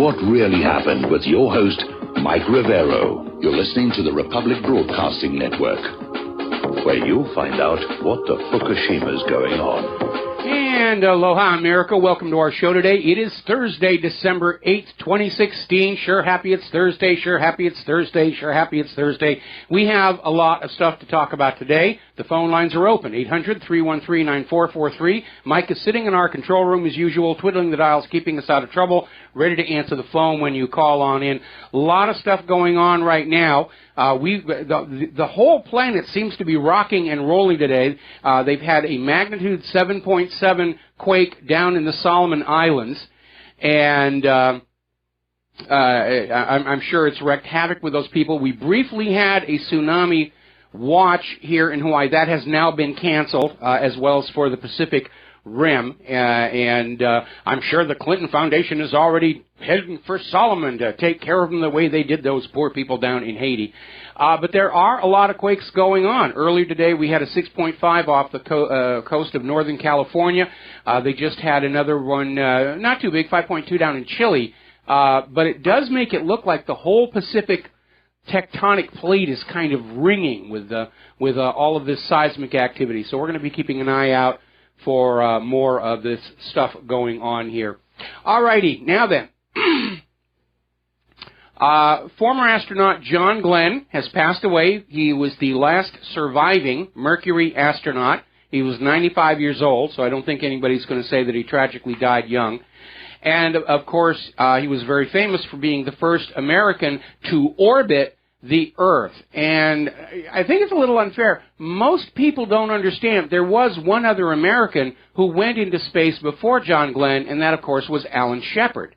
What Really Happened with your host, Mike Rivero. You're listening to the Republic Broadcasting Network, where you'll find out what the Fukushima's going on. And aloha, America. Welcome to our show today. It is Thursday, December 8th, 2016. Sure happy it's Thursday. Sure happy it's Thursday. Sure happy it's Thursday. We have a lot of stuff to talk about today. The phone lines are open, 800-313-9443. Mike is sitting in our control room as usual, twiddling the dials, keeping us out of trouble, ready to answer the phone when you call on in. A lot of stuff going on right now. The whole planet seems to be rocking and rolling today. They've had a magnitude 7.7 quake down in the Solomon Islands, and I'm sure it's wreaked havoc with those people. We briefly had a tsunami watch here in Hawaii. That has now been canceled, as well as for the Pacific Rim, and I'm sure the Clinton Foundation is already heading for Solomon to take care of them the way they did those poor people down in Haiti. But there are a lot of quakes going on. Earlier today, we had a 6.5 off the coast of Northern California. They just had another one, not too big, 5.2 down in Chile. But it does make it look like the whole Pacific tectonic plate is kind of ringing with all of this seismic activity. So we're going to be keeping an eye out for more of this stuff going on here. All righty, now then. Former astronaut John Glenn has passed away. He was the last surviving Mercury astronaut. He was 95 years old, so I don't think anybody's going to say that he tragically died young. And, of course, he was very famous for being the first American to orbit the Earth. And I think it's a little unfair. Most people don't understand. There was one other American who went into space before John Glenn, and that, of course, was Alan Shepard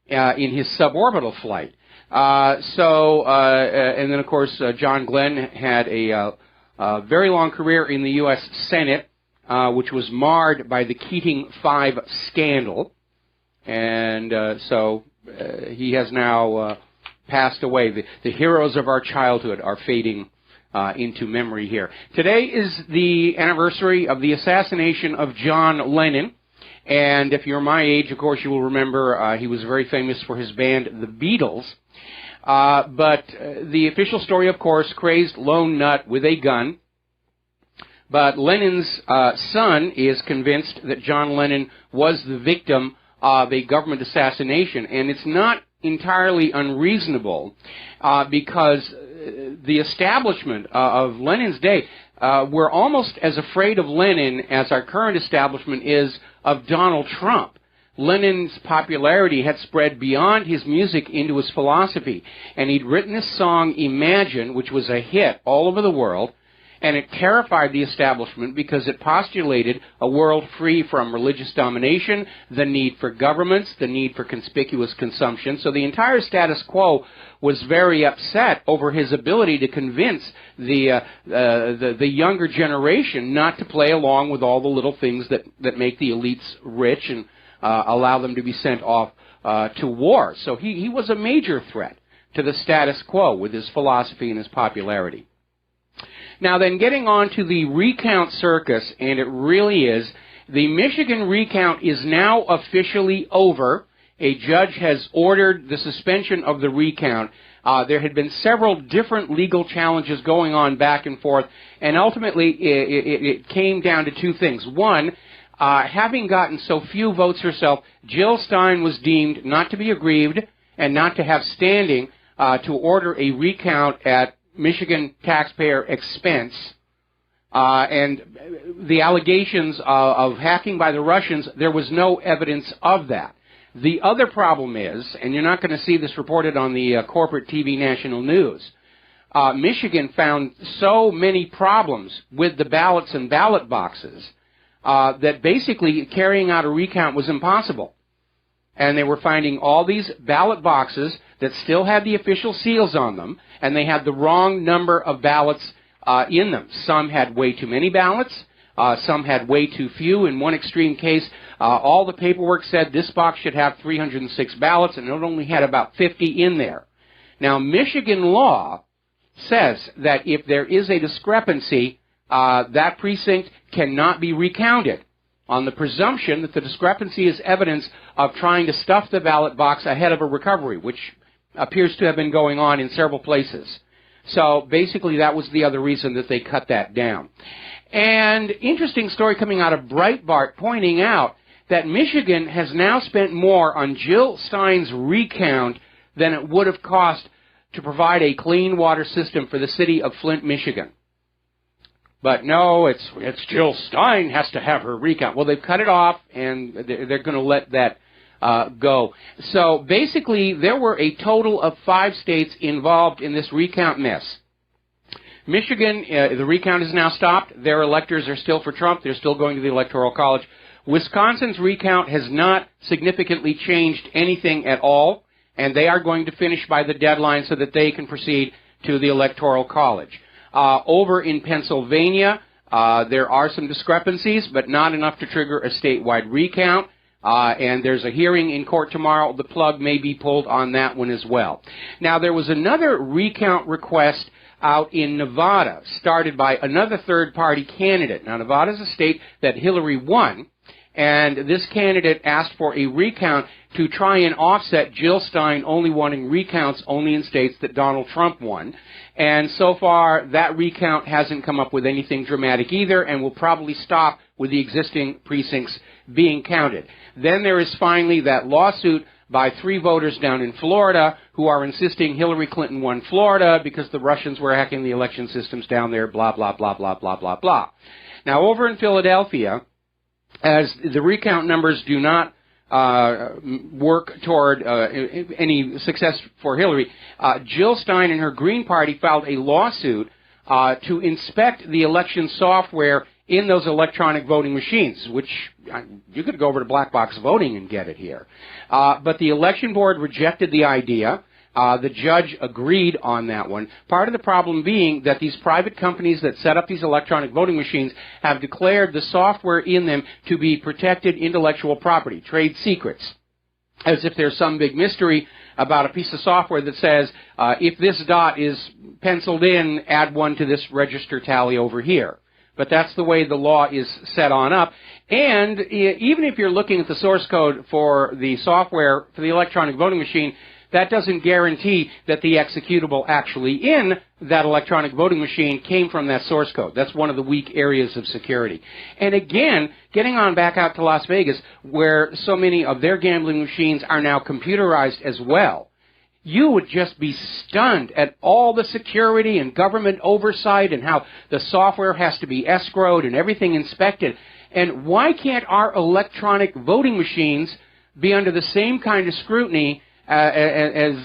in his suborbital flight. And then, of course, John Glenn had a very long career in the U.S. Senate, which was marred by the Keating 5 scandal. And so he has now passed away. The heroes of our childhood are fading into memory here. Today is the anniversary of the assassination of John Lennon. And if you're my age, of course, you will remember he was very famous for his band, The Beatles. But the official story, of course, crazed lone nut with a gun. But Lennon's son is convinced that John Lennon was the victim of a government assassination. And it's not entirely unreasonable because the establishment of Lennon's day were almost as afraid of Lennon as our current establishment is of Donald Trump. Lennon's popularity had spread beyond his music into his philosophy, and he'd written this song, Imagine, which was a hit all over the world, and it terrified the establishment because it postulated a world free from religious domination, the need for governments, the need for conspicuous consumption. So the entire status quo was very upset over his ability to convince the younger generation not to play along with all the little things that make the elites rich and allow them to be sent off to war. So he was a major threat to the status quo with his philosophy and his popularity. Now then, getting on to the recount circus, and it really is, the Michigan recount is now officially over. A judge has ordered the suspension of the recount. There had been several different legal challenges going on back and forth, and ultimately it came down to two things. One, having gotten so few votes herself, Jill Stein was deemed not to be aggrieved and not to have standing to order a recount at Michigan taxpayer expense, and the allegations of hacking by the Russians, there was no evidence of that. The other problem is, and you're not going to see this reported on the corporate TV national news, Michigan found so many problems with the ballots and ballot boxes that basically carrying out a recount was impossible. And they were finding all these ballot boxes that still had the official seals on them, and they had the wrong number of ballots in them. Some had way too many ballots. Some had way too few. In one extreme case, all the paperwork said this box should have 306 ballots, and it only had about 50 in there. Now, Michigan law says that if there is a discrepancy, that precinct cannot be recounted on the presumption that the discrepancy is evidence of trying to stuff the ballot box ahead of a recovery, which appears to have been going on in several places. So basically that was the other reason that they cut that down. And interesting story coming out of Breitbart pointing out that Michigan has now spent more on Jill Stein's recount than it would have cost to provide a clean water system for the city of Flint, Michigan. But no, it's Jill Stein has to have her recount. Well, they've cut it off, and they're going to let that go. So basically, there were a total of 5 states involved in this recount mess. Michigan, the recount is now stopped. Their electors are still for Trump. They're still going to the Electoral College. Wisconsin's recount has not significantly changed anything at all, and they are going to finish by the deadline so that they can proceed to the Electoral College. Over in Pennsylvania, there are some discrepancies, but not enough to trigger a statewide recount. And there's a hearing in court tomorrow. The plug may be pulled on that one as well. Now, there was another recount request out in Nevada, started by another third-party candidate. Now, Nevada is a state that Hillary won, and this candidate asked for a recount to try and offset Jill Stein only wanting recounts only in states that Donald Trump won. And so far, that recount hasn't come up with anything dramatic either, and will probably stop with the existing precincts being counted. Then there is finally that lawsuit by 3 voters down in Florida who are insisting Hillary Clinton won Florida because the Russians were hacking the election systems down there, blah, blah, blah, blah, blah, blah, blah. Now, over in Philadelphia, as the recount numbers do not work toward any success for Hillary, Jill Stein and her Green Party filed a lawsuit to inspect the election software in those electronic voting machines, which you could go over to Black Box Voting and get it here. But the election board rejected the idea. The judge agreed on that one. Part of the problem being that these private companies that set up these electronic voting machines have declared the software in them to be protected intellectual property, trade secrets, as if there's some big mystery about a piece of software that says, if this dot is penciled in, add 1 to this register tally over here. But that's the way the law is set on up. And even if you're looking at the source code for the software for the electronic voting machine, that doesn't guarantee that the executable actually in that electronic voting machine came from that source code. That's one of the weak areas of security. And again, getting on back out to Las Vegas, where so many of their gambling machines are now computerized as well, you would just be stunned at all the security and government oversight and how the software has to be escrowed and everything inspected. And why can't our electronic voting machines be under the same kind of scrutiny as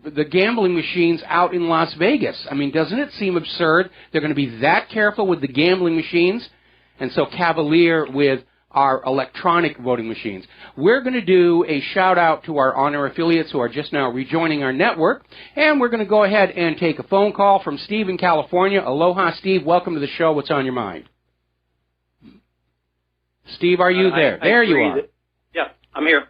the gambling machines out in Las Vegas? I mean, doesn't it seem absurd they're going to be that careful with the gambling machines and so cavalier with our electronic voting machines? We're going to do a shout-out to our honor affiliates who are just now rejoining our network, and we're going to go ahead and take a phone call from Steve in California. Aloha, Steve. Welcome to the show. What's on your mind? Steve, are you there? There you are. Yeah, I'm here.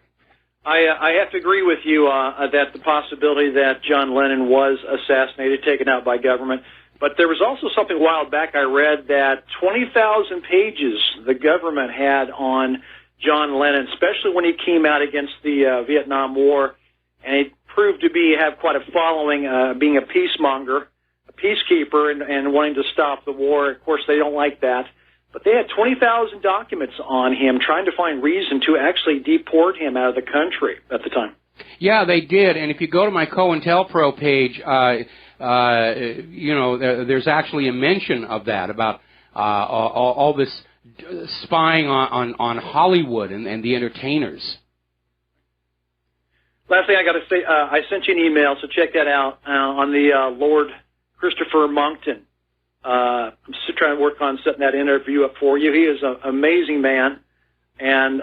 I have to agree with you that the possibility that John Lennon was assassinated, taken out by government. But there was also something a while back I read that 20,000 pages the government had on John Lennon, especially when he came out against the Vietnam War, and he proved to have quite a following, being a peacemonger, a peacekeeper, and wanting to stop the war. Of course, they don't like that. But they had 20,000 documents on him trying to find reason to actually deport him out of the country at the time. Yeah, they did. And if you go to my COINTELPRO page, there's actually a mention of that, about all this spying on Hollywood and the entertainers. Last thing I got to say, I sent you an email, so check that out, on the Lord Christopher Monckton. I'm still trying to work on setting that interview up for you. He is an amazing man, and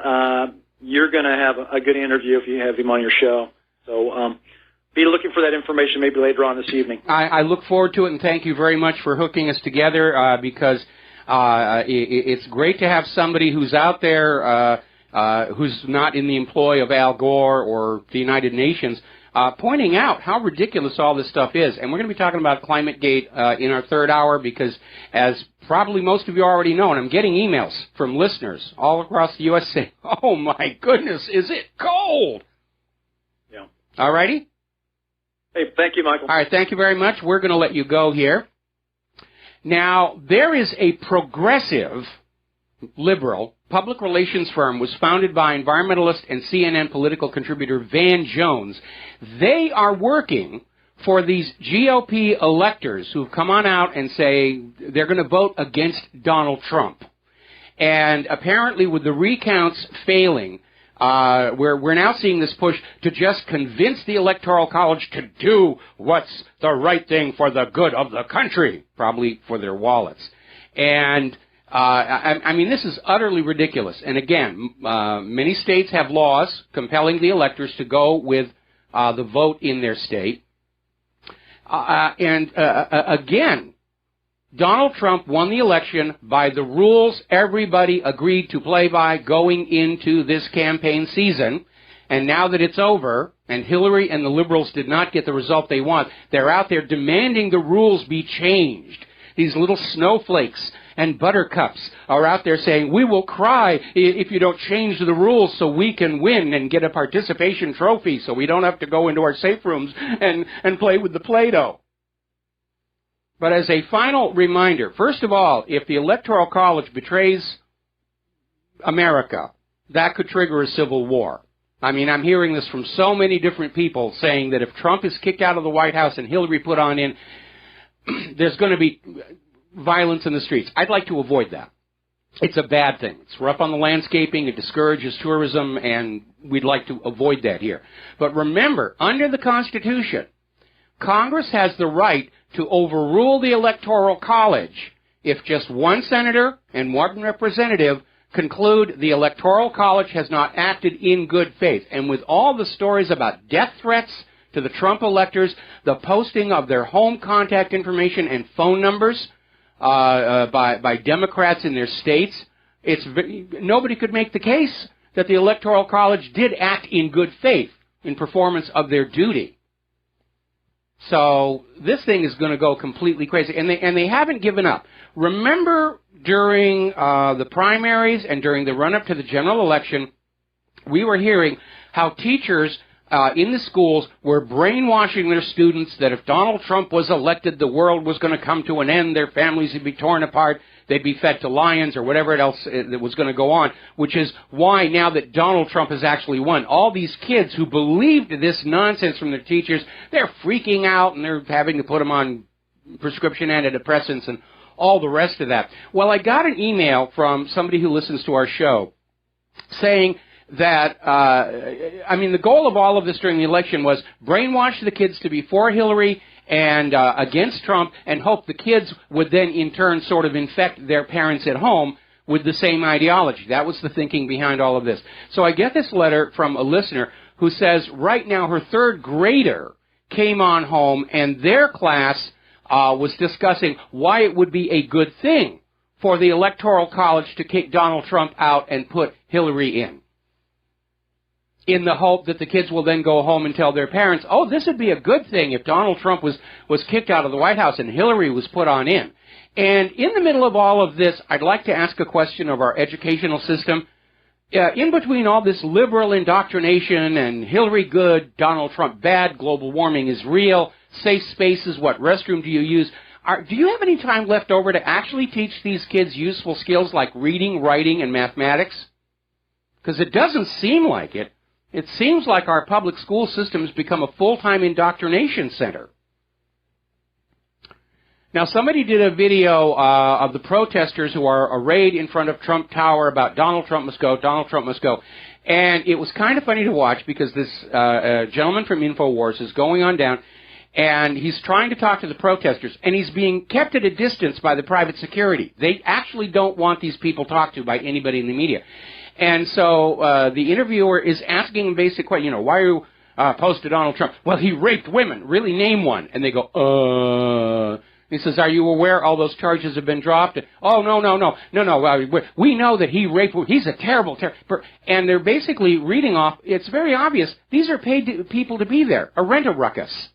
you're going to have a good interview if you have him on your show. So be looking for that information maybe later on this evening. I look forward to it, and thank you very much for hooking us together, because it's great to have somebody who's out there who's not in the employ of Al Gore or the United Nations, pointing out how ridiculous all this stuff is. And we're going to be talking about ClimateGate in our third hour because, as probably most of you already know, and I'm getting emails from listeners all across the U.S. saying, oh, my goodness, is it cold? Yeah. All righty? Hey, thank you, Michael. All right, thank you very much. We're going to let you go here. Now, there is a progressive liberal public relations firm was founded by environmentalist and CNN political contributor Van Jones. They are working for these GOP electors who've come on out and say they're going to vote against Donald Trump. And apparently with the recounts failing, we're now seeing this push to just convince the Electoral College to do what's the right thing for the good of the country, probably for their wallets. And I mean, this is utterly ridiculous. And again, many states have laws compelling the electors to go with the vote in their state. Again, Donald Trump won the election by the rules everybody agreed to play by going into this campaign season. And now that it's over, and Hillary and the liberals did not get the result they want, they're out there demanding the rules be changed. These little snowflakes and buttercups are out there saying, we will cry if you don't change the rules so we can win and get a participation trophy so we don't have to go into our safe rooms and play with the Play-Doh. But as a final reminder, first of all, if the Electoral College betrays America, that could trigger a civil war. I mean, I'm hearing this from so many different people saying that if Trump is kicked out of the White House and Hillary put on in, there's going to be violence in the streets. I'd like to avoid that. It's a bad thing. It's rough on the landscaping. It discourages tourism, and we'd like to avoid that here. But remember, under the Constitution, Congress has the right to overrule the Electoral College if just one senator and one representative conclude the Electoral College has not acted in good faith. And with all the stories about death threats to the Trump electors, the posting of their home contact information and phone numbers by Democrats in their states, nobody could make the case that the Electoral College did act in good faith in performance of their duty. So this thing is going to go completely crazy, and they haven't given up. Remember during the primaries and during the run-up to the general election, we were hearing how teachers in the schools were brainwashing their students that if Donald Trump was elected, the world was going to come to an end, their families would be torn apart, they'd be fed to lions or whatever else that was going to go on, which is why now that Donald Trump has actually won, all these kids who believed this nonsense from their teachers, they're freaking out and they're having to put them on prescription antidepressants and all the rest of that. Well, I got an email from somebody who listens to our show saying that, I mean, the goal of all of this during the election was brainwash the kids to be for Hillary and against Trump and hope the kids would then in turn sort of infect their parents at home with the same ideology. That was the thinking behind all of this. So I get this letter from a listener who says right now her third grader came on home and their class was discussing why it would be a good thing for the Electoral College to kick Donald Trump out and put Hillary in the hope that the kids will then go home and tell their parents, oh, this would be a good thing if Donald Trump was kicked out of the White House and Hillary was put on in. And in the middle of all of this, I'd like to ask a question of our educational system. In between all this liberal indoctrination and Hillary good, Donald Trump bad, global warming is real, safe spaces, what restroom do you use? Do you have any time left over to actually teach these kids useful skills like reading, writing, and mathematics? Because it doesn't seem like it. It seems like our public school system has become a full-time indoctrination center. Now, somebody did a video of the protesters who are arrayed in front of Trump Tower about Donald Trump must go, Donald Trump must go. And it was kind of funny to watch because this gentleman from InfoWars is going on down, and he's trying to talk to the protesters, and he's being kept at a distance by the private security. They actually don't want these people talked to by anybody in the media. And so the interviewer is asking him basic question, why are you opposed to Donald Trump? Well, he raped women. Really name one. And they go, He says, are you aware all those charges have been dropped? Oh, no. We know that he raped, he's a terrible. And they're basically reading off, it's very obvious, these are paid people to be there, a rent-a-ruckus.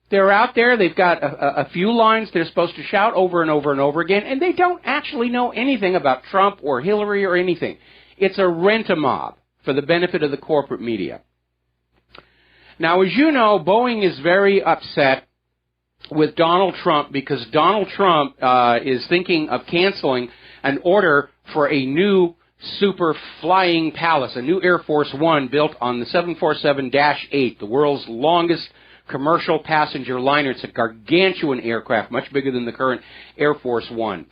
They're out there, they've got a few lines they're supposed to shout over and over and over again, and they don't actually know anything about Trump or Hillary or anything. It's a rent-a-mob for the benefit of the corporate media. Now, as you know, Boeing is very upset with Donald Trump because Donald Trump is thinking of canceling an order for a new super flying palace, a new Air Force One built on the 747-8, the world's longest commercial passenger liner. It's a gargantuan aircraft, much bigger than the current Air Force One.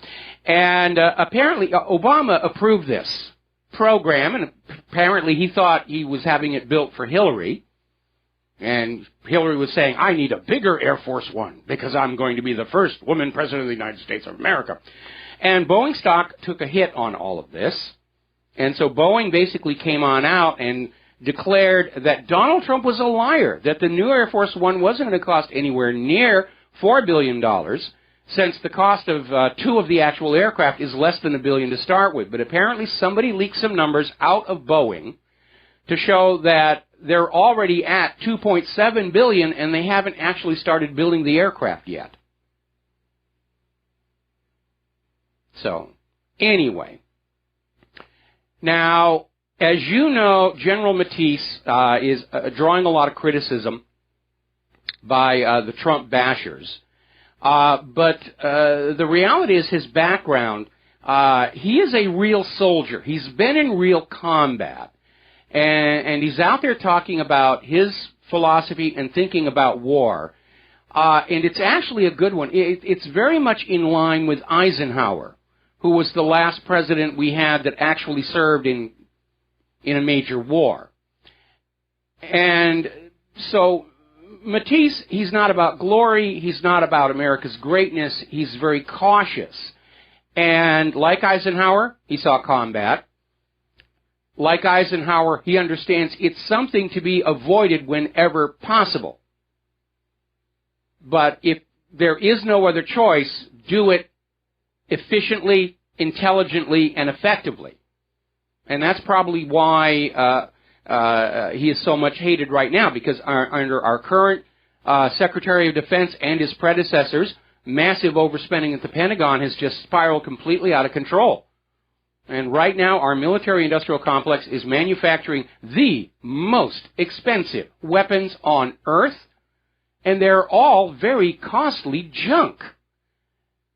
And apparently Obama approved this program, and apparently he thought he was having it built for Hillary. And Hillary was saying, I need a bigger Air Force One because I'm going to be the first woman president of the United States of America. And Boeing stock took a hit on all of this. And so Boeing basically came on out and declared that Donald Trump was a liar, that the new Air Force One wasn't going to cost anywhere near $4 billion, since the cost of two of the actual aircraft is less than $1 billion to start with. But apparently somebody leaked some numbers out of Boeing to show that they're already at $2.7 billion and they haven't actually started building the aircraft yet. So, anyway. Now, as you know, General Mattis is drawing a lot of criticism by the Trump bashers. But the reality is his background, he is a real soldier. He's been in real combat. And he's out there talking about his philosophy and thinking about war. And it's actually a good one. It's very much in line with Eisenhower, who was the last president we had that actually served in a major war. And so Mattis, he's not about glory. He's not about America's greatness. He's very cautious. And like Eisenhower, he saw combat. Like Eisenhower, he understands it's something to be avoided whenever possible. But if there is no other choice, do it efficiently, intelligently, and effectively. And that's probably why he is so much hated right now, because under our current Secretary of Defense and his predecessors, massive overspending at the Pentagon has just spiraled completely out of control. And right now, our military-industrial complex is manufacturing the most expensive weapons on Earth, and they're all very costly junk.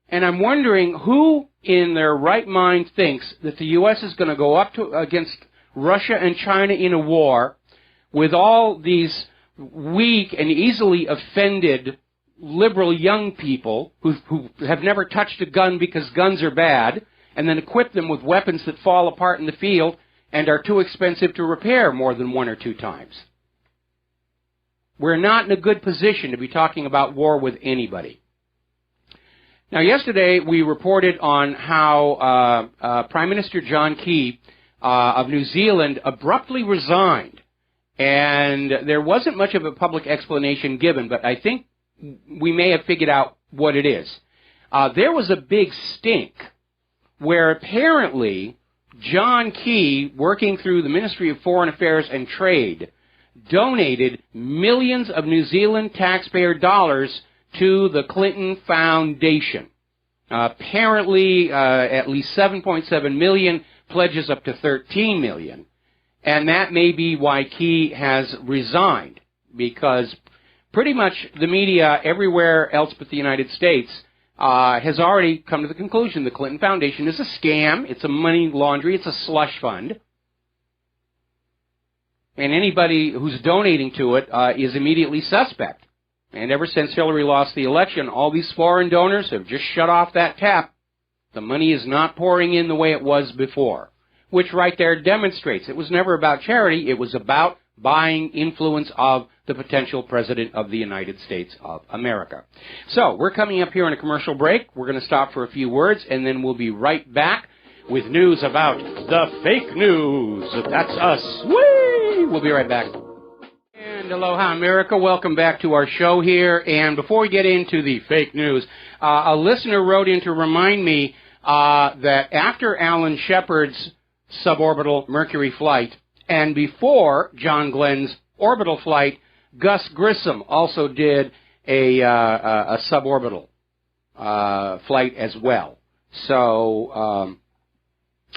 And I'm wondering who in their right mind thinks that the U.S. is going to go up against Russia and China in a war with all these weak and easily offended liberal young people who have never touched a gun because guns are bad, and then equip them with weapons that fall apart in the field and are too expensive to repair more than one or two times. We're not in a good position to be talking about war with anybody. Now, yesterday we reported on how Prime Minister John Key of New Zealand abruptly resigned. And there wasn't much of a public explanation given, but I think we may have figured out what it is. There was a big stink where apparently John Key, working through the Ministry of Foreign Affairs and Trade, donated millions of New Zealand taxpayer dollars to the Clinton Foundation. Apparently, at least 7.7 million, pledges up to 13 million. And that may be why Key has resigned, because pretty much the media everywhere else but the United States has already come to the conclusion the Clinton Foundation is a scam, it's a money laundry, it's a slush fund. And anybody who's donating to it is immediately suspect. And ever since Hillary lost the election, all these foreign donors have just shut off that tap. The money is not pouring in the way it was before, which right there demonstrates it was never about charity, it was about buying influence of the potential president of the United States of America. So, we're coming up here on a commercial break. We're going to stop for a few words, and then we'll be right back with news about the fake news. That's us. Whee! We'll be right back. And aloha, America. Welcome back to our show here. And before we get into the fake news, A listener wrote in to remind me that after Alan Shepard's suborbital Mercury flight and before John Glenn's orbital flight, Gus Grissom also did a suborbital flight as well. So,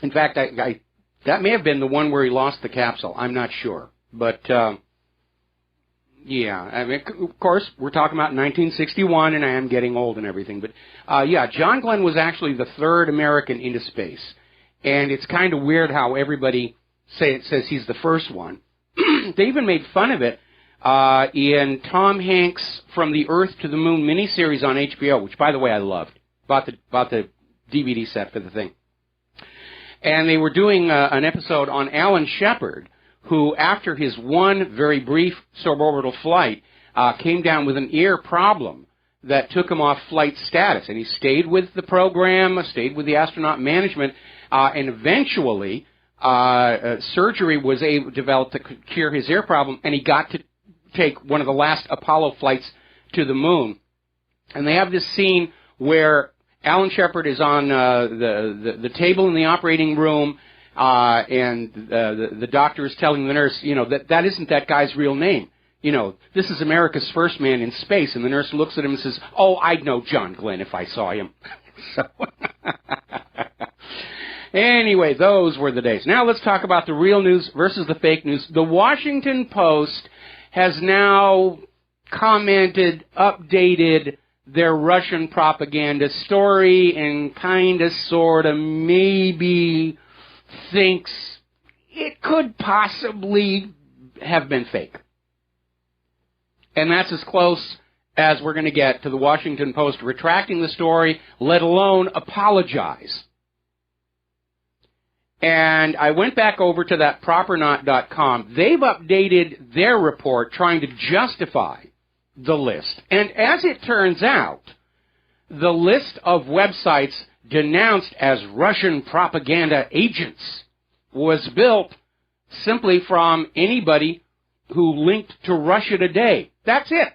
in fact, that may have been the one where he lost the capsule. I'm not sure. But, yeah, I mean, of course, we're talking about 1961, and I am getting old and everything. But, yeah, John Glenn was actually the third American into space. And it's kind of weird how everybody says he's the first one. They even made fun of it in Tom Hanks' From the Earth to the Moon miniseries on HBO, which, by the way, I loved. Bought the DVD set for the thing. And they were doing an episode on Alan Shepard, who, after his one very brief suborbital flight, came down with an ear problem that took him off flight status. And he stayed with the program, stayed with the astronaut management, and eventually surgery was developed to cure his ear problem, and he got to take one of the last Apollo flights to the moon. And they have this scene where Alan Shepard is on the table in the operating room, and the doctor is telling the nurse, you know, that isn't that guy's real name. You know, this is America's first man in space. And the nurse looks at him and says, oh, I'd know John Glenn if I saw him. So, anyway, those were the days. Now let's talk about the real news versus the fake news. The Washington Post has now commented, updated their Russian propaganda story and kind of, sort of, maybe thinks it could possibly have been fake. And that's as close as we're going to get to the Washington Post retracting the story, let alone apologize. And I went back over to that propernaut.com. They've updated their report trying to justify the list. And as it turns out, the list of websites denounced as Russian propaganda agents was built simply from anybody who linked to Russia Today. That's it.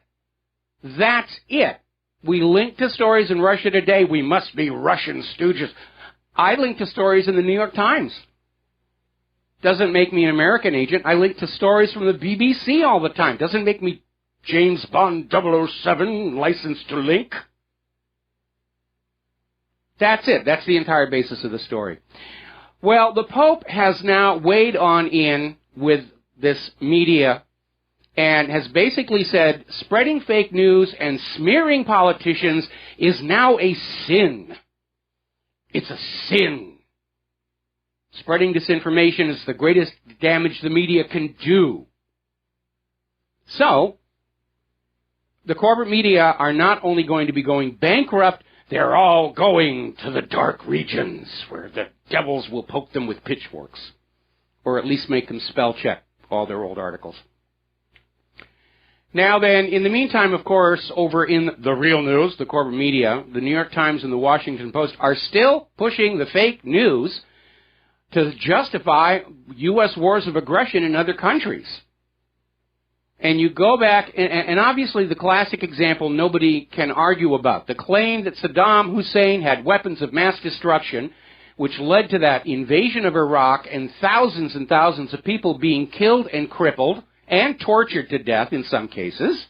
That's it. We link to stories in Russia Today. We must be Russian stooges. I link to stories in the New York Times. Doesn't make me an American agent. I link to stories from the BBC all the time. Doesn't make me James Bond 007, licensed to link. That's it. That's the entire basis of the story. Well, the Pope has now weighed on in with this media and has basically said spreading fake news and smearing politicians is now a sin. It's a sin. Spreading disinformation is the greatest damage the media can do. So, the corporate media are not only going to be going bankrupt, they're all going to the dark regions where the devils will poke them with pitchforks, or at least make them spell check all their old articles. Now then, in the meantime, of course, over in the real news, the corporate media, the New York Times and the Washington Post are still pushing the fake news to justify U.S. wars of aggression in other countries. And you go back, and obviously the classic example nobody can argue about, the claim that Saddam Hussein had weapons of mass destruction, which led to that invasion of Iraq and thousands of people being killed and crippled and tortured to death in some cases.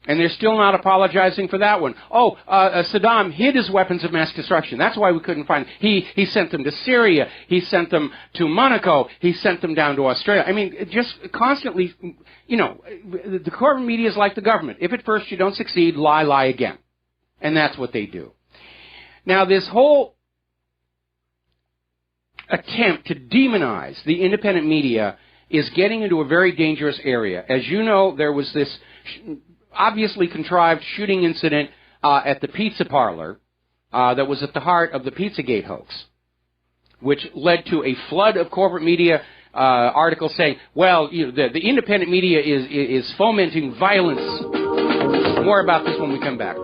And they're still not apologizing for that one. Saddam hid his weapons of mass destruction. That's why we couldn't find them. He sent them to Syria. He sent them to Monaco. He sent them down to Australia. I mean, just constantly, you know, the corporate media is like the government. If at first you don't succeed, lie again. And that's what they do. Now, this whole attempt to demonize the independent media is getting into a very dangerous area. As you know, there was this obviously contrived shooting incident at the pizza parlor that was at the heart of the Pizzagate hoax, which led to a flood of corporate media articles saying, well, you know, the independent media is fomenting violence. More about this when we come back.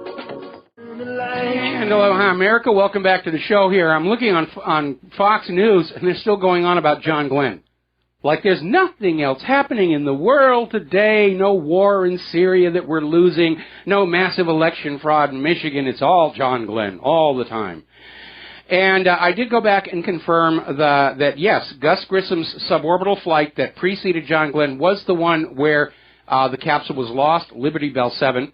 And aloha, America. Welcome back to the show here. I'm looking on Fox News, and they're still going on about John Glenn. Like there's nothing else happening in the world today, no war in Syria that we're losing, no massive election fraud in Michigan. It's all John Glenn, all the time. And I did go back and confirm that yes, Gus Grissom's suborbital flight that preceded John Glenn was the one where the capsule was lost, Liberty Bell 7.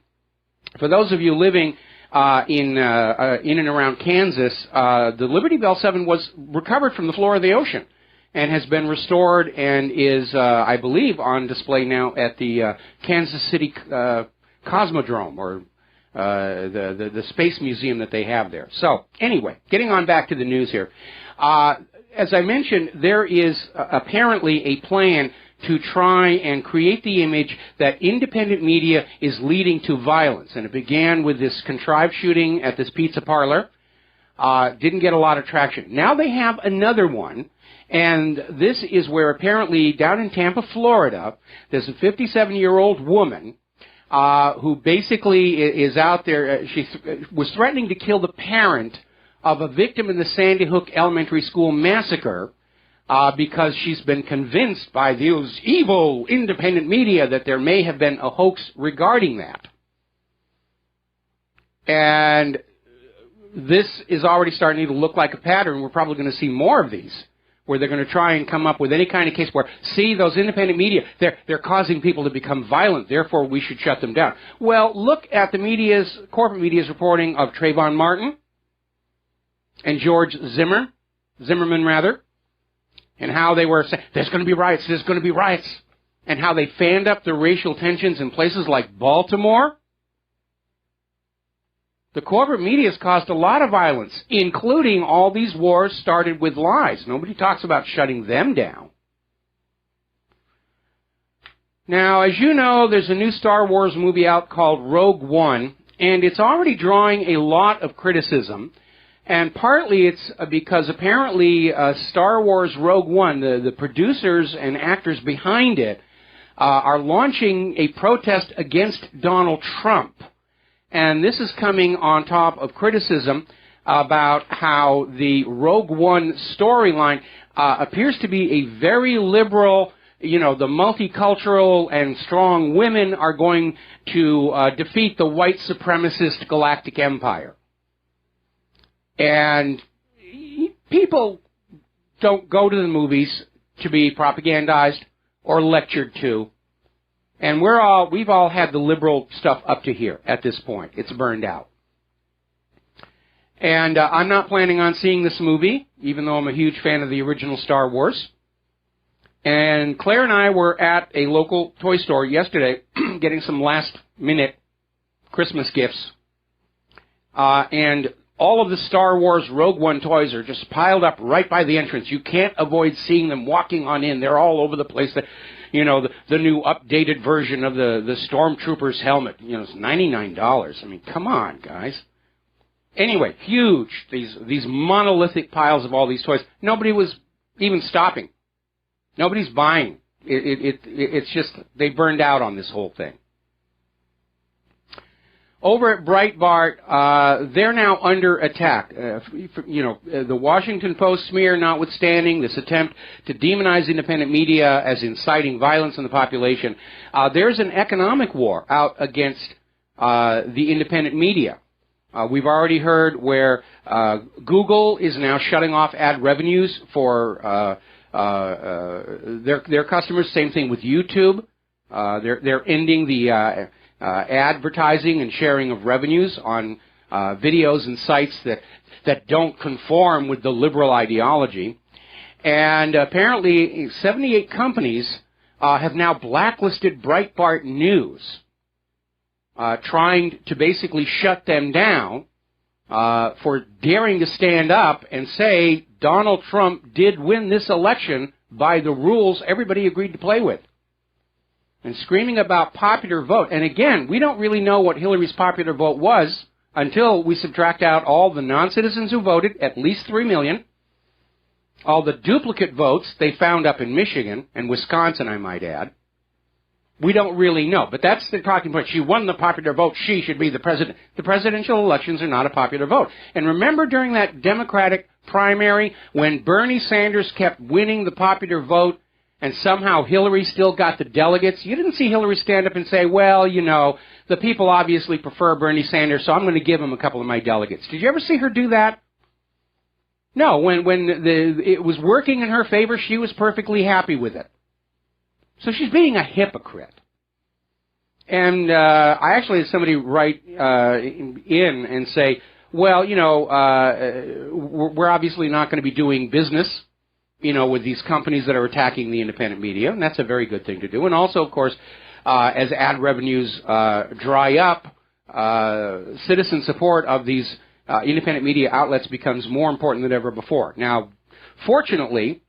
For those of you living in and around Kansas, the Liberty Bell 7 was recovered from the floor of the ocean and has been restored and is, I believe, on display now at the Kansas City Cosmodrome, or the space museum that they have there. So, anyway, getting on back to the news here. As I mentioned, there is apparently a plan to try and create the image that independent media is leading to violence. And it began with this contrived shooting at this pizza parlor. Didn't get a lot of traction. Now they have another one, and this is where apparently down in Tampa, Florida, there's a 57-year-old woman who basically is out there. She was threatening to kill the parent of a victim in the Sandy Hook Elementary School massacre because she's been convinced by those evil independent media that there may have been a hoax regarding that. And this is already starting to look like a pattern. We're probably going to see more of these, where they're going to try and come up with any kind of case where, see, those independent media, they're causing people to become violent, therefore we should shut them down. Well, look at the corporate media's reporting of Trayvon Martin and George Zimmerman, and how they were saying, there's going to be riots, and how they fanned up the racial tensions in places like Baltimore. The corporate media has caused a lot of violence, including all these wars started with lies. Nobody talks about shutting them down. Now, as you know, there's a new Star Wars movie out called Rogue One, and it's already drawing a lot of criticism. And partly it's because apparently Star Wars Rogue One, the producers and actors behind it, are launching a protest against Donald Trump. And this is coming on top of criticism about how the Rogue One storyline appears to be a very liberal, the multicultural and strong women are going to defeat the white supremacist galactic empire. And people don't go to the movies to be propagandized or lectured to. And we've all had the liberal stuff up to here at this point. It's burned out. And I'm not planning on seeing this movie, even though I'm a huge fan of the original Star Wars. And Claire and I were at a local toy store yesterday getting some last-minute Christmas gifts. And all of the Star Wars Rogue One toys are just piled up right by the entrance. You can't avoid seeing them walking on in. They're all over the place. The new updated version of the Stormtrooper's helmet. It's $99. I mean, come on, guys. Anyway, huge. These monolithic piles of all these toys. Nobody was even stopping. Nobody's buying. It's just, they burned out on this whole thing. Over at Breitbart, they're now under attack. The Washington Post smear notwithstanding, this attempt to demonize independent media as inciting violence in the population, there's an economic war out against the independent media. We've already heard where Google is now shutting off ad revenues for their customers. Same thing with YouTube. They're ending the advertising and sharing of revenues on videos and sites that don't conform with the liberal ideology. And apparently 78 companies have now blacklisted Breitbart News, trying to basically shut them down for daring to stand up and say Donald Trump did win this election by the rules everybody agreed to play with. And screaming about popular vote. And again, we don't really know what Hillary's popular vote was until we subtract out all the non-citizens who voted, at least 3 million, all the duplicate votes they found up in Michigan and Wisconsin, I might add. We don't really know. But that's the talking point. She won the popular vote. She should be the president. The presidential elections are not a popular vote. And remember during that Democratic primary when Bernie Sanders kept winning the popular vote, and somehow Hillary still got the delegates. You didn't see Hillary stand up and say, well, you know, the people obviously prefer Bernie Sanders, so I'm going to give him a couple of my delegates. Did you ever see her do that? No, when it was working in her favor, she was perfectly happy with it. So she's being a hypocrite. And I actually had somebody write in and say, well, you know, we're obviously not going to be doing business, you know, with these companies that are attacking the independent media, and that's a very good thing to do. And also, of course, as ad revenues dry up, citizen support of these independent media outlets becomes more important than ever before. Now, fortunately,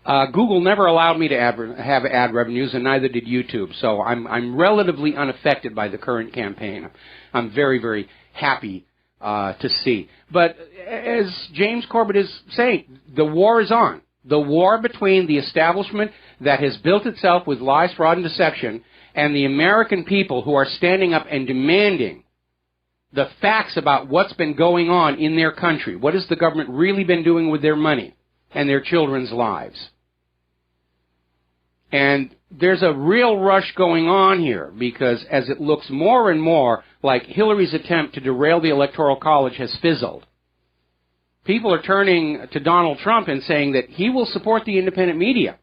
Google never allowed me to have ad revenues, and neither did YouTube. So I'm relatively unaffected by the current campaign. I'm very, very happy to see. But as James Corbett is saying, the war is on. The war between the establishment that has built itself with lies, fraud, and deception, and the American people who are standing up and demanding the facts about what's been going on in their country. What has the government really been doing with their money and their children's lives? And there's a real rush going on here, because as it looks more and more like Hillary's attempt to derail the Electoral College has fizzled, people are turning to Donald Trump and saying that he will support the independent media.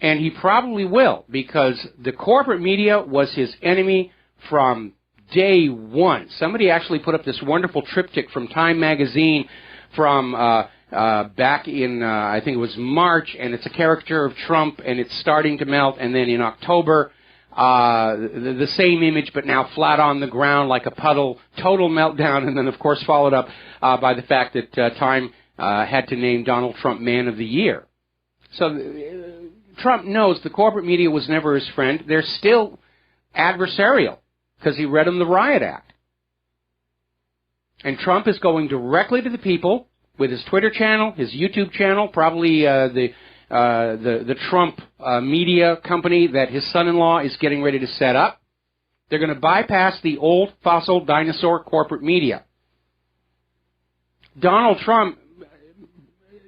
And he probably will, because the corporate media was his enemy from day one. Somebody actually put up this wonderful triptych from Time magazine from back in, I think it was March, and it's a caricature of Trump, and it's starting to melt, and then in October, the same image, but now flat on the ground like a puddle, total meltdown, and then, of course, followed up by the fact that Time had to name Donald Trump Man of the Year. So Trump knows the corporate media was never his friend. They're still adversarial, because he read them the Riot Act. And Trump is going directly to the people with his Twitter channel, his YouTube channel, probably the Trump media company that his son-in-law is getting ready to set up. They're going to bypass the old fossil dinosaur corporate media. Donald Trump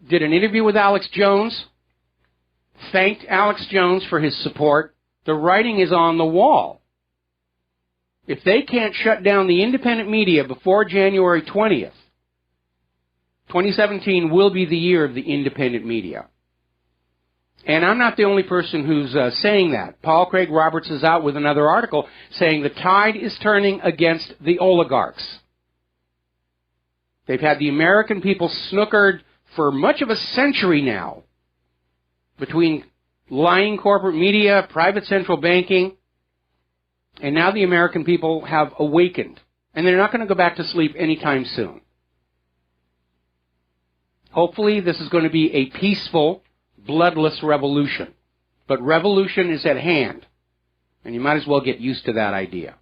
did an interview with Alex Jones, thanked Alex Jones for his support. The writing is on the wall. If they can't shut down the independent media before January 20th, 2017 will be the year of the independent media. And I'm not the only person who's saying that. Paul Craig Roberts is out with another article saying the tide is turning against the oligarchs. They've had the American people snookered for much of a century now between lying corporate media, private central banking, and now the American people have awakened. And they're not going to go back to sleep anytime soon. Hopefully this is going to be a peaceful, bloodless revolution. But revolution is at hand. And you might as well get used to that idea.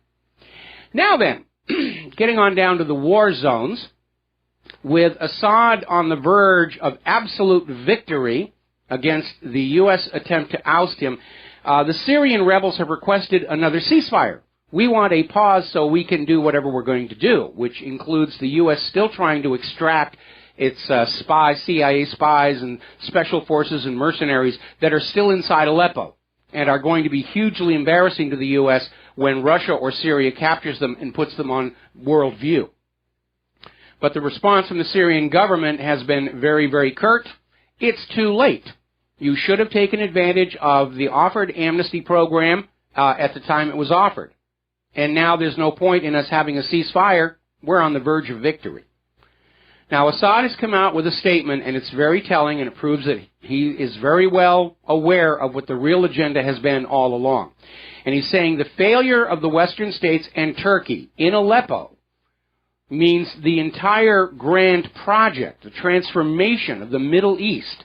Now then, getting on down to the war zones, with Assad on the verge of absolute victory against the U.S. attempt to oust him, the Syrian rebels have requested another ceasefire. We want a pause so we can do whatever we're going to do, which includes the U.S. still trying to extract its spies, CIA spies and special forces and mercenaries that are still inside Aleppo and are going to be hugely embarrassing to the U.S. when Russia or Syria captures them and puts them on world view. But the response from the Syrian government has been very, very curt. It's too late. You should have taken advantage of the offered amnesty program at the time it was offered. And now there's no point in us having a ceasefire. We're on the verge of victory. Now, Assad has come out with a statement, and it's very telling, and it proves that he is very well aware of what the real agenda has been all along. And he's saying the failure of the Western states and Turkey in Aleppo means the entire grand project, the transformation of the Middle East,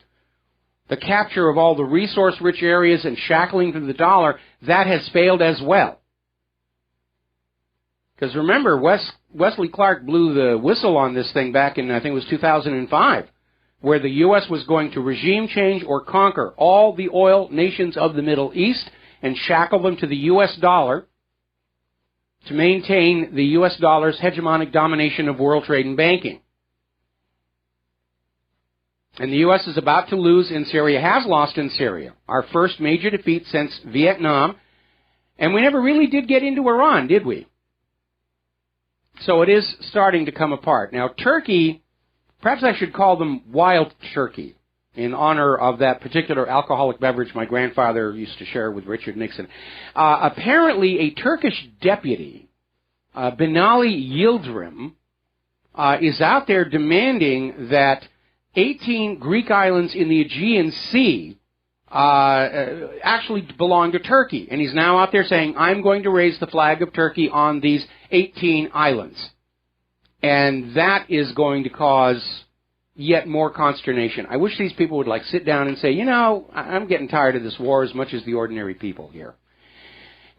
the capture of all the resource-rich areas and shackling to the dollar, that has failed as well. Because remember, Wesley Clark blew the whistle on this thing back in, I think it was 2005, where the U.S. was going to regime change or conquer all the oil nations of the Middle East and shackle them to the U.S. dollar to maintain the U.S. dollar's hegemonic domination of world trade and banking. And the U.S. is about to lose in Syria, has lost in Syria. Our first major defeat since Vietnam. And we never really did get into Iran, did we? So it is starting to come apart. Now, Turkey, perhaps I should call them wild turkey, in honor of that particular alcoholic beverage my grandfather used to share with Richard Nixon. Apparently, a Turkish deputy, Binali Yildirim, is out there demanding that 18 Greek islands in the Aegean Sea actually belong to Turkey. And he's now out there saying, I'm going to raise the flag of Turkey on these 18 islands. And that is going to cause yet more consternation. I wish these people would sit down and say, you know, I'm getting tired of this war as much as the ordinary people here.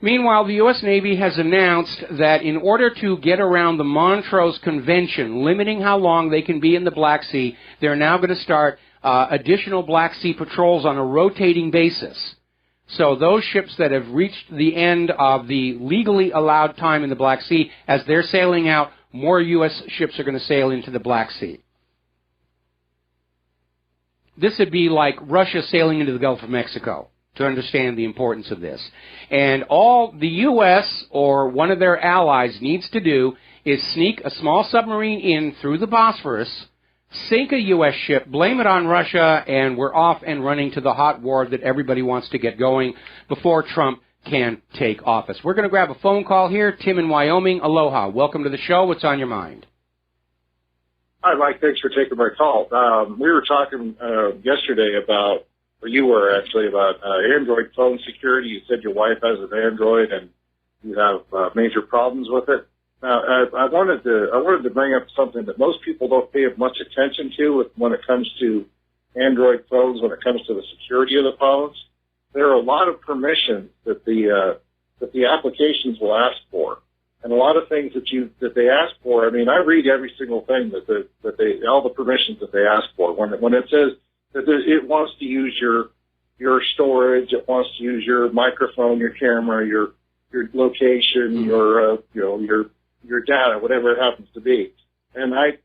Meanwhile, the U.S. Navy has announced that in order to get around the Montrose Convention, limiting how long they can be in the Black Sea, they're now going to start additional Black Sea patrols on a rotating basis. So those ships that have reached the end of the legally allowed time in the Black Sea, as they're sailing out, more U.S. ships are going to sail into the Black Sea. This would be like Russia sailing into the Gulf of Mexico, to understand the importance of this. And all the U.S. or one of their allies needs to do is sneak a small submarine in through the Bosphorus, sink a U.S. ship, blame it on Russia, and we're off and running to the hot war that everybody wants to get going before Trump can take office. We're going to grab a phone call here. Tim in Wyoming, aloha. Welcome to the show. What's on your mind? Hi, Mike. Thanks for taking my call. We were talking yesterday about, or you were actually, about Android phone security. You said your wife has an Android and you have major problems with it. Now, I wanted to bring up something that most people don't pay much attention to when it comes to Android phones, when it comes to the security of the phones. There are a lot of permissions that the applications will ask for. And a lot of things that they ask for. I mean, I read every single thing all the permissions that they ask for. When it says that it wants to use your storage, it wants to use your microphone, your camera, your location, your data, whatever it happens to be. And I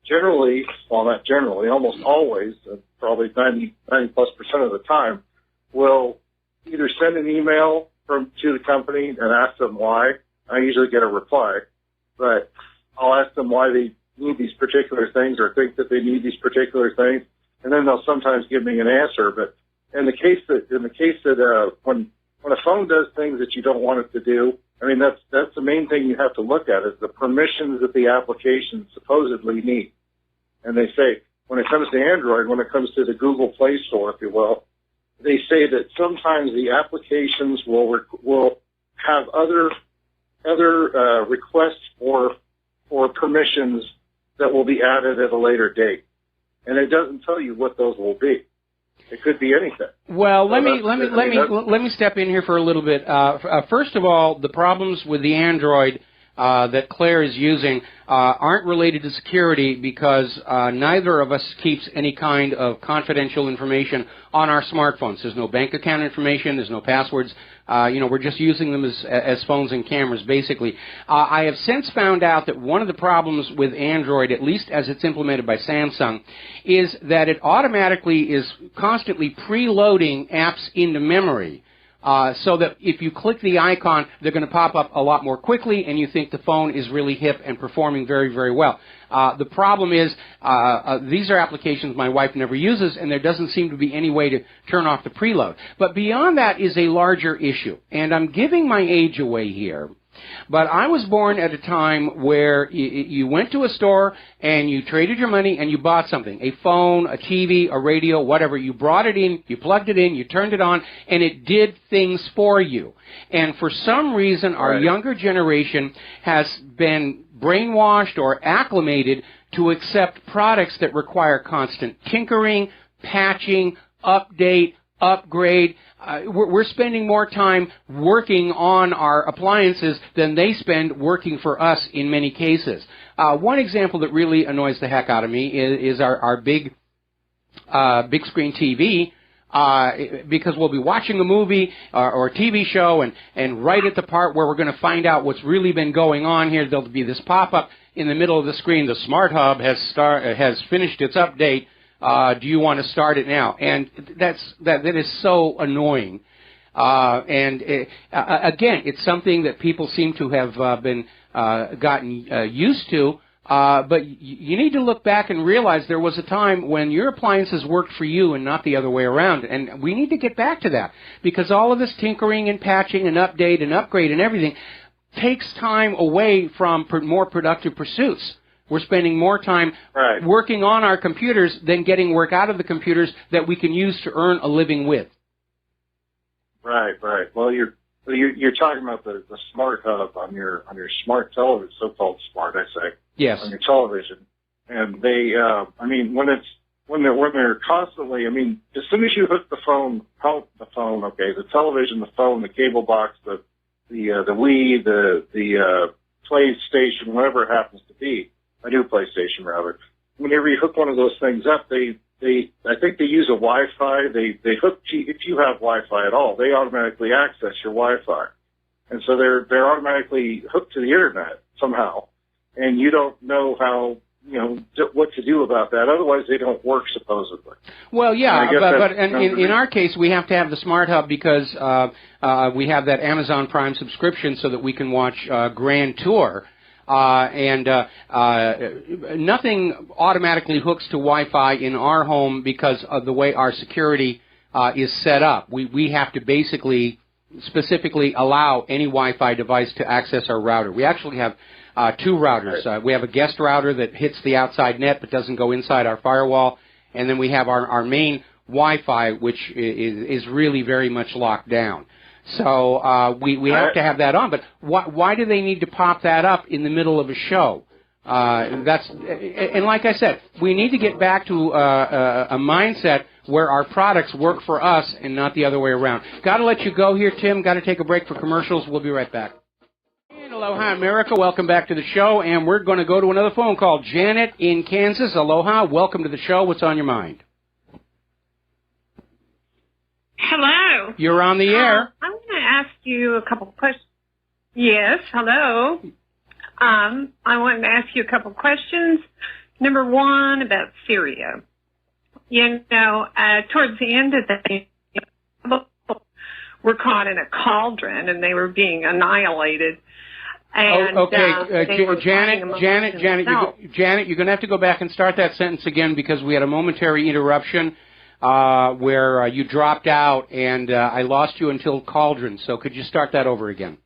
generally, well, not generally, almost always, probably 90+% of the time, will either send an email to the company and ask them why. I usually get a reply, but I'll ask them why they need these particular things or think that they need these particular things, and then they'll sometimes give me an answer. But in the case that when a phone does things that you don't want it to do, I mean that's the main thing you have to look at is the permissions that the application supposedly need. And they say when it comes to Android, when it comes to the Google Play Store, if you will, they say that sometimes the applications will have other requests for permissions that will be added at a later date, and it doesn't tell you what those will be. It could be anything. Well, let me step in here for a little bit. First of all, the problems with the Android that Claire is using aren't related to security because neither of us keeps any kind of confidential information on our smartphones. There's no bank account information. There's no passwords. We're just using them as phones and cameras, basically. I have since found out that one of the problems with Android, at least as it's implemented by Samsung, is that it automatically is constantly preloading apps into memory. So that if you click the icon, they're going to pop up a lot more quickly, and you think the phone is really hip and performing very, very well. The problem is these are applications my wife never uses, and there doesn't seem to be any way to turn off the preload. But beyond that is a larger issue, and I'm giving my age away here. But I was born at a time where you went to a store and you traded your money and you bought something, a phone, a TV, a radio, whatever. You brought it in, you plugged it in, you turned it on, and it did things for you. And for some reason, our younger generation has been brainwashed or acclimated to accept products that require constant tinkering, patching, update, upgrade. We're spending more time working on our appliances than they spend working for us in many cases. One example that really annoys the heck out of me is our big screen TV, because we'll be watching a movie or a TV show, and right at the part where we're going to find out what's really been going on here, there'll be this pop-up in the middle of the screen. The Smart Hub has finished its update. do you want to start it now? And that is so annoying. Again, it's something that people seem to have been gotten used to. But you need to look back and realize there was a time when your appliances worked for you and not the other way around. And we need to get back to that, because all of this tinkering and patching and update and upgrade and everything takes time away from more productive pursuits. We're spending more time working on our computers than getting work out of the computers that we can use to earn a living with. Right. Well, you're talking about the smart hub on your smart television, so-called smart, I say. Yes. On your television, and they, when they're constantly, as soon as you hook the phone, the television, the phone, the cable box, the Wii, the PlayStation, whatever it happens to be, a new PlayStation rather. Whenever you hook one of those things up, I think they use a Wi-Fi. They hook if you have Wi-Fi at all, they automatically access your Wi-Fi, and so they're automatically hooked to the internet somehow. And you don't know what to do about that. Otherwise, they don't work, supposedly. Well, yeah, but in our case, we have to have the Smart Hub because we have that Amazon Prime subscription so that we can watch Grand Tour. Nothing automatically hooks to Wi-Fi in our home because of the way our security is set up. We have to specifically allow any Wi-Fi device to access our router. We actually have two routers. We have a guest router that hits the outside net but doesn't go inside our firewall, and then we have our main Wi-Fi, which is really very much locked down. So we have to have that on. But why do they need to pop that up in the middle of a show? And like I said, we need to get back to a mindset where our products work for us and not the other way around. Got to let you go here, Tim. Got to take a break for commercials. We'll be right back. And aloha, America. Welcome back to the show. And we're going to go to another phone call. Janet in Kansas. Aloha. Welcome to the show. What's on your mind? Hello. You're on the air. I'm going to ask you a couple of questions. Yes, hello. I wanted to ask you a couple of questions. Number one, about Syria. Towards the end of the were caught in a cauldron and they were being annihilated. And, Janet, you're going to have to go back and start that sentence again because we had a momentary interruption where you dropped out and I lost you until cauldron. So could you start that over again?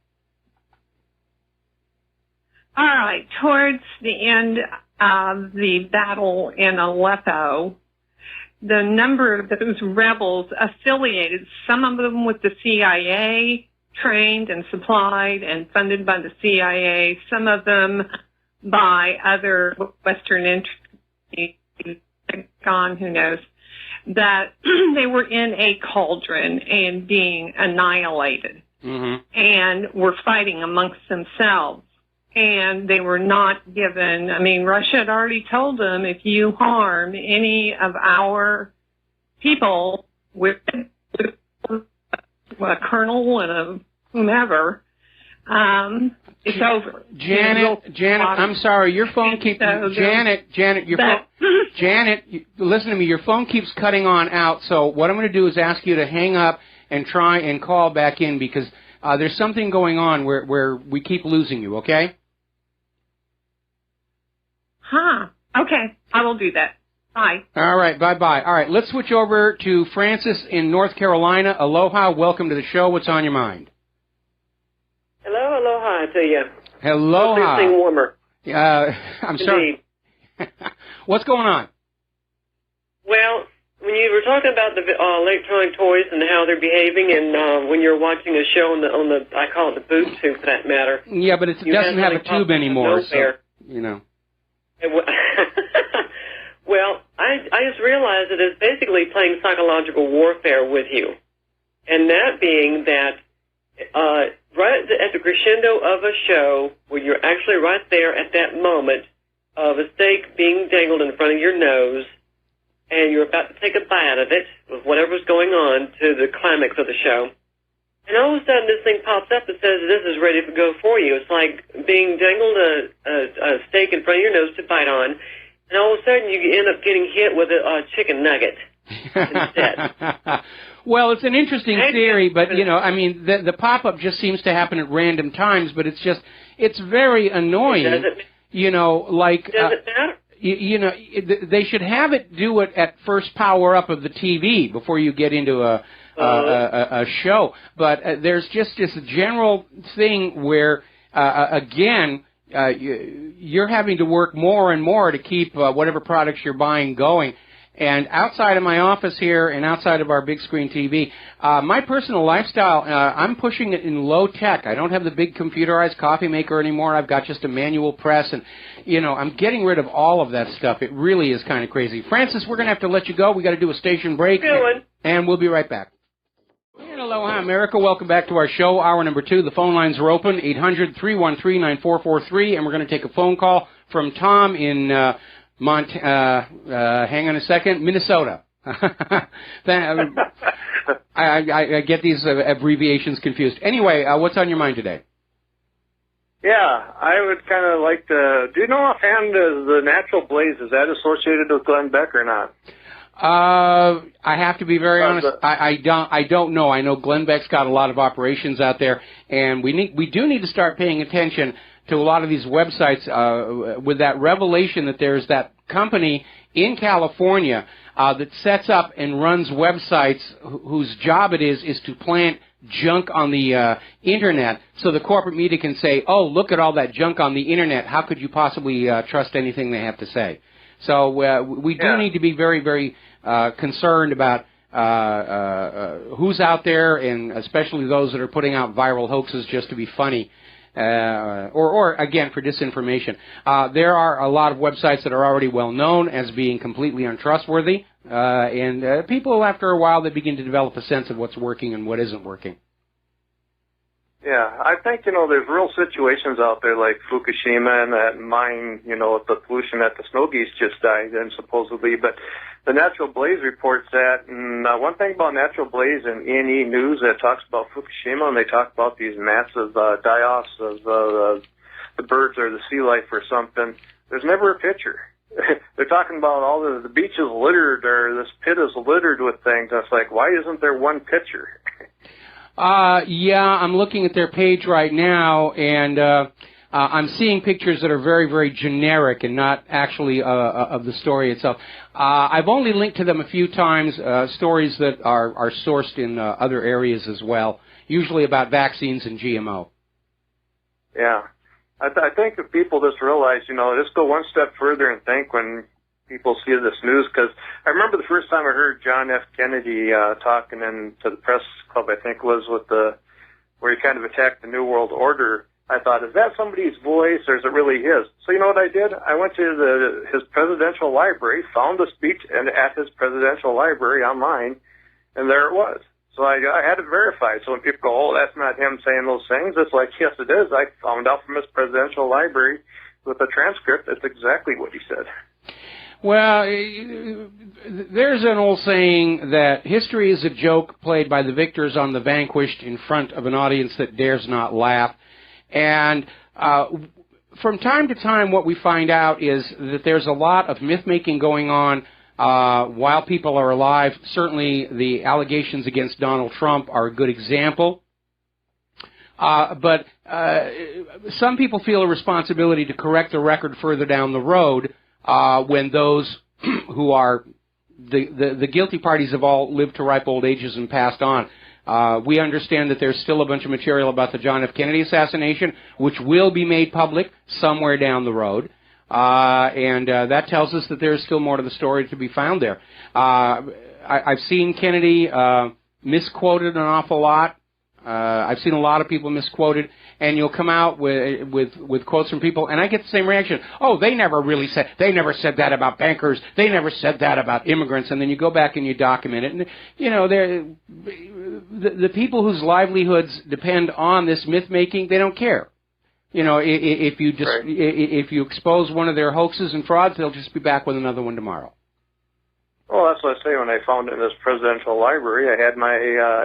All right. Towards the end of the battle in Aleppo, the number of those rebels affiliated, some of them with the CIA, trained and supplied and funded by the CIA, some of them by other Western entities, who knows, that they were in a cauldron and being annihilated and were fighting amongst themselves. And they were not given, Russia had already told them, if you harm any of our people with a colonel and a whomever, it's over. Janet, I'm sorry, your phone keeps, Janet, listen to me, your phone keeps cutting on out, so what I'm going to do is ask you to hang up and try and call back in because there's something going on where we keep losing you, okay? Okay, I will do that. Bye. All right, bye-bye. All right, let's switch over to Francis in North Carolina. Aloha, welcome to the show. What's on your mind? Hello, aloha to you. Aloha. Hope warmer. I'm sorry. What's going on? Well, when you were talking about the electronic toys and how they're behaving, and when you're watching a show on the I call it the boob tube for that matter. Yeah, but it doesn't have a tube anymore, so, Well, I just realized that it's basically playing psychological warfare with you. And that being that right at the crescendo of a show where you're actually right there at that moment of a steak being dangled in front of your nose and you're about to take a bite of it with whatever's going on to the climax of the show. And all of a sudden this thing pops up and says this is ready to go for you. It's like being dangled a steak in front of your nose to bite on. and all of a sudden you end up getting hit with a chicken nugget instead. Well, it's an interesting theory, but, you know, I mean, the pop-up just seems to happen at random times, but it's very annoying. You know, like... Does it matter? You know, they should have it do it at first power up of the TV before you get into a show. But there's just this general thing where, again, you're having to work more and more to keep whatever products you're buying going. And outside of my office here and outside of our big screen TV, my personal lifestyle, I'm pushing it in low tech. I don't have the big computerized coffee maker anymore. I've got just a manual press, and, you know, I'm getting rid of all of that stuff. It really is kind of crazy. Francis, we're going to have to let you go. We got to do a station break, and we'll be right back. And aloha, America. Welcome back to our show, hour number 2. The phone lines are open, 800-313-9443, and we're going to take a phone call from Tom in... hang on a second, Minnesota. I get these abbreviations confused. Anyway, what's on your mind today? Yeah, I would kind of like to. Do you know offhand the natural blaze, is that associated with Glenn Beck or not? I have to be very honest. I don't know. I know Glenn Beck's got a lot of operations out there, and we do need to start paying attention to a lot of these websites with that revelation that there's that company in California that sets up and runs websites whose job it is to plant junk on the Internet so the corporate media can say, oh, look at all that junk on the Internet. How could you possibly trust anything they have to say? So we do need to be very, very concerned about who's out there, and especially those that are putting out viral hoaxes just to be funny. Or again, for disinformation. There are a lot of websites that are already well known as being completely untrustworthy, and people, after a while, they begin to develop a sense of what's working and what isn't working. Yeah, I think, you know, there's real situations out there like Fukushima and that mine, you know, the pollution that the snow geese just died in, supposedly. But the Natural Blaze reports that, and one thing about Natural Blaze and E&E News that talks about Fukushima, and they talk about these massive die-offs of the birds or the sea life or something, there's never a picture. They're talking about all the beach is littered, or this pit is littered with things. And it's like, why isn't there one picture? Yeah, I'm looking at their page right now, and I'm seeing pictures that are very, very generic and not actually of the story itself. I've only linked to them a few times, stories that are sourced in other areas as well, usually about vaccines and GMO. Yeah. I think if people just realize, you know, just go one step further and think when people see this news, because I remember the first time I heard John F. Kennedy talking to the press club, I think it was, where he kind of attacked the New World Order. I thought, is that somebody's voice or is it really his? So you know what I did? I went to his presidential library, found the speech at his presidential library online, and there it was. So I had it verified. So when people go, oh, that's not him saying those things, it's like, yes, it is. I found out from his presidential library with a transcript, it's exactly what he said. Well, there's an old saying that history is a joke played by the victors on the vanquished in front of an audience that dares not laugh. And from time to time, what we find out is that there's a lot of myth-making going on while people are alive. Certainly, the allegations against Donald Trump are a good example. But some people feel a responsibility to correct the record further down the road when those who are the guilty parties have all lived to ripe old ages and passed on. We understand that there's still a bunch of material about the John F. Kennedy assassination, which will be made public somewhere down the road. And that tells us that there's still more to the story to be found there. I've seen Kennedy misquoted an awful lot. I've seen a lot of people misquoted, and you'll come out with quotes from people, and I get the same reaction. Oh, they never said that about bankers. They never said that about immigrants. And then you go back and you document it, and you know, the people whose livelihoods depend on this myth making, they don't care. You know, if you expose one of their hoaxes and frauds, they'll just be back with another one tomorrow. Well, that's what I say. When I found it in his presidential library, I had my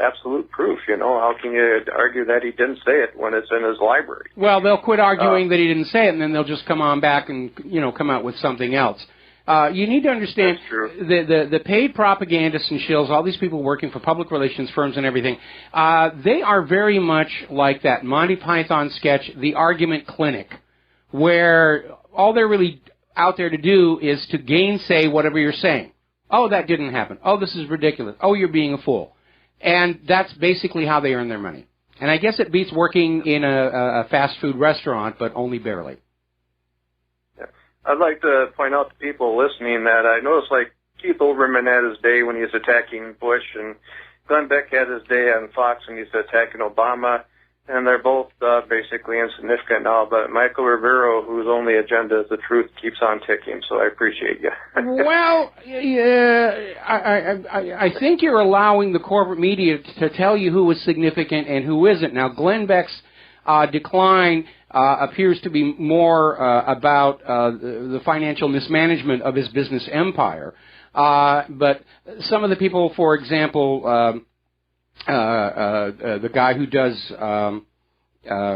absolute proof. You know, how can you argue that he didn't say it when it's in his library? Well, they'll quit arguing that he didn't say it, and then they'll just come on back and, you know, come out with something else. You need to understand the paid propagandists and shills, all these people working for public relations firms and everything, they are very much like that Monty Python sketch, The Argument Clinic, where all they're really out there to do is to gainsay whatever you're saying. Oh, that didn't happen. Oh, this is ridiculous. Oh, you're being a fool. And that's basically how they earn their money. And I guess it beats working in a fast food restaurant, but only barely. Yeah. I'd like to point out to people listening that I noticed, like, Keith Olbermann had his day when he was attacking Bush, and Glenn Beck had his day on Fox when he was attacking Obama, and they're both basically insignificant now. But Michael Rivero, whose only agenda is the truth, keeps on ticking, so I appreciate you. Well, I think you're allowing the corporate media to tell you who is significant and who isn't. Now, Glenn Beck's decline appears to be more about the financial mismanagement of his business empire. But some of the people, for example, the guy who does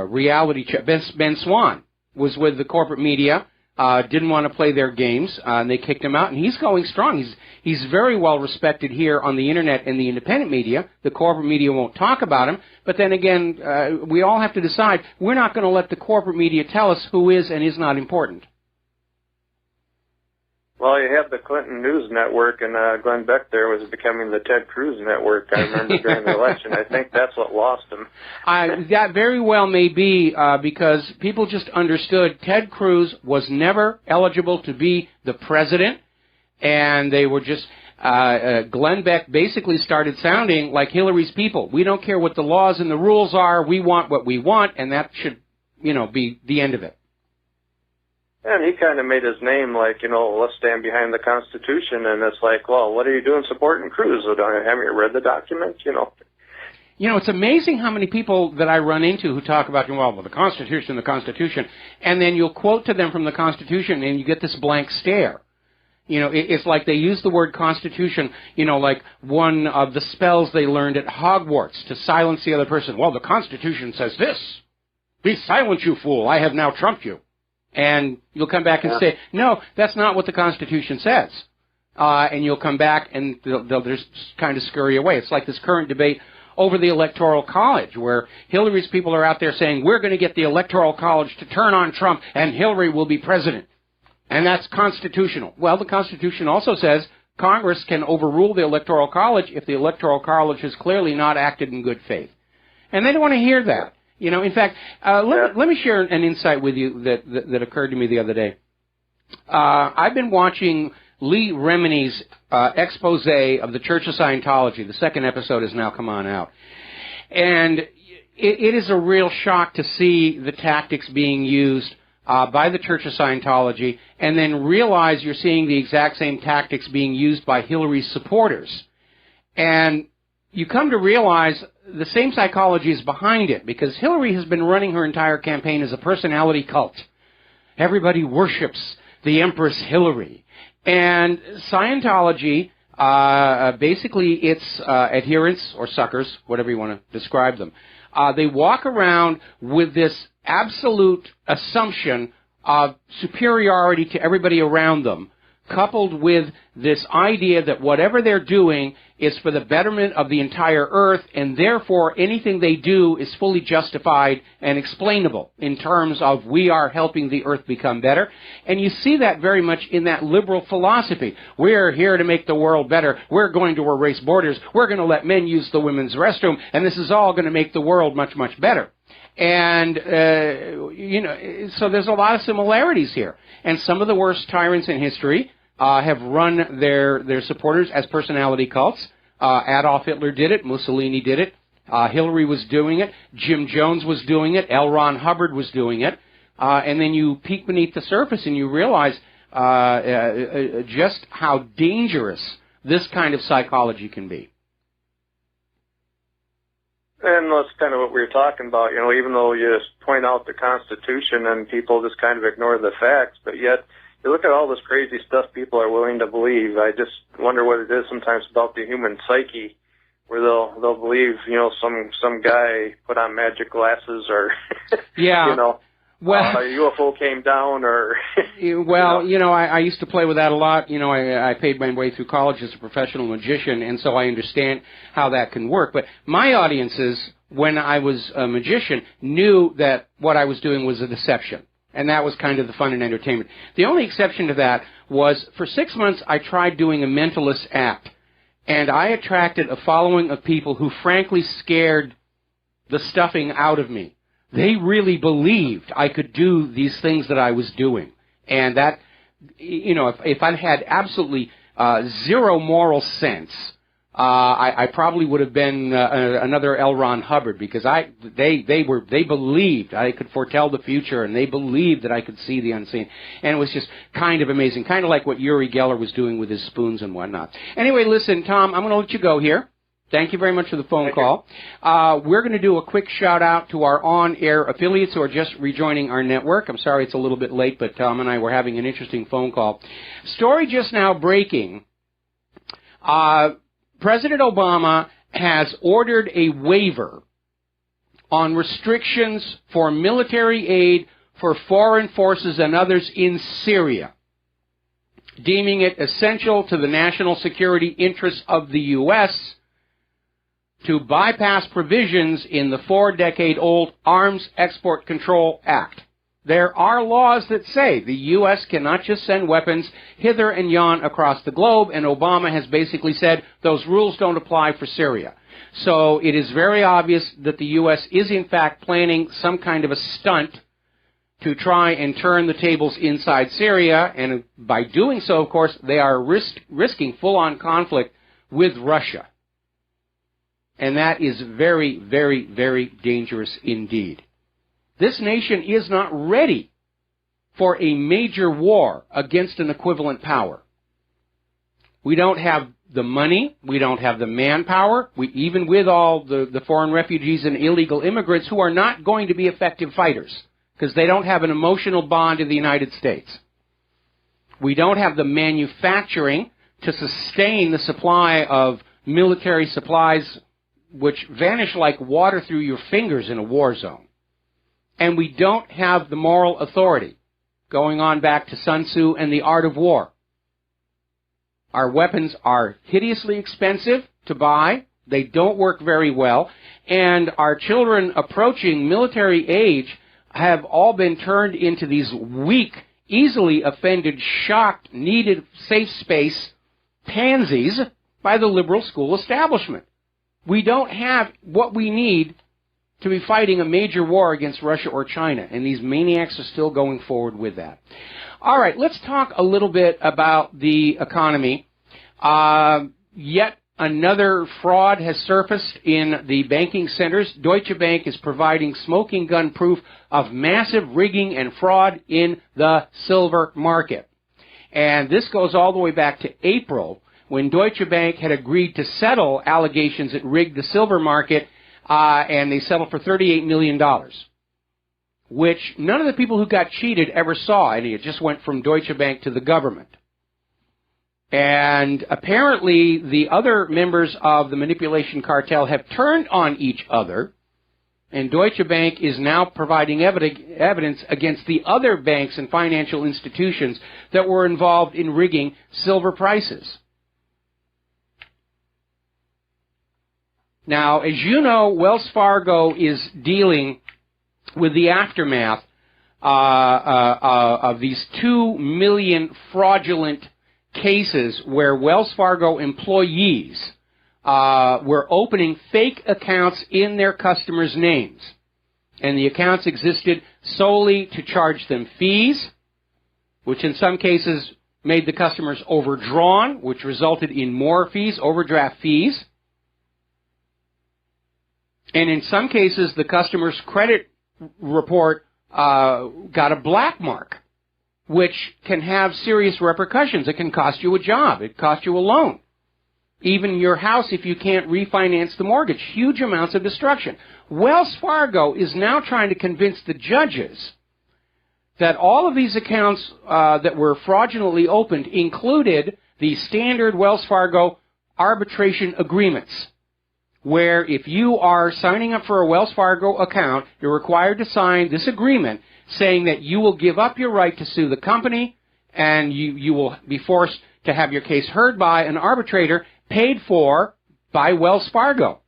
reality check, Ben Swan, was with the corporate media, didn't want to play their games, and they kicked him out, and he's going strong. He's very well respected here on the internet and the independent media. The corporate media won't talk about him, but then again, we all have to decide, we're not going to let the corporate media tell us who is and is not important. Well, you have the Clinton News Network, and Glenn Beck there was becoming the Ted Cruz Network, I remember, during the election. I think that's what lost him. That very well may be, because people just understood Ted Cruz was never eligible to be the president, and they were just... Glenn Beck basically started sounding like Hillary's people. We don't care what the laws and the rules are. We want what we want, and that should, be the end of it. And he kind of made his name like, let's stand behind the Constitution. And it's like, well, what are you doing supporting Cruz? Haven't you read the document? It's amazing how many people that I run into who talk about, the Constitution, and then you'll quote to them from the Constitution and you get this blank stare. It's like they use the word Constitution, like one of the spells they learned at Hogwarts to silence the other person. Well, the Constitution says this. Be silent, you fool. I have now trumped you. And you'll come back and say, no, that's not what the Constitution says. And you'll come back and they'll just kind of scurry away. It's like this current debate over the Electoral College, where Hillary's people are out there saying, we're going to get the Electoral College to turn on Trump and Hillary will be president. And that's constitutional. Well, the Constitution also says Congress can overrule the Electoral College if the Electoral College has clearly not acted in good faith. And they don't want to hear that. In fact, let me share an insight with you that occurred to me the other day. I've been watching Lee Remini's expose of the Church of Scientology. The second episode has now come on out. And it is a real shock to see the tactics being used by the Church of Scientology, and then realize you're seeing the exact same tactics being used by Hillary's supporters. And you come to realize the same psychology is behind it, because Hillary has been running her entire campaign as a personality cult. Everybody worships the Empress Hillary. And Scientology, basically its adherents or suckers, whatever you want to describe them, they walk around with this absolute assumption of superiority to everybody around them, coupled with this idea that whatever they're doing is for the betterment of the entire earth, and therefore anything they do is fully justified and explainable in terms of we are helping the earth become better. And you see that very much in that liberal philosophy. We're here to make the world better. We're going to erase borders. We're going to let men use the women's restroom, and this is all going to make the world much, much better. And, so there's a lot of similarities here. And some of the worst tyrants in history have run their supporters as personality cults. Adolf Hitler did it. Mussolini did it. Hillary was doing it. Jim Jones was doing it. L. Ron Hubbard was doing it. And then you peek beneath the surface and you realize just how dangerous this kind of psychology can be. And that's kind of what we were talking about, even though you just point out the Constitution and people just kind of ignore the facts, but yet you look at all this crazy stuff people are willing to believe. I just wonder what it is sometimes about the human psyche, where they'll believe, some guy put on magic glasses or, Yeah. Well, a UFO came down, or well, I used to play with that a lot. I paid my way through college as a professional magician, and so I understand how that can work. But my audiences, when I was a magician, knew that what I was doing was a deception, and that was kind of the fun and entertainment. The only exception to that was for 6 months I tried doing a mentalist act, and I attracted a following of people who frankly scared the stuffing out of me. They really believed I could do these things that I was doing. And that, if I had absolutely zero moral sense, I probably would have been another L. Ron Hubbard, because they believed I could foretell the future, and they believed that I could see the unseen. And it was just kind of amazing, kind of like what Uri Geller was doing with his spoons and whatnot. Anyway, listen, Tom, I'm going to let you go here. Thank you very much for the phone call. We're going to do a quick shout-out to our on-air affiliates who are just rejoining our network. I'm sorry it's a little bit late, but Tom and I were having an interesting phone call. Story just now breaking. President Obama has ordered a waiver on restrictions for military aid for foreign forces and others in Syria, deeming it essential to the national security interests of the U.S. to bypass provisions in the 4-decade-old Arms Export Control Act. There are laws that say the U.S. cannot just send weapons hither and yon across the globe, and Obama has basically said those rules don't apply for Syria. So it is very obvious that the U.S. is in fact planning some kind of a stunt to try and turn the tables inside Syria, and by doing so, of course, they are risking full-on conflict with Russia. And that is very, very, very dangerous indeed. This nation is not ready for a major war against an equivalent power. We don't have the money. We don't have the manpower. Even with all the foreign refugees and illegal immigrants who are not going to be effective fighters because they don't have an emotional bond to the United States. We don't have the manufacturing to sustain the supply of military supplies which vanish like water through your fingers in a war zone. And we don't have the moral authority, going on back to Sun Tzu and the art of war. Our weapons are hideously expensive to buy. They don't work very well. And our children approaching military age have all been turned into these weak, easily offended, shocked, needed safe space pansies by the liberal school establishment. We don't have what we need to be fighting a major war against Russia or China, and these maniacs are still going forward with that. All right, let's talk a little bit about the economy. Yet another fraud has surfaced in the banking centers. Deutsche Bank is providing smoking gun proof of massive rigging and fraud in the silver market. And this goes all the way back to April, when Deutsche Bank had agreed to settle allegations it rigged the silver market, and they settled for $38 million, which none of the people who got cheated ever saw, and it just went from Deutsche Bank to the government. And apparently the other members of the manipulation cartel have turned on each other, and Deutsche Bank is now providing evidence against the other banks and financial institutions that were involved in rigging silver prices. Now, as you know, Wells Fargo is dealing with the aftermath of these 2 million fraudulent cases where Wells Fargo employees were opening fake accounts in their customers' names. And the accounts existed solely to charge them fees, which in some cases made the customers overdrawn, which resulted in more fees, overdraft fees. And in some cases, the customer's credit report got a black mark, which can have serious repercussions. It can cost you a job. It cost you a loan. Even your house if you can't refinance the mortgage. Huge amounts of destruction. Wells Fargo is now trying to convince the judges that all of these accounts that were fraudulently opened included the standard Wells Fargo arbitration agreements, where if you are signing up for a Wells Fargo account, you're required to sign this agreement saying that you will give up your right to sue the company, and you will be forced to have your case heard by an arbitrator paid for by Wells Fargo.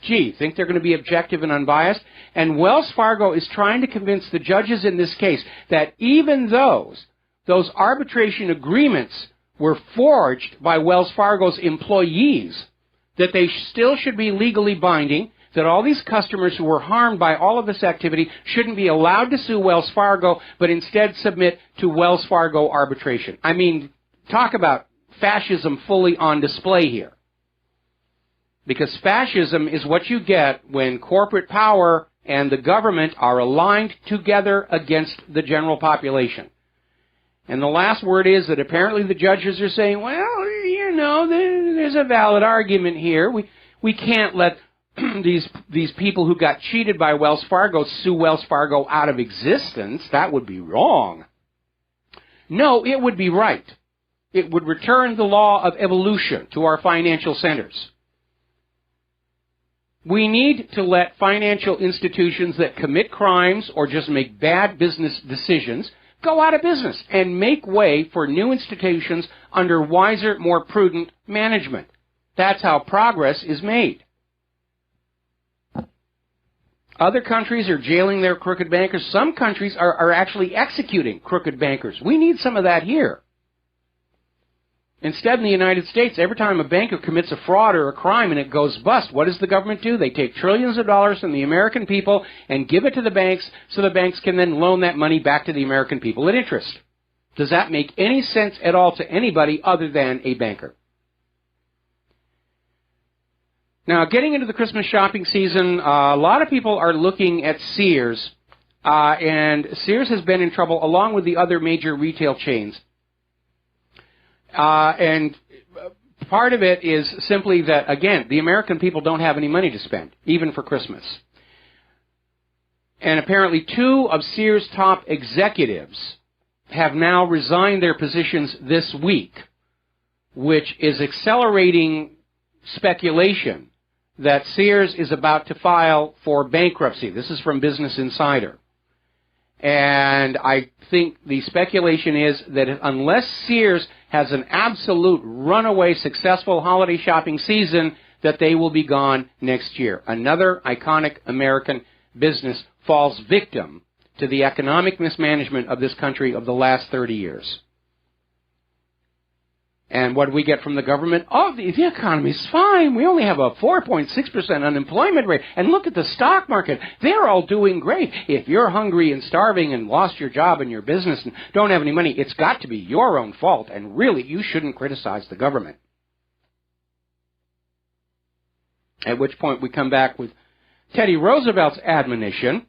Gee, think they're going to be objective and unbiased? And Wells Fargo is trying to convince the judges in this case that even those arbitration agreements were forged by Wells Fargo's employees, that they still should be legally binding, that all these customers who were harmed by all of this activity shouldn't be allowed to sue Wells Fargo, but instead submit to Wells Fargo arbitration. I mean, talk about fascism fully on display here. Because fascism is what you get when corporate power and the government are aligned together against the general population. And the last word is that apparently the judges are saying, well, you know, there's a valid argument here. We can't let these people who got cheated by Wells Fargo sue Wells Fargo out of existence. That would be wrong. No, it would be right. It would return the law of evolution to our financial centers. We need to let financial institutions that commit crimes or just make bad business decisions go out of business and make way for new institutions under wiser, more prudent management. That's how progress is made. Other countries are jailing their crooked bankers. Some countries are actually executing crooked bankers. We need some of that here. Instead, in the United States, every time a banker commits a fraud or a crime and it goes bust, what does the government do? They take trillions of dollars from the American people and give it to the banks so the banks can then loan that money back to the American people at interest. Does that make any sense at all to anybody other than a banker? Now, getting into the Christmas shopping season, a lot of people are looking at Sears, and Sears has been in trouble along with the other major retail chains. And part of it is simply that, again, the American people don't have any money to spend, even for Christmas. And apparently 2 of Sears' top executives have now resigned their positions this week, which is accelerating speculation that Sears is about to file for bankruptcy. This is from Business Insider. And I think the speculation is that unless Sears has an absolute runaway successful holiday shopping season, that they will be gone next year. Another iconic American business falls victim to the economic mismanagement of this country of the last 30 years. And what do we get from the government? Oh, the economy's fine. We only have a 4.6% unemployment rate. And look at the stock market. They're all doing great. If you're hungry and starving and lost your job and your business and don't have any money, it's got to be your own fault. And really, you shouldn't criticize the government. At which point we come back with Teddy Roosevelt's admonition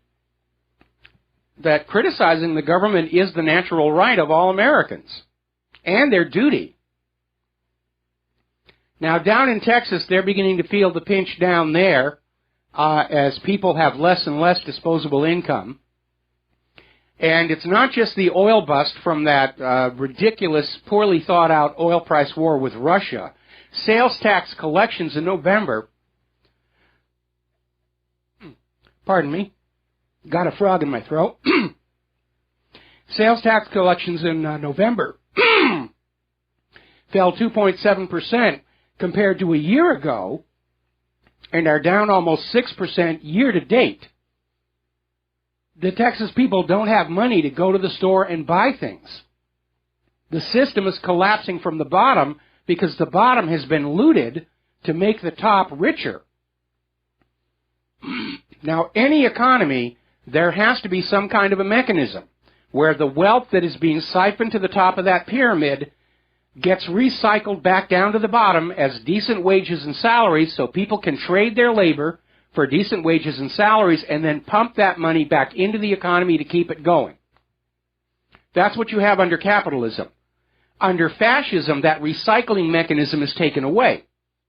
that criticizing the government is the natural right of all Americans and their duty. Now, down in Texas, they're beginning to feel the pinch down there as people have less and less disposable income. And it's not just the oil bust from that ridiculous, poorly thought out oil price war with Russia. Sales tax collections in November, pardon me, got a frog in my throat. Sales tax collections in November fell 2.7%. compared to a year ago, and are down almost 6% year to date. The Texas people don't have money to go to the store and buy things. The system is collapsing from the bottom because the bottom has been looted to make the top richer. Now, any economy, there has to be some kind of a mechanism where the wealth that is being siphoned to the top of that pyramid gets recycled back down to the bottom as decent wages and salaries so people can trade their labor for decent wages and salaries and then pump that money back into the economy to keep it going. That's what you have under capitalism. Under fascism, that recycling mechanism is taken away.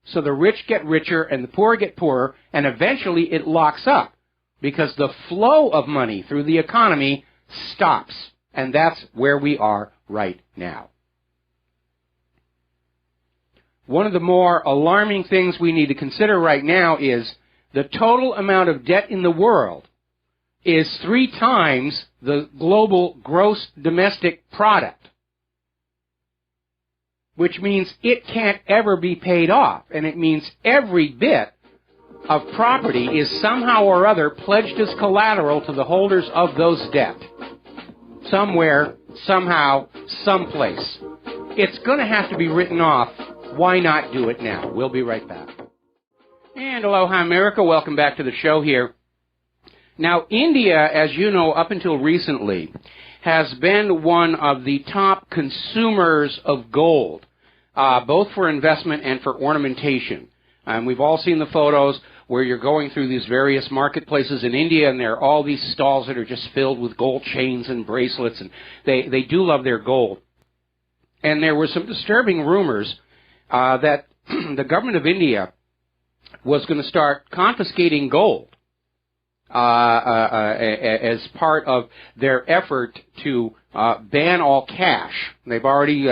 So the rich get richer and the poor get poorer, and eventually it locks up because the flow of money through the economy stops. And that's where we are right now. one of the more alarming things we need to consider right now is the total amount of debt in the world is 3 times the global gross domestic product, which means it can't ever be paid off, and it means every bit of property is somehow or other pledged as collateral to the holders of those debt. Somewhere, somehow, someplace. It's going to have to be written off. Why not do it now? We'll be right back. And aloha, America. Welcome back to the show here. Now, India, as you know, up until recently, has been one of the top consumers of gold, both for investment and for ornamentation. We've all seen the photos where you're going through these various marketplaces in India, and there are all these stalls that are just filled with gold chains and bracelets, and they do love their gold. And there were some disturbing rumors that the government of India was going to start confiscating gold as part of their effort to ban all cash. They've already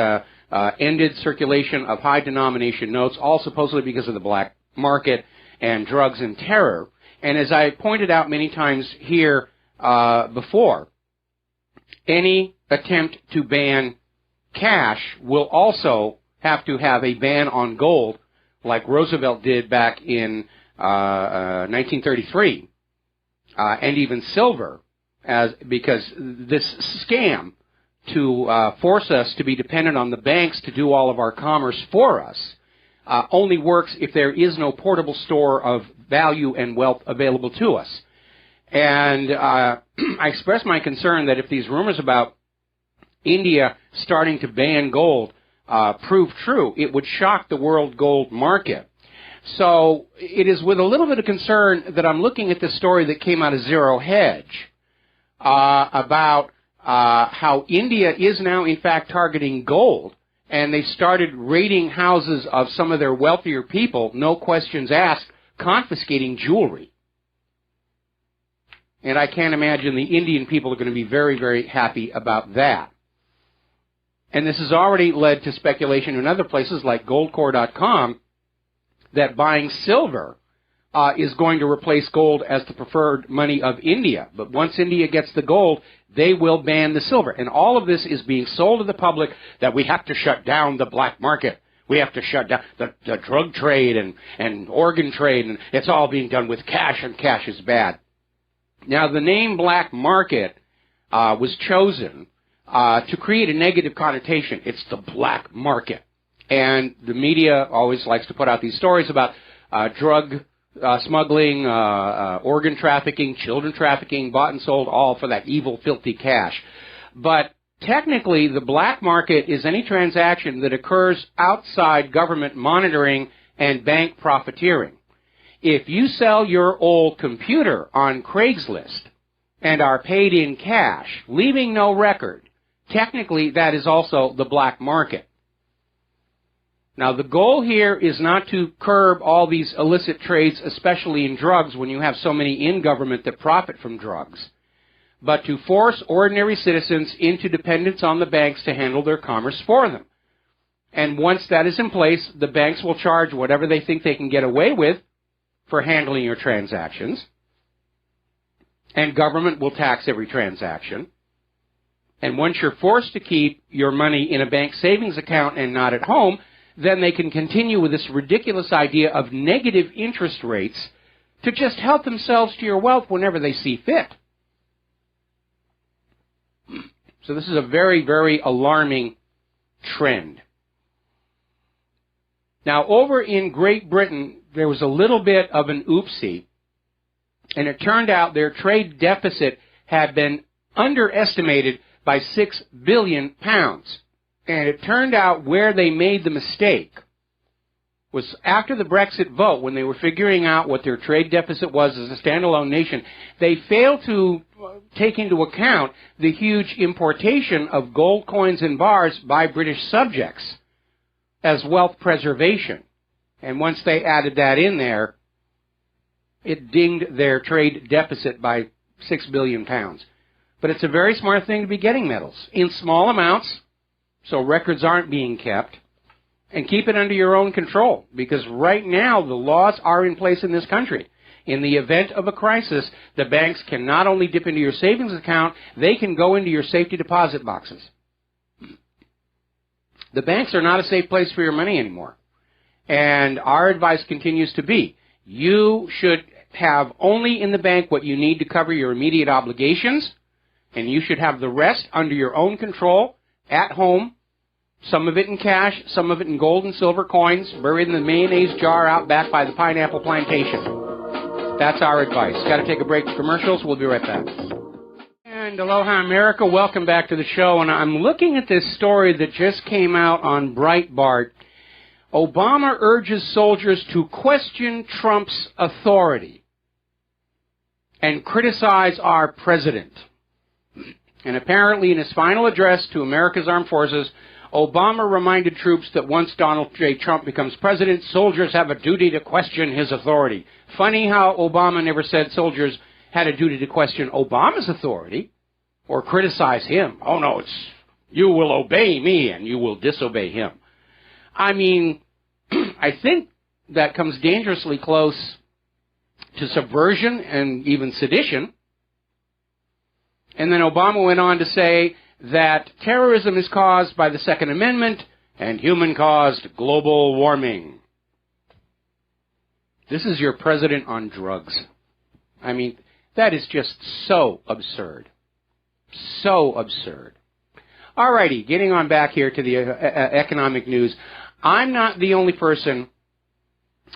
ended circulation of high-denomination notes, all supposedly because of the black market and drugs and terror. And as I pointed out many times here before, any attempt to ban cash will also have to have a ban on gold, like Roosevelt did back in 1933, and even silver, because this scam to force us to be dependent on the banks to do all of our commerce for us only works if there is no portable store of value and wealth available to us. And I expressed my concern that if these rumors about India starting to ban gold prove true, it would shock the world gold market. So it is with a little bit of concern that I'm looking at this story that came out of Zero Hedge about how India is now, in fact, targeting gold. And they started raiding houses of some of their wealthier people, no questions asked, confiscating jewelry. And I can't imagine the Indian people are going to be very, very happy about that. And this has already led to speculation in other places like goldcore.com that buying silver is going to replace gold as the preferred money of India. But once India gets the gold, they will ban the silver. And all of this is being sold to the public that we have to shut down the black market. We have to shut down the drug trade and organ trade, and it's all being done with cash, and cash is bad. Now, the name black market was chosen to create a negative connotation. It's the black market. And the media always likes to put out these stories about drug smuggling, organ trafficking, children trafficking, bought and sold, all for that evil, filthy cash. But technically, the black market is any transaction that occurs outside government monitoring and bank profiteering. If you sell your old computer on Craigslist and are paid in cash, leaving no record, technically that is also the black market. Now, the goal here is not to curb all these illicit trades, especially in drugs, when you have so many in government that profit from drugs, but to force ordinary citizens into dependence on the banks to handle their commerce for them. And once that is in place, the banks will charge whatever they think they can get away with for handling your transactions, and government will tax every transaction. And once you're forced to keep your money in a bank savings account and not at home, then they can continue with this ridiculous idea of negative interest rates to just help themselves to your wealth whenever they see fit. So this is a very, very alarming trend. Now, over in Great Britain, there was a little bit of an oopsie, and it turned out their trade deficit had been underestimated by £6 billion. And it turned out where they made the mistake was after the Brexit vote, when they were figuring out what their trade deficit was as a standalone nation, they failed to take into account the huge importation of gold coins and bars by British subjects as wealth preservation. And once they added that in there, it dinged their trade deficit by £6 billion. But it's a very smart thing to be getting metals in small amounts, so records aren't being kept, and keep it under your own control, because right now the laws are in place in this country. In the event of a crisis, the banks can not only dip into your savings account, they can go into your safety deposit boxes. The banks are not a safe place for your money anymore. And our advice continues to be, you should have only in the bank what you need to cover your immediate obligations, and you should have the rest under your own control at home, some of it in cash, some of it in gold and silver coins, buried in the mayonnaise jar out back by the pineapple plantation. That's our advice. Got to take a break for commercials. We'll be right back. And aloha, America. Welcome back to the show. And I'm looking at this story that just came out on Breitbart. Obama urges soldiers to question Trump's authority and criticize our president. And apparently in his final address to America's armed forces, Obama reminded troops that once Donald J. Trump becomes president, soldiers have a duty to question his authority. Funny how Obama never said soldiers had a duty to question Obama's authority or criticize him. Oh, no, it's you will obey me and you will disobey him. I mean, I think that comes dangerously close to subversion and even sedition. And then Obama went on to say that terrorism is caused by the Second Amendment and human-caused global warming. This is your president on drugs. I mean, that is just so absurd. So absurd. All righty, getting on back here to the economic news. I'm not the only person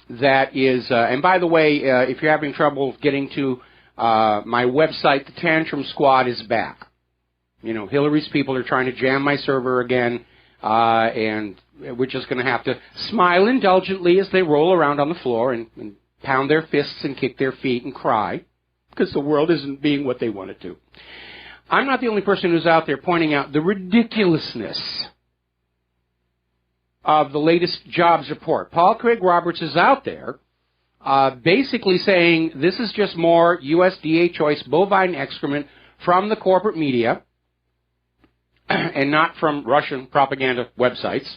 that is, and by the way, if you're having trouble getting to my website, the Tantrum Squad is back. You know, Hillary's people are trying to jam my server again, and we're just going to have to smile indulgently as they roll around on the floor and pound their fists and kick their feet and cry, because the world isn't being what they want it to. I'm not the only person who's out there pointing out the ridiculousness of the latest jobs report. Paul Craig Roberts is out there basically saying this is just more USDA choice bovine excrement from the corporate media and not from Russian propaganda websites.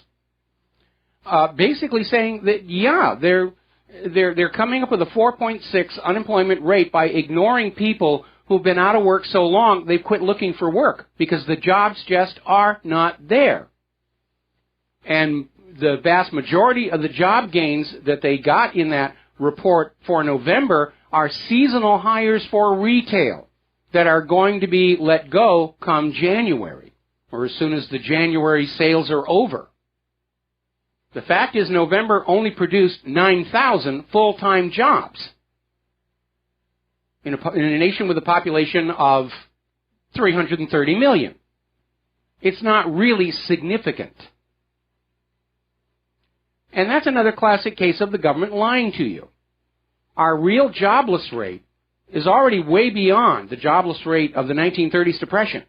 Basically saying that, yeah, they're coming up with a 4.6 unemployment rate by ignoring people who've been out of work so long they've quit looking for work because the jobs just are not there. And the vast majority of the job gains that they got in that report for November are seasonal hires for retail that are going to be let go come January, or as soon as the January sales are over. The fact is November only produced 9,000 full-time jobs in a nation with a population of 330 million. It's not really significant. And that's another classic case of the government lying to you. Our real jobless rate is already way beyond the jobless rate of the 1930s depression.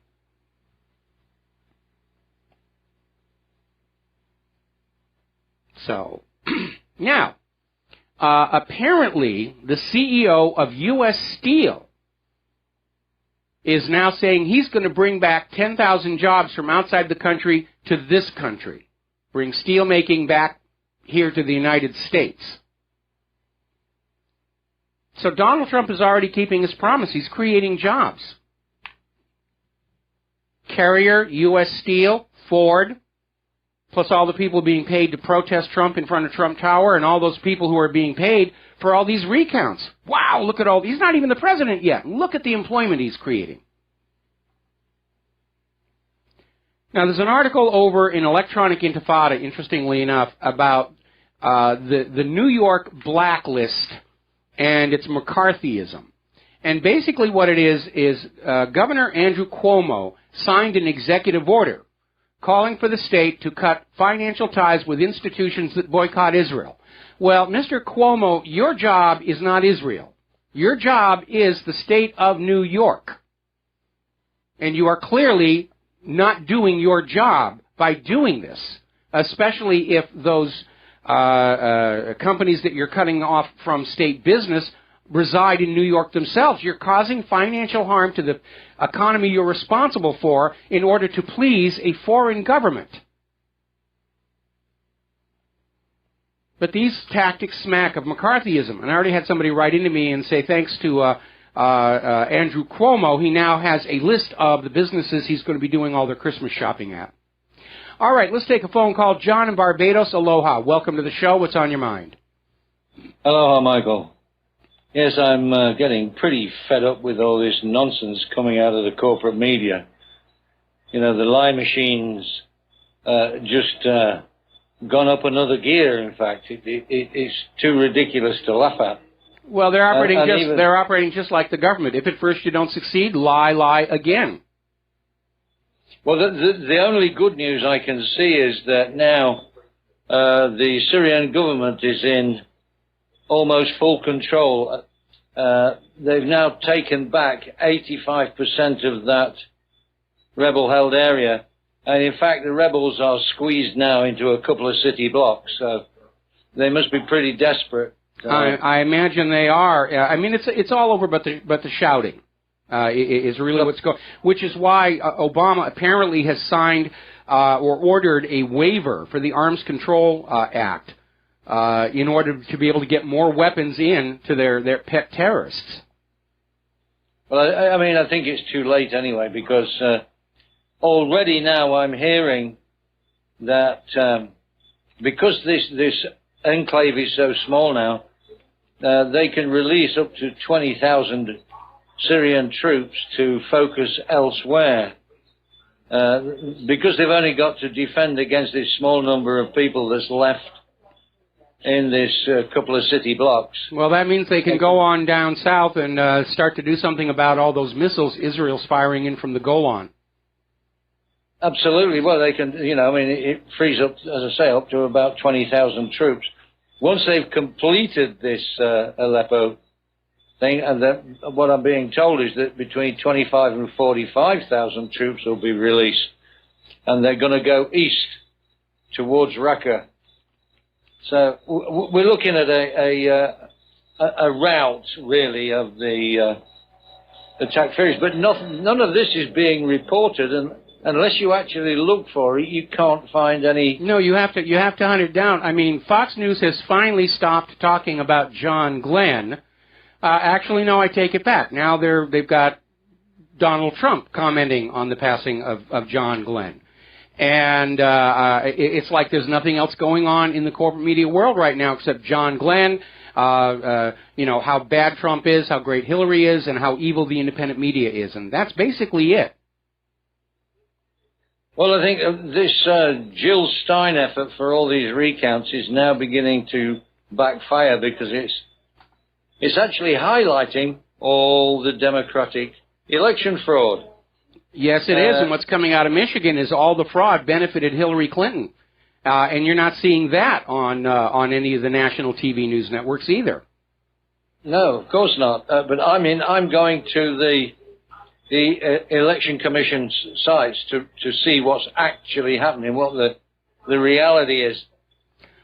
So, now, apparently the CEO of U.S. Steel is now saying he's going to bring back 10,000 jobs from outside the country to this country. Bring steel making back here to the United States. So Donald Trump is already keeping his promise. He's creating jobs. Carrier, U.S. Steel, Ford, plus all the people being paid to protest Trump in front of Trump Tower, and all those people who are being paid for all these recounts. Wow, look at all. He's not even the president yet. Look at the employment he's creating. Now, there's an article over in Electronic Intifada, interestingly enough, about the New York blacklist and its McCarthyism. And basically what it is Governor Andrew Cuomo signed an executive order calling for the state to cut financial ties with institutions that boycott Israel. Well, Mr. Cuomo, your job is not Israel. Your job is the state of New York. And you are clearly not doing your job by doing this, especially if those companies that you're cutting off from state business reside in New York themselves. You're causing financial harm to the economy you're responsible for in order to please a foreign government. But these tactics smack of McCarthyism. And I already had somebody write into me and say, thanks to Andrew Cuomo, he now has a list of the businesses he's going to be doing all their Christmas shopping at. All right, let's take a phone call. John in Barbados, aloha. Welcome to the show. What's on your mind? Aloha, Michael. Yes, I'm getting pretty fed up with all this nonsense coming out of the corporate media. You know, the lie machine's just gone up another gear, in fact. It's too ridiculous to laugh at. Well, they're operating just like the government. If at first you don't succeed, lie again. Well, the only good news I can see is that now the Syrian government is in almost full control. They've now taken back 85% of that rebel-held area. And in fact, the rebels are squeezed now into a couple of city blocks. So they must be pretty desperate. I imagine they are. I mean, it's all over, but the shouting is really what's going. Which is why Obama apparently has signed or ordered a waiver for the Arms Control Act in order to be able to get more weapons in to their pet terrorists. Well, I mean, I think it's too late anyway, because already now I'm hearing that because this enclave is so small now, they can release up to 20,000 Syrian troops to focus elsewhere. Because they've only got to defend against this small number of people that's left in this couple of city blocks. Well, that means they can go on down south and start to do something about all those missiles Israel's firing in from the Golan. Absolutely. Well, they can, you know, I mean, it frees up, as I say, up to about 20,000 troops. Once they've completed this Aleppo thing, and what I'm being told is that between 25 and 45,000 troops will be released, and they're going to go east towards Raqqa. So we're looking at a rout, really, of the attack ferries. But none of this is being reported, and unless you actually look for it, you can't find any. No, you have to hunt it down. I mean, Fox News has finally stopped talking about John Glenn. Actually, no, I take it back. Now they've got Donald Trump commenting on the passing of John Glenn. And it's like there's nothing else going on in the corporate media world right now except John Glenn, you know, how bad Trump is, how great Hillary is, and how evil the independent media is. And that's basically it. Well, I think this Jill Stein effort for all these recounts is now beginning to backfire, because it's actually highlighting all the Democratic election fraud. Yes, it is, and what's coming out of Michigan is all the fraud benefited Hillary Clinton, and you're not seeing that on any of the national TV news networks either. No, of course not. But I mean, I'm going to the election commission's sites to see what's actually happening, what the reality is.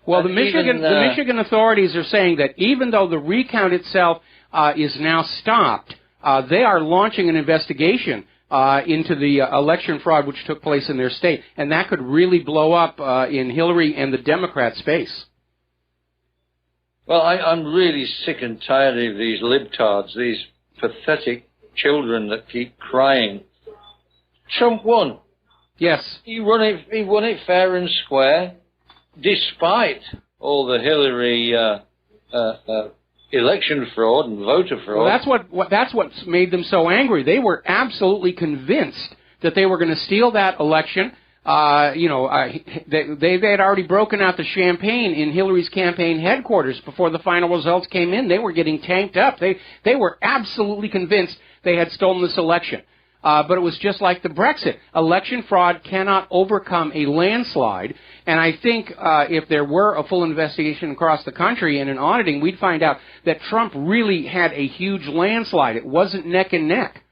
Well, the Michigan authorities are saying that even though the recount itself is now stopped, they are launching an investigation into the election fraud which took place in their state, and that could really blow up in Hillary and the Democrat space. Well, I'm really sick and tired of these libtards, these pathetic children that keep crying. Trump won. Yes. He won it fair and square, despite all the Hillary election fraud and voter fraud. Well, that's what's made them so angry. They were absolutely convinced that they were going to steal that election. They had already broken out the champagne in Hillary's campaign headquarters before the final results came in. They were getting tanked up. They were absolutely convinced they had stolen this election. But it was just like the Brexit. Election fraud cannot overcome a landslide. And I think if there were a full investigation across the country and an auditing, we'd find out that Trump really had a huge landslide. It wasn't neck and neck.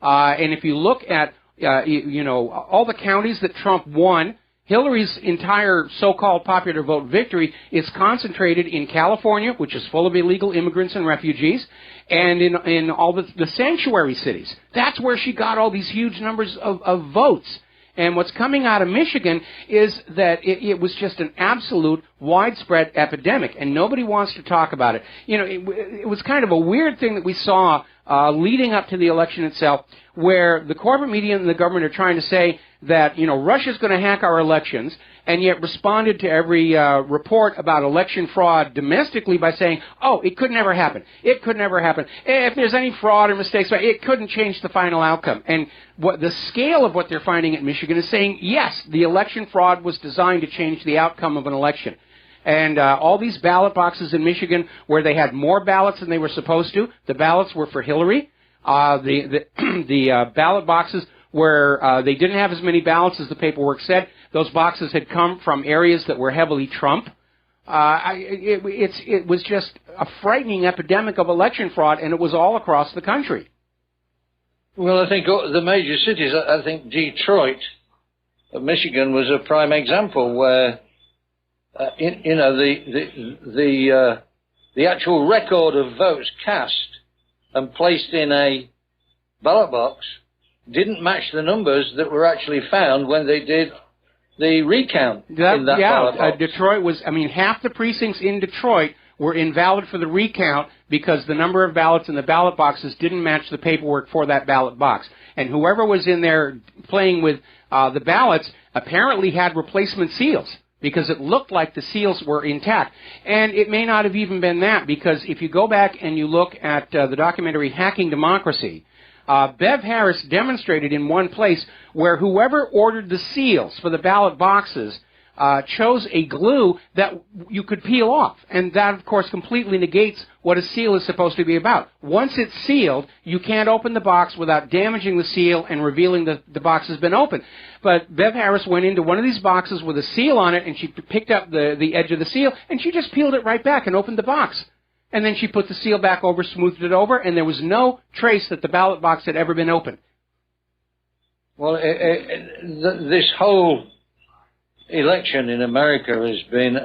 And if you look at, all the counties that Trump won, Hillary's entire so-called popular vote victory is concentrated in California, which is full of illegal immigrants and refugees, and in all the sanctuary cities. That's where she got all these huge numbers of votes. And what's coming out of Michigan is that it was just an absolute widespread epidemic, and nobody wants to talk about it. You know, it was kind of a weird thing that we saw leading up to the election itself, where the corporate media and the government are trying to say that, you know, Russia's going to hack our elections, and yet responded to every report about election fraud domestically by saying, oh, it could never happen. It could never happen. If there's any fraud or mistakes, it couldn't change the final outcome. And what the scale of what they're finding at Michigan is saying, yes, the election fraud was designed to change the outcome of an election. And all these ballot boxes in Michigan where they had more ballots than they were supposed to, the ballots were for Hillary. The ballot boxes where they didn't have as many ballots as the paperwork said, those boxes had come from areas that were heavily Trump. It was just a frightening epidemic of election fraud, and it was all across the country. Well, I think the major cities, I think Detroit, Michigan, was a prime example where, the actual record of votes cast and placed in a ballot box didn't match the numbers that were actually found when they did the recount in that ballot box. Detroit was, half the precincts in Detroit were invalid for the recount because the number of ballots in the ballot boxes didn't match the paperwork for that ballot box. And whoever was in there playing with the ballots apparently had replacement seals, because it looked like the seals were intact. And it may not have even been that, because if you go back and you look at the documentary Hacking Democracy, Bev Harris demonstrated in one place where whoever ordered the seals for the ballot boxes chose a glue that you could peel off. And that, of course, completely negates what a seal is supposed to be about. Once it's sealed, you can't open the box without damaging the seal and revealing that the box has been opened. But Bev Harris went into one of these boxes with a seal on it, and she picked up the edge of the seal, and she just peeled it right back and opened the box. And then she put the seal back over, smoothed it over, and there was no trace that the ballot box had ever been opened. Well, this whole election in America has been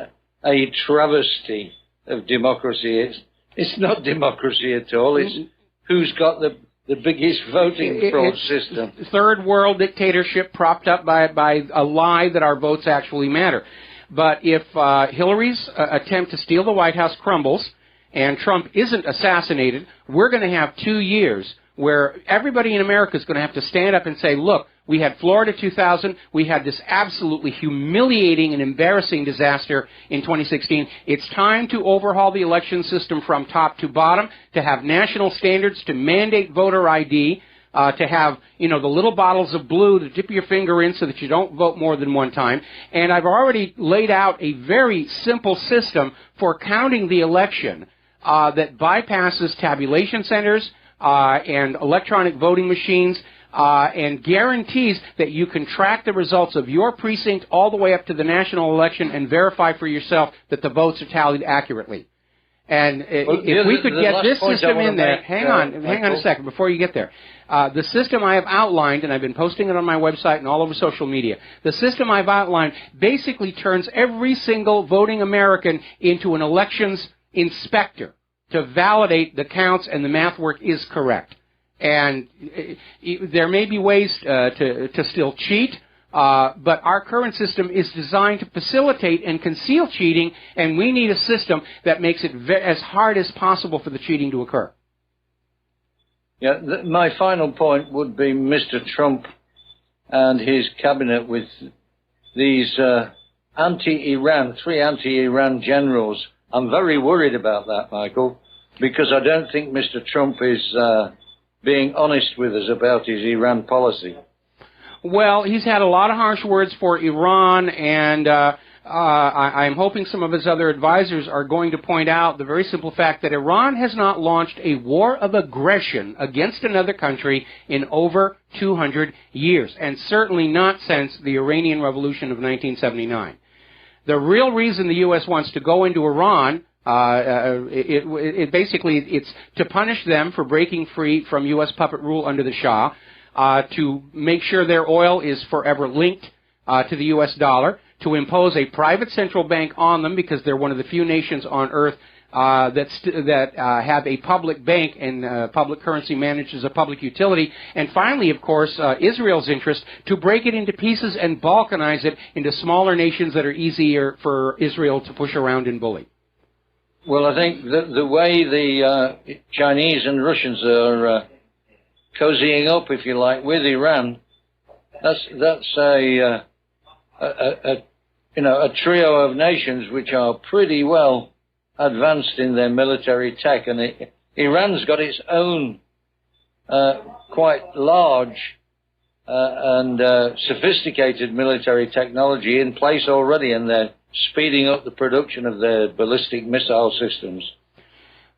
a travesty of democracy. It's not democracy at all. It's who's got the biggest voting fraud system. Third world dictatorship propped up by a lie that our votes actually matter. But if Hillary's attempt to steal the White House crumbles and Trump isn't assassinated, we're going to have 2 years where everybody in America is going to have to stand up and say, look, we had Florida 2000, we had this absolutely humiliating and embarrassing disaster in 2016. It's time to overhaul the election system from top to bottom, to have national standards, to mandate voter ID, to have, the little bottles of blue to dip your finger in so that you don't vote more than one time. And I've already laid out a very simple system for counting the election that bypasses tabulation centers and electronic voting machines, and guarantees that you can track the results of your precinct all the way up to the national election and verify for yourself that the votes are tallied accurately. And if we could get this system in there, hang on a second before you get there. The system I have outlined, and I've been posting it on my website and all over social media, the system I've outlined basically turns every single voting American into an elections inspector to validate the counts and the math work is correct. And there may be ways to still cheat, but our current system is designed to facilitate and conceal cheating, and we need a system that makes it as hard as possible for the cheating to occur. Yeah, my final point would be Mr. Trump and his cabinet with these three anti-Iran generals. I'm very worried about that, Michael, because I don't think Mr. Trump is being honest with us about his Iran policy. Well, he's had a lot of harsh words for Iran, and I'm hoping some of his other advisors are going to point out the very simple fact that Iran has not launched a war of aggression against another country in over 200 years, and certainly not since the Iranian Revolution of 1979. The real reason the U.S. wants to go into Iran, it's to punish them for breaking free from U.S. puppet rule under the Shah, to make sure their oil is forever linked to the U.S. dollar, to impose a private central bank on them because they're one of the few nations on earth that have a public bank and public currency managed as a public utility. And finally, of course, Israel's interest to break it into pieces and balkanize it into smaller nations that are easier for Israel to push around and bully. Well, I think the way the Chinese and Russians are cozying up, if you like, with Iran, that's a trio of nations which are pretty well advanced in their military tech, and Iran's got its own quite large and sophisticated military technology in place already, and they're speeding up the production of their ballistic missile systems.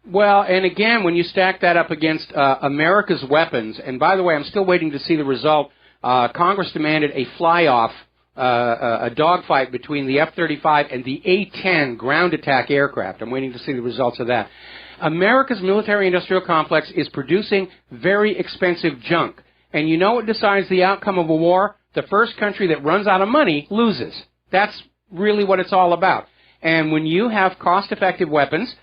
Well, and again, when you stack that up against America's weapons, and by the way, I'm still waiting to see the result. Congress demanded a fly-off, a dogfight between the F-35 and the A-10 ground attack aircraft. I'm waiting to see the results of that. America's military-industrial complex is producing very expensive junk. And you know what decides the outcome of a war? The first country that runs out of money loses. That's really what it's all about. And when you have cost-effective weapons,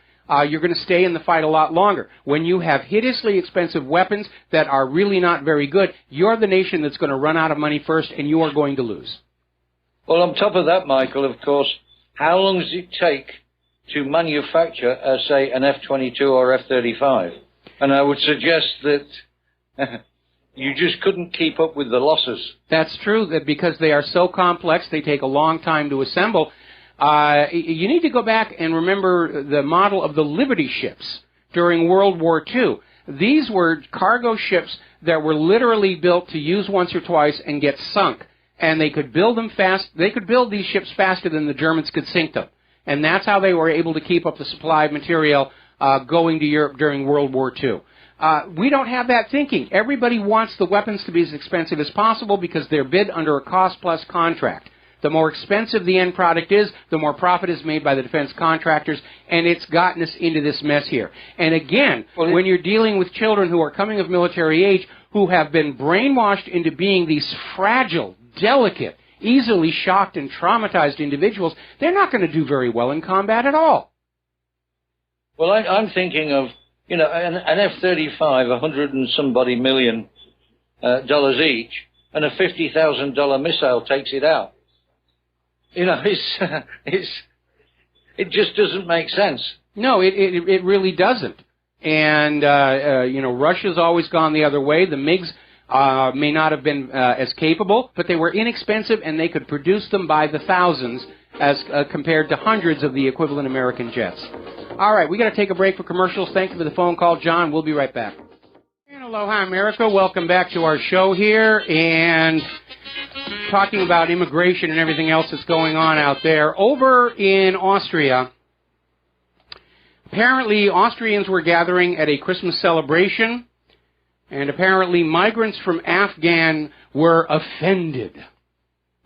you're going to stay in the fight a lot longer. When you have hideously expensive weapons that are really not very good, you're the nation that's going to run out of money first, and you are going to lose. Well, on top of that, Michael, of course, how long does it take to manufacture, say, an F-22 or F-35? And I would suggest that you just couldn't keep up with the losses. That's true, that because they are so complex, they take a long time to assemble. You need to go back and remember the model of the Liberty ships during World War II. These were cargo ships that were literally built to use once or twice and get sunk. And they could build them fast. They could build these ships faster than the Germans could sink them. And that's how they were able to keep up the supply of material going to Europe during World War II. We don't have that thinking. Everybody wants the weapons to be as expensive as possible because they're bid under a cost-plus contract. The more expensive the end product is, the more profit is made by the defense contractors, and it's gotten us into this mess here. And again, when you're dealing with children who are coming of military age, who have been brainwashed into being these fragile, delicate, easily shocked and traumatized individuals, they're not going to do very well in combat at all. Well, I'm thinking of, an F-35, $100 and somebody million dollars each, and a $50,000 missile takes it out. It just doesn't make sense. No, it really doesn't. And, Russia's always gone the other way. The MiGs may not have been as capable, but they were inexpensive, and they could produce them by the thousands as compared to hundreds of the equivalent American jets. All right, we got to take a break for commercials. Thank you for the phone call, John. We'll be right back. And aloha, America. Welcome back to our show here, and talking about immigration and everything else that's going on out there. Over in Austria, apparently Austrians were gathering at a Christmas celebration, and apparently migrants from Afghan were offended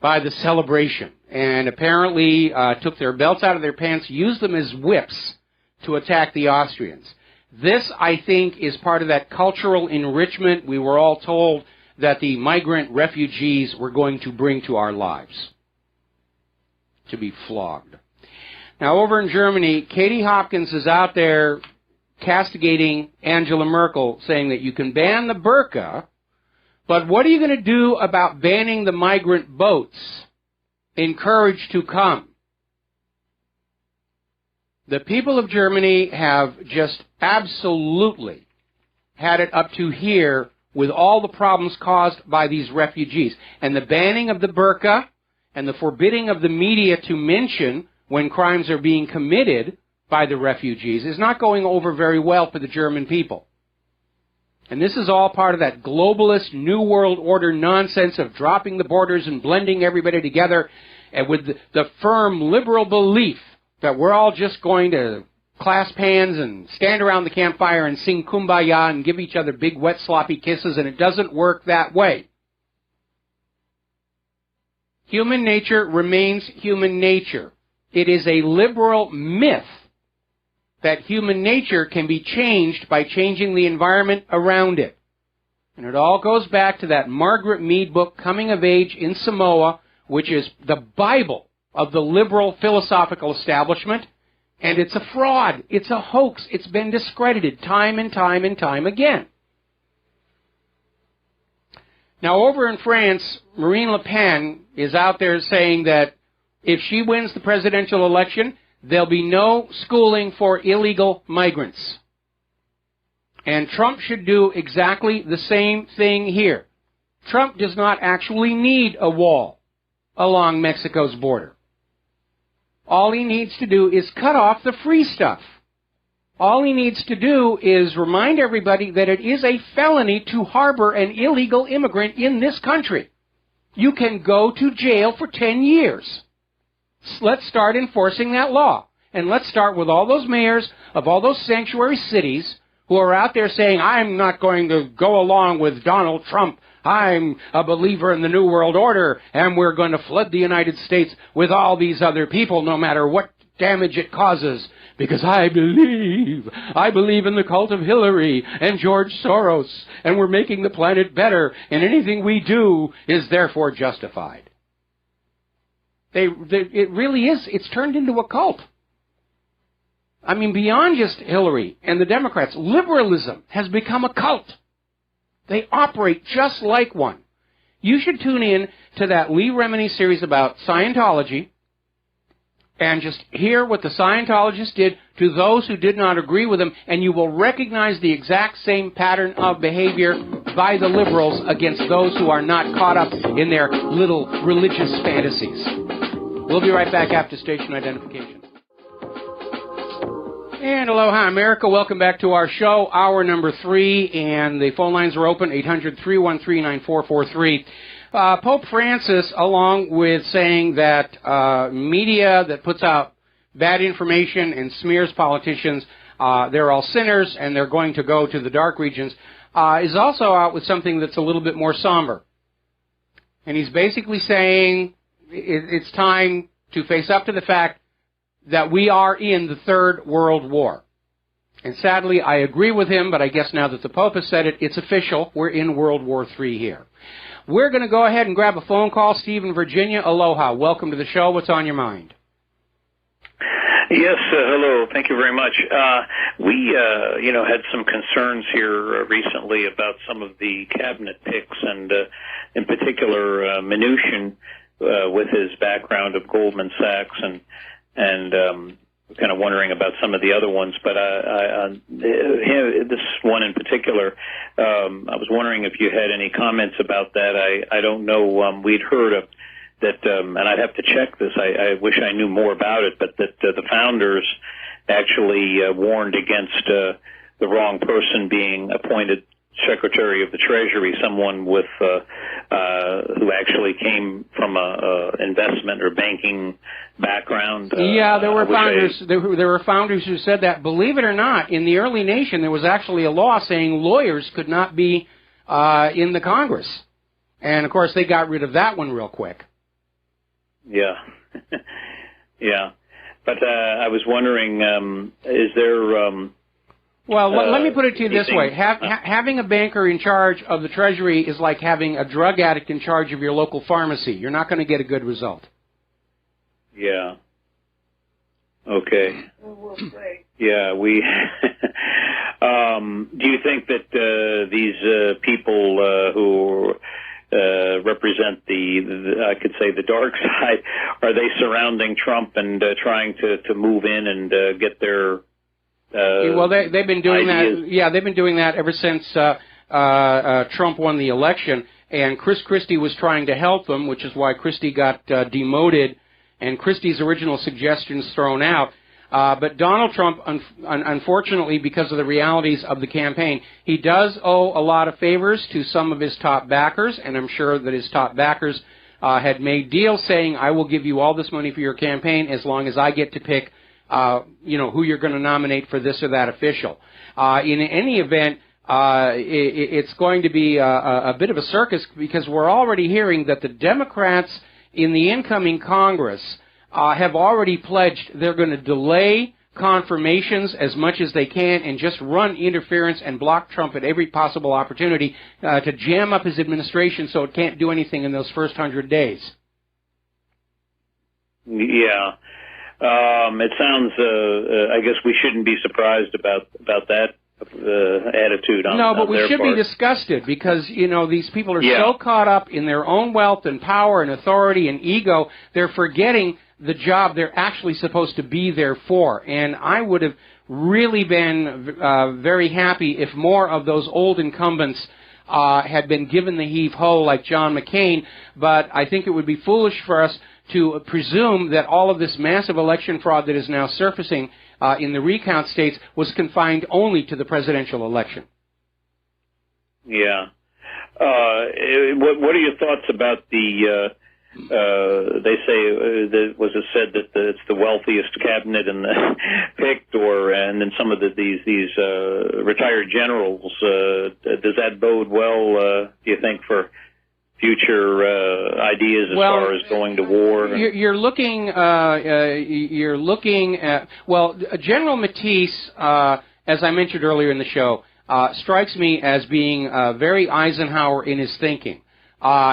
by the celebration, and apparently took their belts out of their pants, used them as whips to attack the Austrians. This, I think, is part of that cultural enrichment we were all told that the migrant refugees were going to bring to our lives, to be flogged. Now, over in Germany, Katie Hopkins is out there castigating Angela Merkel, saying that you can ban the burqa, but what are you going to do about banning the migrant boats encouraged to come? The people of Germany have just absolutely had it up to here with all the problems caused by these refugees. And the banning of the burqa and the forbidding of the media to mention when crimes are being committed by the refugees is not going over very well for the German people. And this is all part of that globalist New World Order nonsense of dropping the borders and blending everybody together, and with the firm liberal belief that we're all just going to clasp hands and stand around the campfire and sing Kumbaya and give each other big, wet, sloppy kisses, and it doesn't work that way. Human nature remains human nature. It is a liberal myth that human nature can be changed by changing the environment around it. And it all goes back to that Margaret Mead book, Coming of Age in Samoa, which is the Bible of the liberal philosophical establishment. And it's a fraud. It's a hoax. It's been discredited time and time and time again. Now, over in France, Marine Le Pen is out there saying that if she wins the presidential election, there'll be no schooling for illegal migrants. And Trump should do exactly the same thing here. Trump does not actually need a wall along Mexico's border. All he needs to do is cut off the free stuff. All he needs to do is remind everybody that it is a felony to harbor an illegal immigrant in this country. You can go to jail for 10 years. Let's start enforcing that law. And let's start with all those mayors of all those sanctuary cities who are out there saying, I'm not going to go along with Donald Trump. I'm a believer in the New World Order, and we're going to flood the United States with all these other people, no matter what damage it causes, because I believe in the cult of Hillary and George Soros, and we're making the planet better, and anything we do is therefore justified. It really is. It's turned into a cult. I mean, beyond just Hillary and the Democrats, liberalism has become a cult. They operate just like one. You should tune in to that Lee Remini series about Scientology and just hear what the Scientologists did to those who did not agree with them, and you will recognize the exact same pattern of behavior by the liberals against those who are not caught up in their little religious fantasies. We'll be right back after station identification. And aloha, America. Welcome back to our show, hour number 3, and the phone lines are open, 800-313-9443. Pope Francis, along with saying that media that puts out bad information and smears politicians, they're all sinners and they're going to go to the dark regions, is also out with something that's a little bit more somber. And he's basically saying it's time to face up to the fact that we are in the Third World War. And sadly, I agree with him, but I guess now that the Pope has said it, it's official. We're in World War III here. We're going to go ahead and grab a phone call. Steve in Virginia, aloha. Welcome to the show. What's on your mind? Yes, hello. Thank you very much. We had some concerns here recently about some of the cabinet picks, and in particular, Mnuchin, with his background of Goldman Sachs, and kind of wondering about some of the other ones, but this one in particular, I was wondering if you had any comments about that. I don't know. We'd heard that, and I'd have to check this. I wish I knew more about it, but that the founders actually warned against the wrong person being appointed Secretary of the Treasury, someone with who actually came from a investment or banking background. Yeah, there were founders. There were founders who said that. Believe it or not, in the early nation, there was actually a law saying lawyers could not be in the Congress, and of course they got rid of that one real quick. Yeah, yeah, but I was wondering, is there? Well, let me put it to you this way. Having a banker in charge of the Treasury is like having a drug addict in charge of your local pharmacy. You're not going to get a good result. Yeah. Okay. Yeah, we... do you think that these people who represent I could say the dark side, are they surrounding Trump and trying to move in and get their... well, they've been doing ideas. that. Yeah, they've been doing that ever since Trump won the election, and Chris Christie was trying to help them, which is why Christie got demoted, and Christie's original suggestions thrown out. But Donald Trump, unfortunately, because of the realities of the campaign, he does owe a lot of favors to some of his top backers, and I'm sure that his top backers had made deals saying, "I will give you all this money for your campaign as long as I get to pick." Who you're going to nominate for this or that official. In any event, it's going to be a bit of a circus, because we're already hearing that the Democrats in the incoming Congress have already pledged they're going to delay confirmations as much as they can and just run interference and block Trump at every possible opportunity to jam up his administration so it can't do anything in those first 100 days. Yeah. It sounds, I guess we shouldn't be surprised about that attitude on No, but we should part. be disgusted because, these people are so caught up in their own wealth and power and authority and ego, they're forgetting the job they're actually supposed to be there for. And I would have really been very happy if more of those old incumbents had been given the heave-ho like John McCain, but I think it would be foolish for us to presume that all of this massive election fraud that is now surfacing in the recount states was confined only to the presidential election. Yeah. What are your thoughts about the, they say, was it said that it's the wealthiest cabinet in the picked, and then some of these retired generals, does that bode well, do you think, for future ideas as far as going to war? You're looking at, General Matisse, as I mentioned earlier in the show, strikes me as being very Eisenhower in his thinking.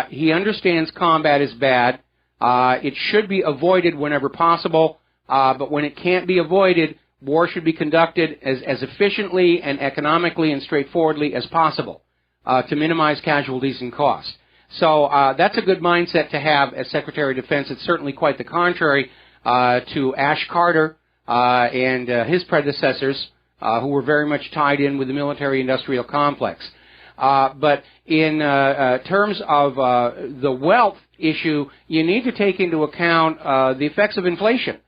He understands combat is bad. It should be avoided whenever possible, but when it can't be avoided, war should be conducted as efficiently and economically and straightforwardly as possible to minimize casualties and costs. So that's a good mindset to have as Secretary of Defense. It's certainly quite the contrary to Ash Carter and his predecessors, who were very much tied in with the military-industrial complex. But in terms of the wealth issue, you need to take into account the effects of inflation.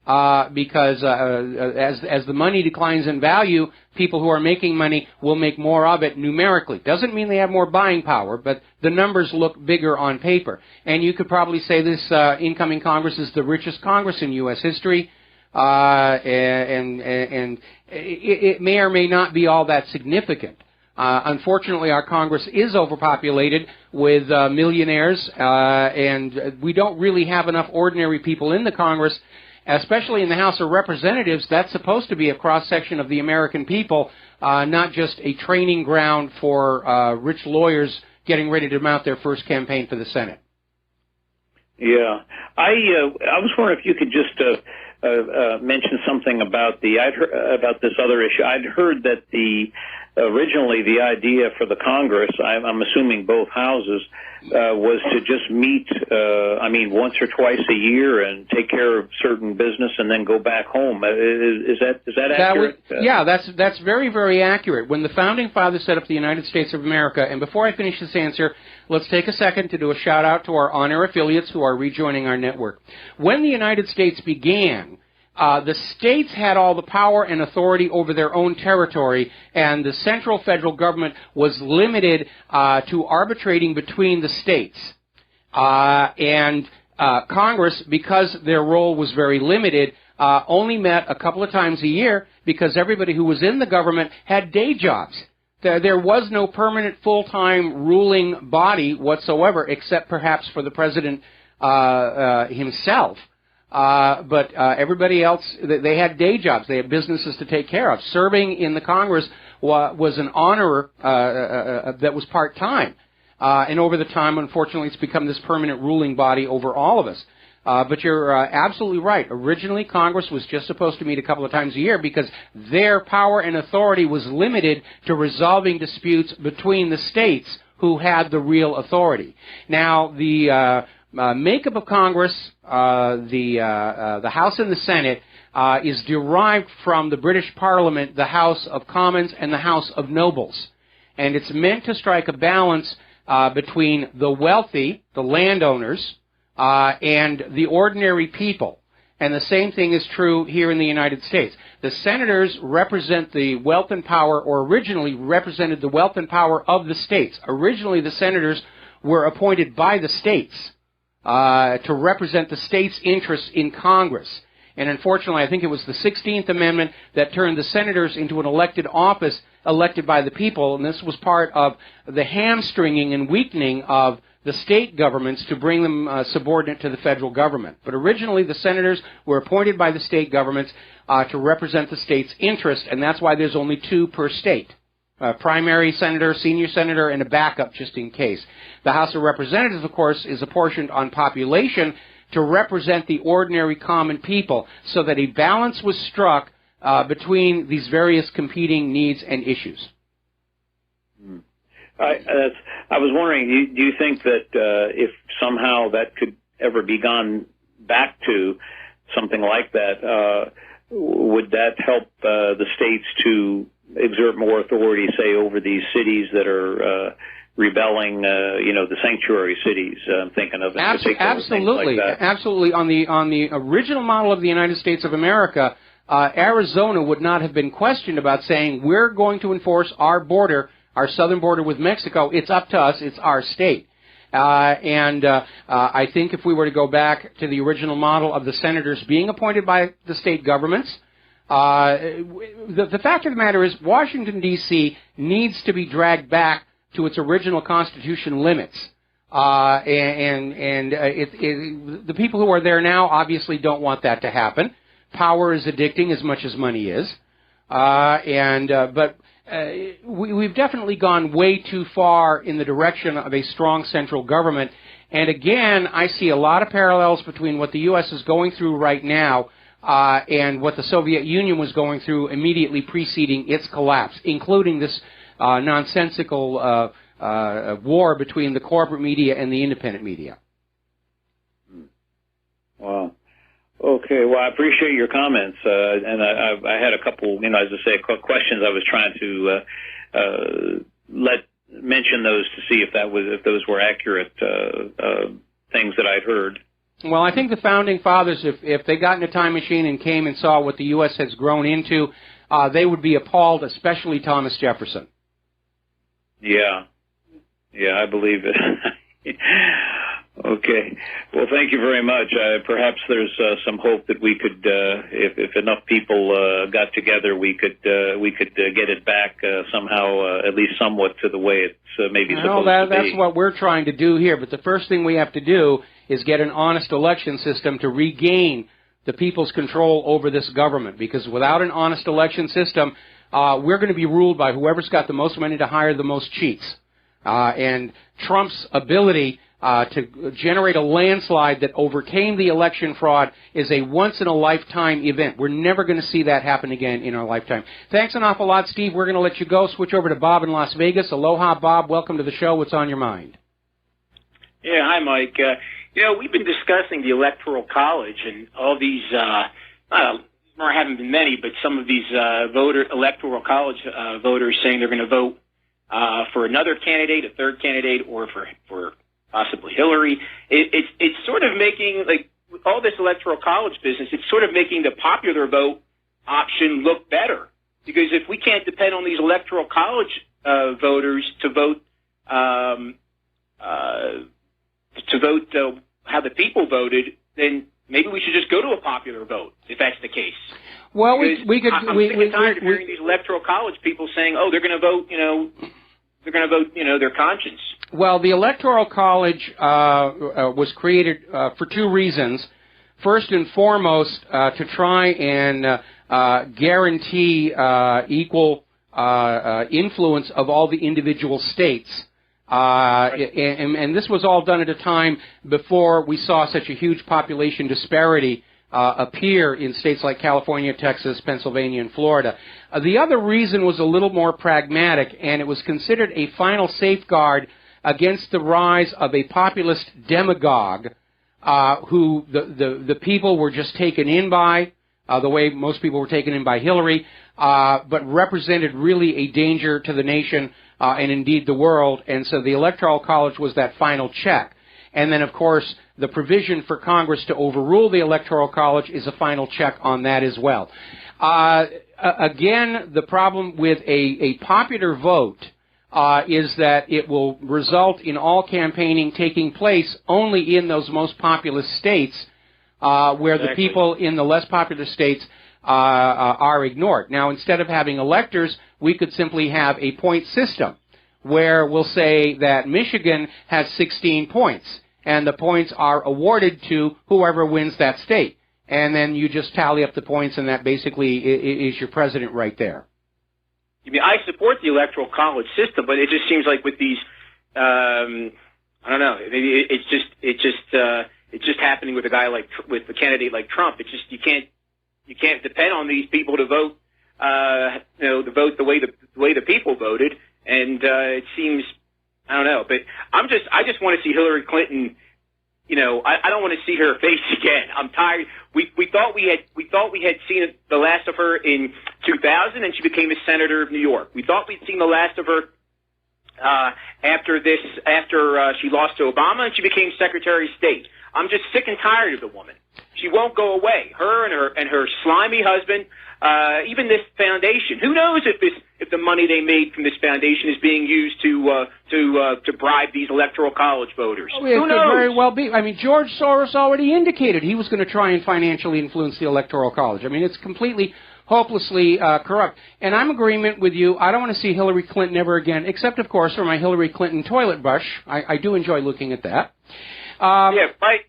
Because as the money declines in value, people who are making money will make more of it numerically. Doesn't mean they have more buying power, but the numbers look bigger on paper. And you could probably say this incoming Congress is the richest Congress in U.S. history, and it may or may not be all that significant. Unfortunately, our Congress is overpopulated with millionaires, and we don't really have enough ordinary people in the Congress. Especially in the House of Representatives, that's supposed to be a cross-section of the American people, not just a training ground for rich lawyers getting ready to mount their first campaign for the Senate. Yeah. I was wondering if you could just mention something about about this other issue. I'd heard that originally the idea for the Congress, I'm assuming both houses, was to just meet, once or twice a year and take care of certain business and then go back home. Is that accurate? That's very, very accurate. When the Founding Fathers set up the United States of America, and before I finish this answer, let's take a second to do a shout-out to our on-air affiliates who are rejoining our network. When the United States began, the states had all the power and authority over their own territory, and the central federal government was limited to arbitrating between the states. And Congress, because their role was very limited, only met a couple of times a year because everybody who was in the government had day jobs. There was no permanent full-time ruling body whatsoever, except perhaps for the president himself. But everybody else, they had day jobs. They had businesses to take care of. Serving in the Congress was an honor that was part-time. And over the time, unfortunately, it's become this permanent ruling body over all of us. But you're absolutely right. Originally, Congress was just supposed to meet a couple of times a year because their power and authority was limited to resolving disputes between the states who had the real authority. Now, the makeup of Congress, the House and the Senate, is derived from the British Parliament, the House of Commons, and the House of Nobles. And it's meant to strike a balance between the wealthy, the landowners, and the ordinary people. And the same thing is true here in the United States. The senators represent the wealth and power, or originally represented the wealth and power of the states. Originally, the senators were appointed by the states to represent the states' interests in Congress. And unfortunately, I think it was the 16th Amendment that turned the senators into an elected office elected by the people, and this was part of the hamstringing and weakening of the state governments to bring them subordinate to the federal government. But originally, the senators were appointed by the state governments to represent the state's interest, and that's why there's only two per state. Primary senator, senior senator, and a backup just in case. The House of Representatives, of course, is apportioned on population, to represent the ordinary common people so that a balance was struck between these various competing needs and issues. I was wondering, do you think that if somehow that could ever be gone back to something like that, would that help the states to exert more authority, say, over these cities that are rebelling, the sanctuary cities? I'm thinking of in particular. Absolutely, things like that. Absolutely. On the original model of the United States of America, Arizona would not have been questioned about saying, we're going to enforce our border, our southern border with Mexico. It's up to us. It's our state. I think if we were to go back to the original model of the senators being appointed by the state governments, the fact of the matter is Washington, D.C. needs to be dragged back to its original constitution limits. The people who are there now obviously don't want that to happen. Power is addicting as much as money is. But we've definitely gone way too far in the direction of a strong central government. And again, I see a lot of parallels between what the U.S. is going through right now and what the Soviet Union was going through immediately preceding its collapse, including this nonsensical war between the corporate media and the independent media. Wow. Okay, well, I appreciate your comments, and I had a couple, as I say, questions. I was trying to mention those to see if those were accurate things that I'd heard. Well, I think the founding fathers, if they got in a time machine and came and saw what the U.S. has grown into, they would be appalled, especially Thomas Jefferson. Yeah, I believe it. Okay. Well, thank you very much. Perhaps there's some hope that we could, if enough people got together, we could get it back somehow, at least somewhat to the way it's maybe supposed to be. That's what we're trying to do here. But the first thing we have to do is get an honest election system to regain the people's control over this government. Because without an honest election system, we're going to be ruled by whoever's got the most money to hire the most cheats. And Trump's ability to generate a landslide that overcame the election fraud is a once-in-a-lifetime event. We're never going to see that happen again in our lifetime. Thanks an awful lot, Steve. We're going to let you go. Switch over to Bob in Las Vegas. Aloha, Bob. Welcome to the show. What's on your mind? Yeah, hi, Mike. We've been discussing the Electoral College and all these, there haven't been many, but some of these Electoral College voters saying they're going to vote for another candidate, a third candidate, or for possibly Hillary. It's sort of making, like, with all this Electoral College business, it's sort of making the popular vote option look better. Because if we can't depend on these Electoral College voters to vote how the people voted, then maybe we should just go to a popular vote, if that's the case. Well, I'm sick and tired of hearing these Electoral College people saying, "Oh, they're going to vote, their conscience." Well, the Electoral College was created for two reasons. First and foremost, to try and guarantee equal influence of all the individual states. And this was all done at a time before we saw such a huge population disparity appear in states like California, Texas, Pennsylvania, and Florida. The other reason was a little more pragmatic, and it was considered a final safeguard against the rise of a populist demagogue who the people were just taken in by, the way most people were taken in by Hillary, but represented really a danger to the nation and indeed the world. And so the Electoral College was that final check. And then, of course, the provision for Congress to overrule the Electoral College is a final check on that as well. Again, the problem with a popular vote is that it will result in all campaigning taking place only in those most populous states where the people in the less popular states are ignored. Now, instead of having electors, we could simply have a point system where we'll say that Michigan has 16 points, and the points are awarded to whoever wins that state. And then you just tally up the points, and that basically is your president right there. I mean, I support the Electoral College system, but it just seems like with these, I don't know, maybe it's just happening with a guy with a candidate like Trump. It's just you can't depend on these people to vote, to vote the way the people voted. And it seems, I don't know, but I just want to see Hillary Clinton. I don't want to see her face again. I'm tired. We thought we had seen the last of her in 2000, and she became a senator of New York. We thought we'd seen the last of her after she lost to Obama, and she became Secretary of State. I'm just sick and tired of the woman. She won't go away. Her and her slimy husband. Even this foundation. Who knows if the money they made from this foundation is being used to bribe these electoral college voters? It Who could knows? very well be. I mean, George Soros already indicated he was going to try and financially influence the electoral college. I mean, it's completely, hopelessly corrupt. And I'm in agreement with you. I don't want to see Hillary Clinton ever again, except, of course, for my Hillary Clinton toilet brush. I do enjoy looking at that. Yeah, right.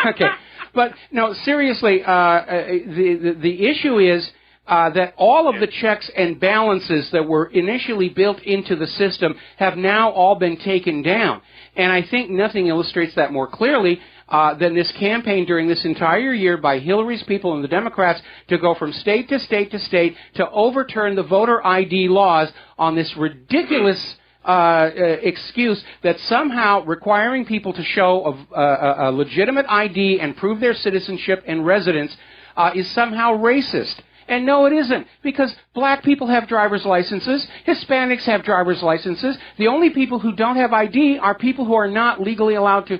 Okay. But, no, seriously, the issue is that all of the checks and balances that were initially built into the system have now all been taken down. And I think nothing illustrates that more clearly than this campaign during this entire year by Hillary's people and the Democrats to go from state to state to state to overturn the voter ID laws on this ridiculous excuse that somehow requiring people to show a legitimate ID and prove their citizenship and residence is somehow racist. And no, it isn't, because black people have driver's licenses, Hispanics have driver's licenses. The only people who don't have ID are people who are not legally allowed to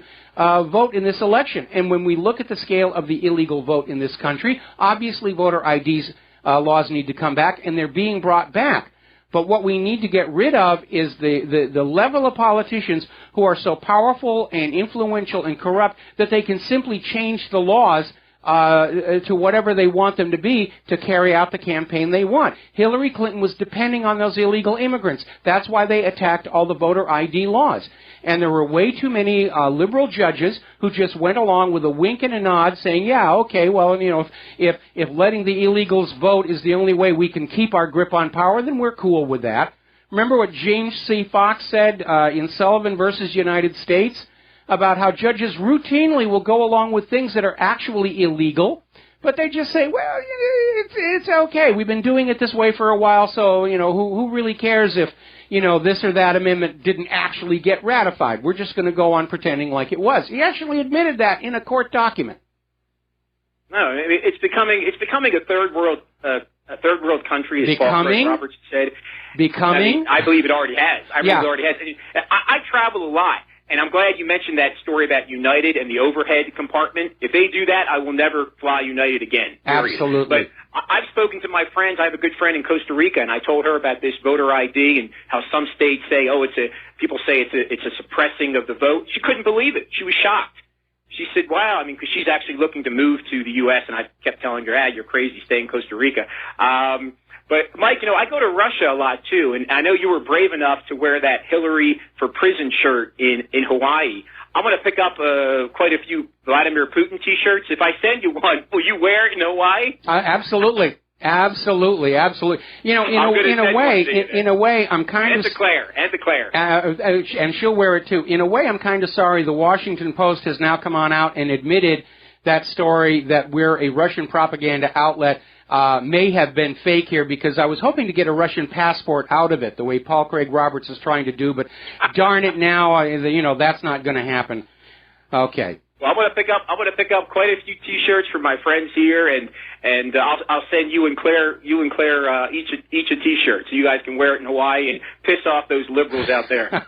vote in this election. And when we look at the scale of the illegal vote in this country, obviously voter IDs laws need to come back, and they're being brought back. But what we need to get rid of is the level of politicians who are so powerful and influential and corrupt that they can simply change the laws to whatever they want them to be to carry out the campaign they want. Hillary Clinton was depending on those illegal immigrants. That's why they attacked all the voter ID laws. And there were way too many liberal judges who just went along with a wink and a nod saying, yeah, okay, well, if letting the illegals vote is the only way we can keep our grip on power, then we're cool with that. Remember what James C. Fox said in Sullivan versus United States about how judges routinely will go along with things that are actually illegal, but they just say, well, it's okay. We've been doing it this way for a while, so, who really cares if, this or that amendment didn't actually get ratified? We're just going to go on pretending like it was. He actually admitted that in a court document. No, I mean, it's becoming a third world country, as Paul Roberts said. Becoming? I believe it already has. I believe Yeah. it already has. I travel a lot. And I'm glad you mentioned that story about United and the overhead compartment. If they do that, I will never fly United again. Period. Absolutely. But I've spoken to my friends. I have a good friend in Costa Rica, and I told her about this voter ID and how some states say, people say it's a suppressing of the vote. She couldn't believe it. She was shocked. She said, wow, because she's actually looking to move to the U.S., and I kept telling her, you're crazy, stay in Costa Rica. But, Mike, I go to Russia a lot, too, and I know you were brave enough to wear that Hillary for Prison shirt in Hawaii. I'm going to pick up quite a few Vladimir Putin T-shirts. If I send you one, will you wear it in Hawaii? Absolutely. Absolutely. In a way, I'm kind of... And to Claire. And she'll wear it, too. In a way, I'm kind of sorry the Washington Post has now come on out and admitted that story that we're a Russian propaganda outlet may have been fake here, because I was hoping to get a Russian passport out of it, the way Paul Craig Roberts is trying to do, but darn it now, that's not going to happen. Okay. Well, I'm going to pick up quite a few T-shirts for my friends here, and I'll send you and Claire each a T-shirt so you guys can wear it in Hawaii and piss off those liberals out there.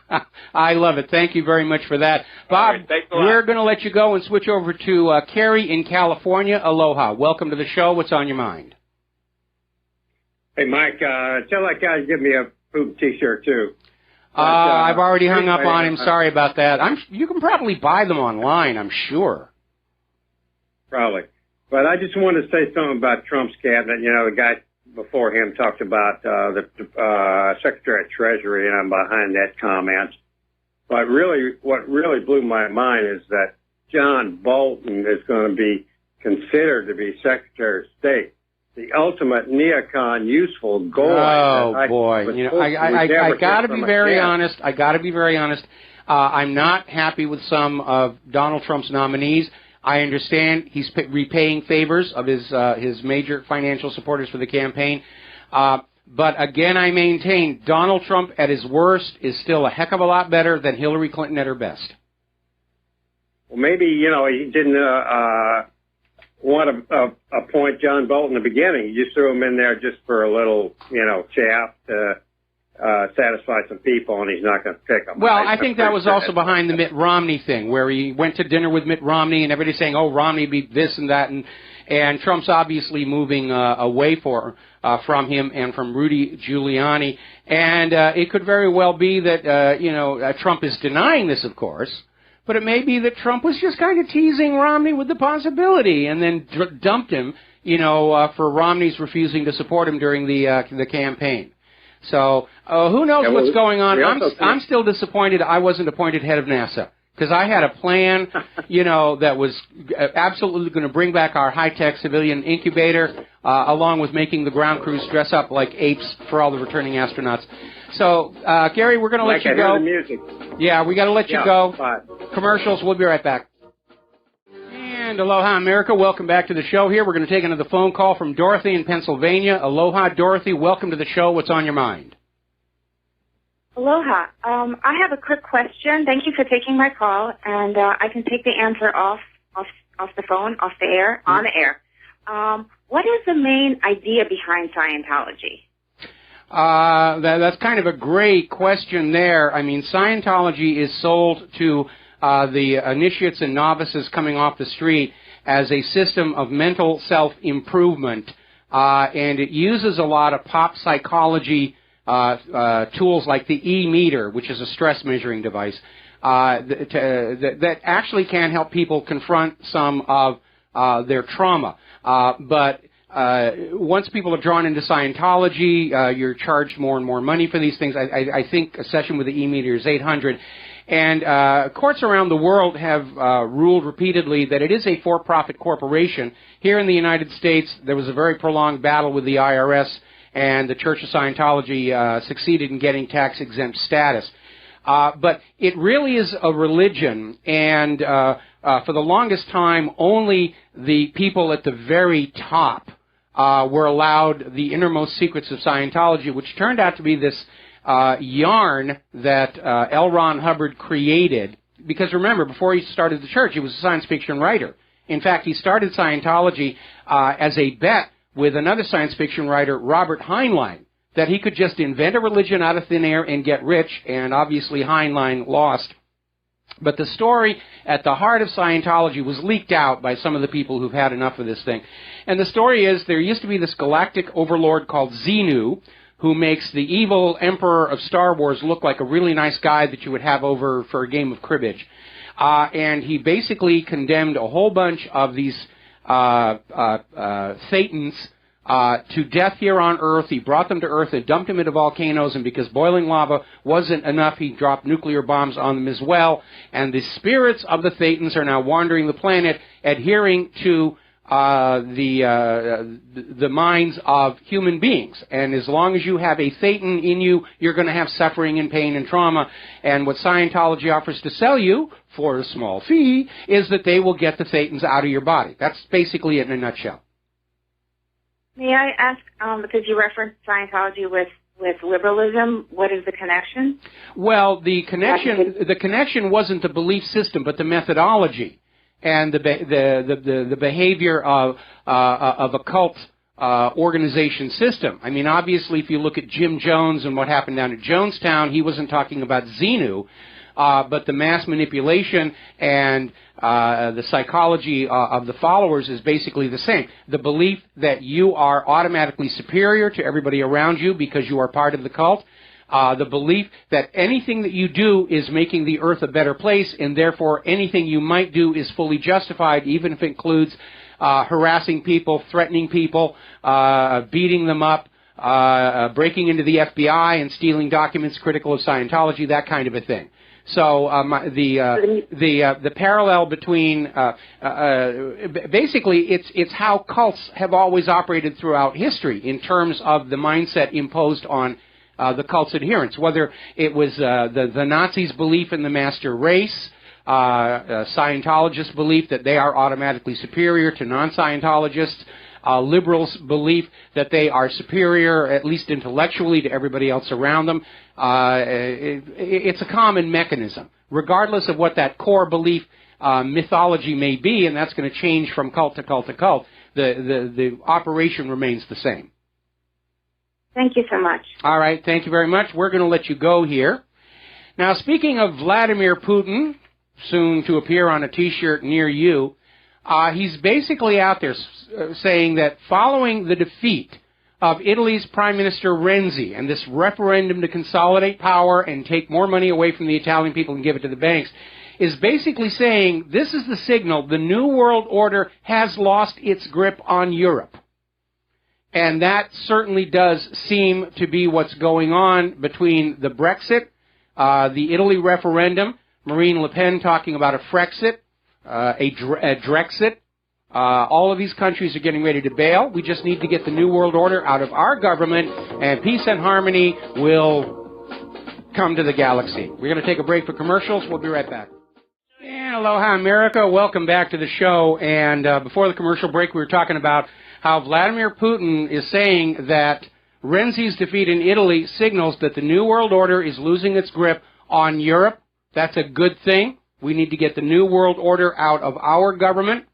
I love it. Thank you very much for that, Bob. Right, thanks a lot. We're going to let you go and switch over to Carrie in California. Aloha. Welcome to the show. What's on your mind? Hey, Mike. Tell that guy to give me a poop T-shirt too. I've already hung up on him. Sorry about that. You can probably buy them online, I'm sure. Probably. But I just wanted to say something about Trump's cabinet. The guy before him talked about the Secretary of Treasury, and I'm behind that comment. But really, what really blew my mind is that John Bolton is going to be considered to be Secretary of State. the ultimate neocon useful goal. Oh boy! You know, I got to be very honest. I got to be very honest. I'm not happy with some of Donald Trump's nominees. I understand he's repaying favors of his major financial supporters for the campaign. But again, I maintain Donald Trump at his worst is still a heck of a lot better than Hillary Clinton at her best. Well, maybe, you know, he didn't want to appoint John Bolton in the beginning. He just threw him in there just for a little, you know, chaff to satisfy some people, and he's not going to pick them. Well, I think that was also behind the Mitt Romney thing, where he went to dinner with Mitt Romney, and everybody's saying, oh, Romney beat this and that, and Trump's obviously moving away from him and from Rudy Giuliani, and it could very well be that, Trump is denying this, of course, but it may be that Trump was just kind of teasing Romney with the possibility and then dumped him, for Romney's refusing to support him during the campaign. So who knows what's going on? I'm still disappointed I wasn't appointed head of NASA, because I had a plan, that was absolutely going to bring back our high-tech civilian incubator, along with making the ground crews dress up like apes for all the returning astronauts. So, Gary, we're going to let you go. The music. Yeah, we got to let you go. Bye. Commercials. We'll be right back. And aloha, America. Welcome back to the show here. We're going to take another phone call from Dorothy in Pennsylvania. Aloha, Dorothy. Welcome to the show. What's on your mind? Aloha. I have a quick question. Thank you for taking my call, and I can take the answer off the phone, off the air, on the air. What is the main idea behind Scientology? That's kind of a great question there. I mean, Scientology is sold to the initiates and novices coming off the street as a system of mental self-improvement, and it uses a lot of pop psychology tools like the E-meter, which is a stress measuring device, that actually can help people confront some of their trauma. But once people are drawn into Scientology, you're charged more and more money for these things. I think a session with the E-meter is $800. And courts around the world have ruled repeatedly that it is a for-profit corporation. Here in the United States, there was a very prolonged battle with the IRS, and the Church of Scientology succeeded in getting tax-exempt status. But it really is a religion, and for the longest time, only the people at the very top were allowed the innermost secrets of Scientology, which turned out to be this yarn that L. Ron Hubbard created. Because remember, before he started the church, he was a science fiction writer. In fact, he started Scientology as a bet with another science fiction writer, Robert Heinlein, that he could just invent a religion out of thin air and get rich, and obviously Heinlein lost. But the story at the heart of Scientology was leaked out by some of the people who've had enough of this thing. And the story is there used to be this galactic overlord called Xenu, who makes the evil emperor of Star Wars look like a really nice guy that you would have over for a game of cribbage. And he basically condemned a whole bunch of these Thetans to death here on Earth. He brought them to Earth and dumped them into volcanoes, and because boiling lava wasn't enough, he dropped nuclear bombs on them as well. And the spirits of the Thetans are now wandering the planet, adhering to the minds of human beings. And as long as you have a Thetan in you, you're going to have suffering and pain and trauma. And what Scientology offers to sell you for a small fee is that they will get the Thetans out of your body. That's basically it in a nutshell. May I ask, because you referenced Scientology with liberalism, what is the connection? Well, the connection wasn't the belief system, but the methodology and the behavior of a cult organization system. I mean, obviously, if you look at Jim Jones and what happened down at Jonestown, he wasn't talking about Xenu, but the mass manipulation and the psychology of the followers is basically the same. The belief that you are automatically superior to everybody around you because you are part of the cult. The belief that anything that you do is making the earth a better place, and therefore anything you might do is fully justified, even if it includes harassing people, threatening people, beating them up, breaking into the FBI and stealing documents critical of Scientology, that kind of a thing. So the parallel between basically it's how cults have always operated throughout history in terms of the mindset imposed on the cult's adherents, whether it was the Nazis' belief in the master race, Scientologists' belief that they are automatically superior to non-Scientologists, liberals' belief that they are superior, at least intellectually, to everybody else around them. It's a common mechanism, regardless of what that core belief mythology may be, and that's going to change from cult to cult to cult. The operation remains the same. Thank you so much. All right, thank you very much. We're going to let you go here. Now, speaking of Vladimir Putin, soon to appear on a T-shirt near you, he's basically out there saying that following the defeat of Italy's Prime Minister Renzi and this referendum to consolidate power and take more money away from the Italian people and give it to the banks, is basically saying this is the signal the New World Order has lost its grip on Europe. And that certainly does seem to be what's going on between the Brexit, the Italy referendum, Marine Le Pen talking about a Frexit, a Drexit. All of these countries are getting ready to bail. We just need to get the New World Order out of our government, and peace and harmony will come to the galaxy. We're going to take a break for commercials. We'll be right back. And aloha, America. Welcome back to the show. And before the commercial break, we were talking about how Vladimir Putin is saying that Renzi's defeat in Italy signals that the New World Order is losing its grip on Europe. That's a good thing. We need to get the New World Order out of our government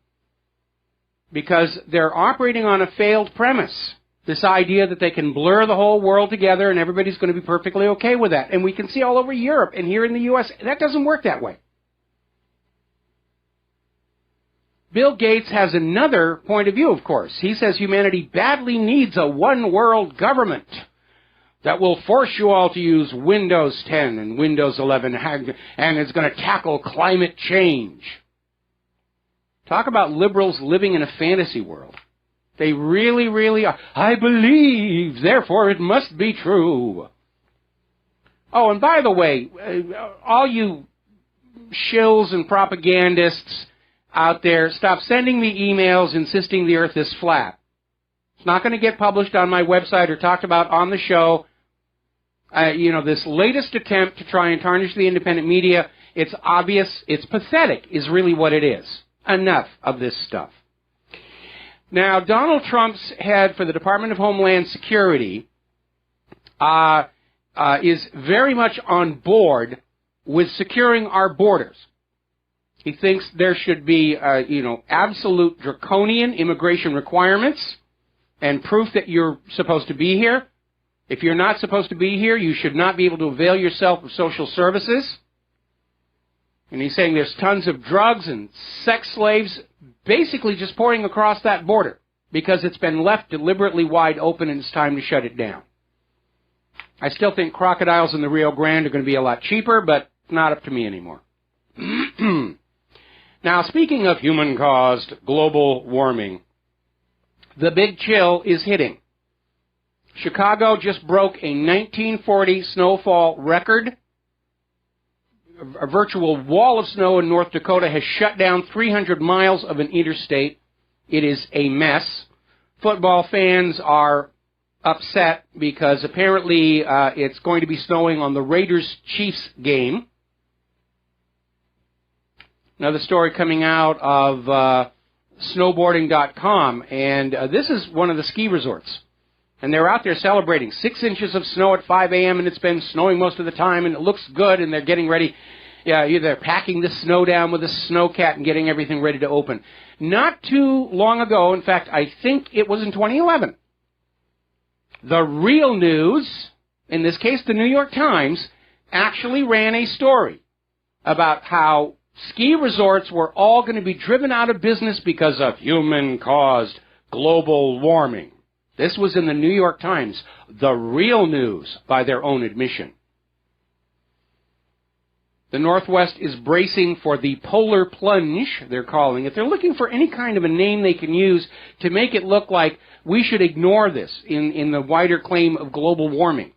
because they're operating on a failed premise. This idea that they can blur the whole world together and everybody's going to be perfectly okay with that. And we can see all over Europe and here in the U.S., that doesn't work that way. Bill Gates has another point of view, of course. He says humanity badly needs a one-world government that will force you all to use Windows 10 and Windows 11, and it's going to tackle climate change. Talk about liberals living in a fantasy world. They really, really are. I believe, therefore it must be true. Oh, and by the way, all you shills and propagandists out there, stop sending me emails insisting the earth is flat. It's not going to get published on my website or talked about on the show. This latest attempt to try and tarnish the independent media, it's obvious, it's pathetic, is really what it is. Enough of this stuff. Now, Donald Trump's head for the Department of Homeland Security is very much on board with securing our borders. He thinks there should be, absolute draconian immigration requirements and proof that you're supposed to be here. If you're not supposed to be here, you should not be able to avail yourself of social services. And he's saying there's tons of drugs and sex slaves basically just pouring across that border because it's been left deliberately wide open and it's time to shut it down. I still think crocodiles in the Rio Grande are going to be a lot cheaper, but not up to me anymore. Now, speaking of human-caused global warming, the big chill is hitting. Chicago just broke a 1940 snowfall record. A virtual wall of snow in North Dakota has shut down 300 miles of an interstate. It is a mess. Football fans are upset because apparently it's going to be snowing on the Raiders-Chiefs game. Another story coming out of snowboarding.com, and this is one of the ski resorts. And they're out there celebrating 6 inches of snow at 5 a.m., and it's been snowing most of the time, and it looks good, and they're getting ready. Yeah, they're packing the snow down with a snowcat and getting everything ready to open. Not too long ago, in fact, I think it was in 2011, the Real News, in this case the New York Times, actually ran a story about how ski resorts were all going to be driven out of business because of human-caused global warming. This was in the New York Times, the Real News, by their own admission. The Northwest is bracing for the polar plunge, they're calling it. They're looking for any kind of a name they can use to make it look like we should ignore this in the wider claim of global warming.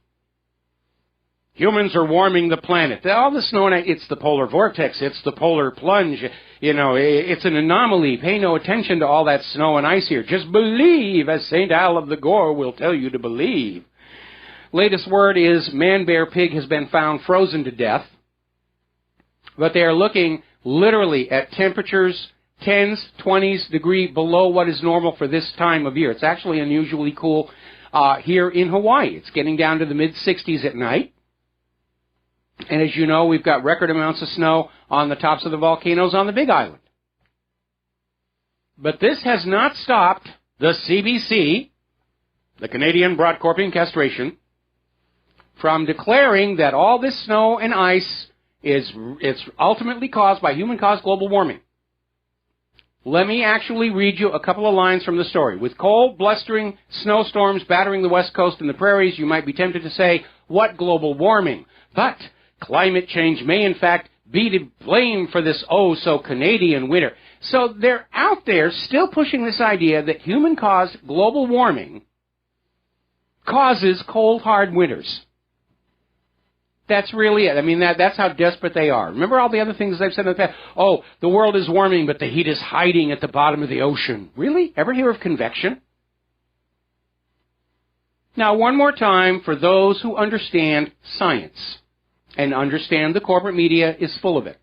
Humans are warming the planet. All the snow and ice, it's the polar vortex, it's the polar plunge. You know, it's an anomaly. Pay no attention to all that snow and ice here. Just believe, as St. Al of the Gore will tell you to believe. Latest word is man-bear pig has been found frozen to death. But they are looking literally at temperatures 10s, 20s degree below what is normal for this time of year. It's actually unusually cool here in Hawaii. It's getting down to the mid-60s at night. And as you know, we've got record amounts of snow on the tops of the volcanoes on the Big Island. But this has not stopped the CBC, the Canadian Broadcorpian Castration, from declaring that all this snow and ice it's ultimately caused by human-caused global warming. Let me actually read you a couple of lines from the story. With cold, blustering snowstorms battering the west coast and the prairies, you might be tempted to say, what global warming? But climate change may in fact be to blame for this oh-so-Canadian winter. So they're out there still pushing this idea that human-caused global warming causes cold, hard winters. That's really it. I mean, that's how desperate they are. Remember all the other things they've said in the past? Oh, the world is warming, but the heat is hiding at the bottom of the ocean. Really? Ever hear of convection? Now, one more time for those who understand science and understand the corporate media is full of it.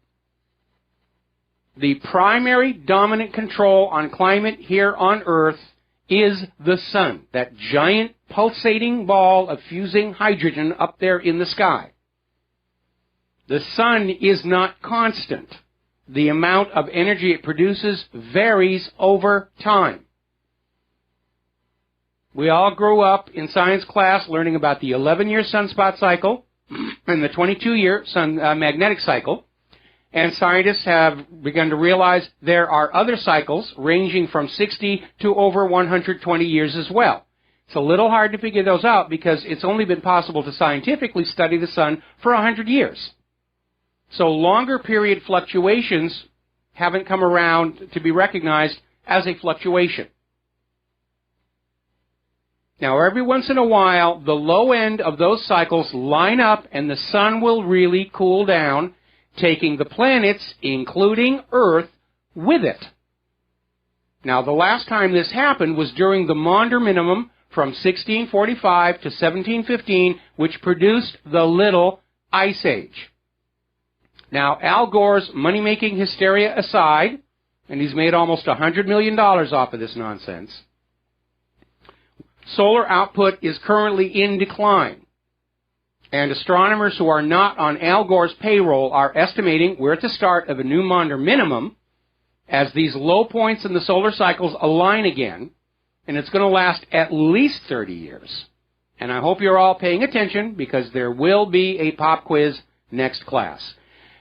The primary dominant control on climate here on Earth is the sun, that giant pulsating ball of fusing hydrogen up there in the sky. The sun is not constant. The amount of energy it produces varies over time. We all grew up in science class learning about the 11-year sunspot cycle and the 22-year sun magnetic cycle. And scientists have begun to realize there are other cycles ranging from 60 to over 120 years as well. It's a little hard to figure those out because it's only been possible to scientifically study the sun for 100 years. So longer period fluctuations haven't come around to be recognized as a fluctuation. Now, every once in a while, the low end of those cycles line up and the sun will really cool down, taking the planets, including Earth, with it. Now, the last time this happened was during the Maunder Minimum from 1645 to 1715, which produced the Little Ice Age. Now, Al Gore's money-making hysteria aside, and he's made almost $100 million off of this nonsense, solar output is currently in decline. And astronomers who are not on Al Gore's payroll are estimating we're at the start of a new Maunder Minimum as these low points in the solar cycles align again, and it's going to last at least 30 years. And I hope you're all paying attention because there will be a pop quiz next class.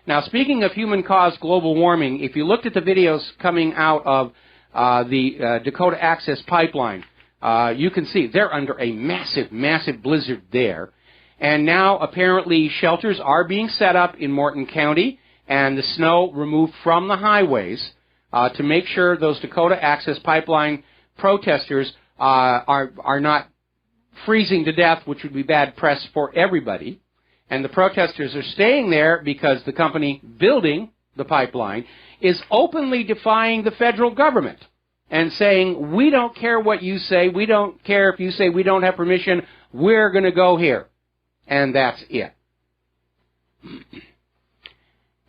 Now, speaking of human-caused global warming, if you looked at the videos coming out of the Dakota Access Pipeline, you can see they're under a massive, massive blizzard there. And now, apparently, shelters are being set up in Morton County and the snow removed from the highways to make sure those Dakota Access Pipeline protesters are not freezing to death, which would be bad press for everybody. And the protesters are staying there because the company building the pipeline is openly defying the federal government and saying, we don't care what you say, we don't care if you say we don't have permission, we're going to go here. And that's it.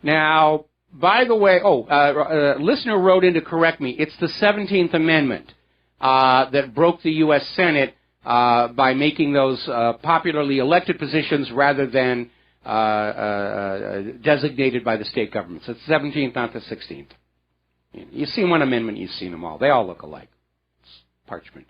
Now, by the way, a listener wrote in to correct me. It's the 17th Amendment that broke the U.S. Senate by making those popularly elected positions rather than designated by the state governments. It's the 17th, not the 16th. You've seen one amendment, you've seen them all. They all look alike. It's parchment.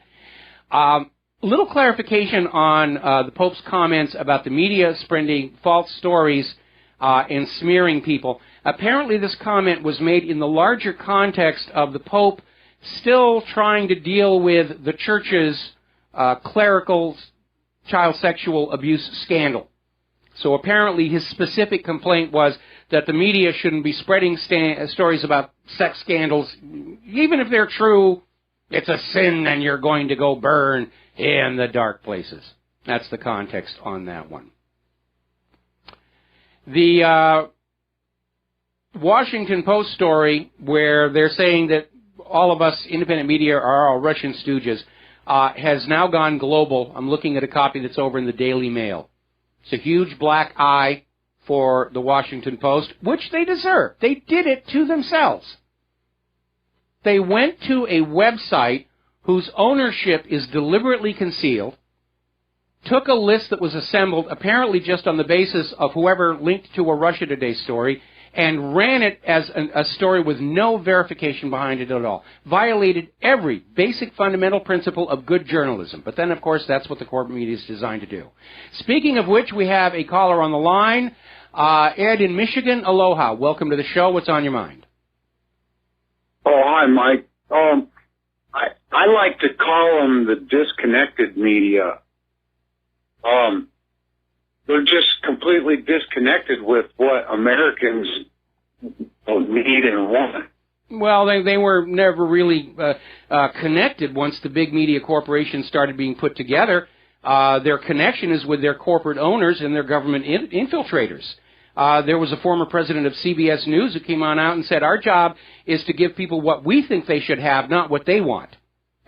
Little clarification on the Pope's comments about the media spreading false stories and smearing people. Apparently this comment was made in the larger context of the Pope still trying to deal with the Church's clerical child sexual abuse scandal. So apparently his specific complaint was that the media shouldn't be spreading stories about sex scandals. Even if they're true, it's a sin and you're going to go burn in the dark places. That's the context on that one. The Washington Post story where they're saying that all of us independent media are all Russian stooges has now gone global. I'm looking at a copy that's over in the Daily Mail. It's a huge black eye for the Washington Post, which they deserve. They did it to themselves. They went to a website whose ownership is deliberately concealed, took a list that was assembled apparently just on the basis of whoever linked to a Russia Today story, and ran it as a story with no verification behind it at all. Violated every basic fundamental principle of good journalism. But then, of course, that's what the corporate media is designed to do. Speaking of which, we have a caller on the line. Ed in Michigan, aloha. Welcome to the show. What's on your mind? Oh, hi, Mike. I like to call them the disconnected media. They're just completely disconnected with what Americans need and want. Well, they were never really connected once the big media corporations started being put together. Their connection is with their corporate owners and their government infiltrators. There was a former president of CBS News who came on out and said, our job is to give people what we think they should have, not what they want.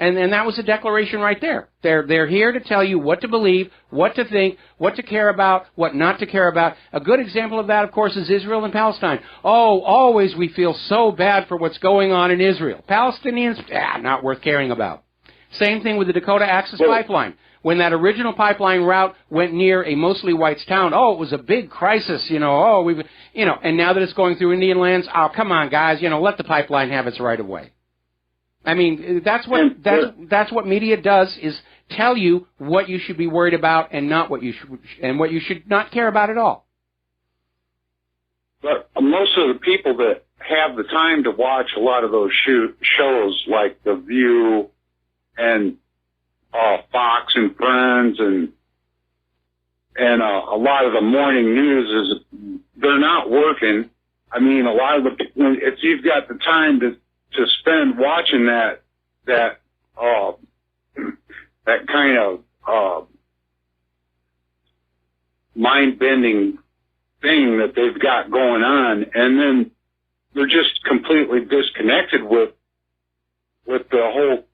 And that was a declaration right there. They're here to tell you what to believe, what to think, what to care about, what not to care about. A good example of that, of course, is Israel and Palestine. Oh, always we feel so bad for what's going on in Israel. Palestinians, not worth caring about. Same thing with the Dakota Access Pipeline. When that original pipeline route went near a mostly white town, it was a big crisis, and now that it's going through Indian lands, come on, guys, let the pipeline have its right of way. I mean, that's what media does, is tell you what you should be worried about and not what you should not care about at all. But most of the people that have the time to watch a lot of those shows, like The View and Fox and Friends and a lot of the morning news, is they're not working. I mean, a lot of if you've got the time to spend watching that kind of mind-bending thing that they've got going on, and then they're just completely disconnected with the whole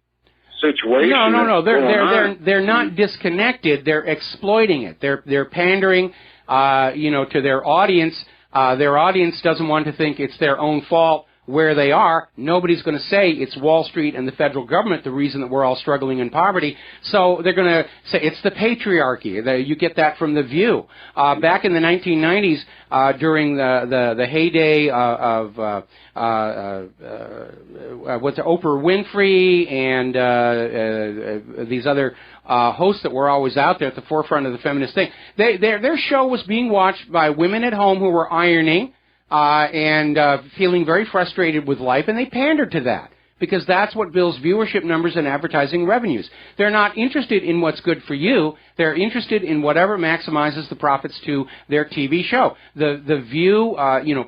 situation. No. They're not disconnected. They're exploiting it. They're pandering, to their audience. Their audience doesn't want to think it's their own fault where they are. Nobody's going to say it's Wall Street and the federal government the reason that we're all struggling in poverty. So they're going to say it's the patriarchy. You get that from The View. Back in the 1990s, during the heyday of Oprah Winfrey and these other hosts that were always out there at the forefront of the feminist thing, their show was being watched by women at home who were ironing, and feeling very frustrated with life, and they pandered to that because that's what builds viewership numbers and advertising revenues. They're not interested in what's good for you. They're interested in whatever maximizes the profits to their TV show. The View,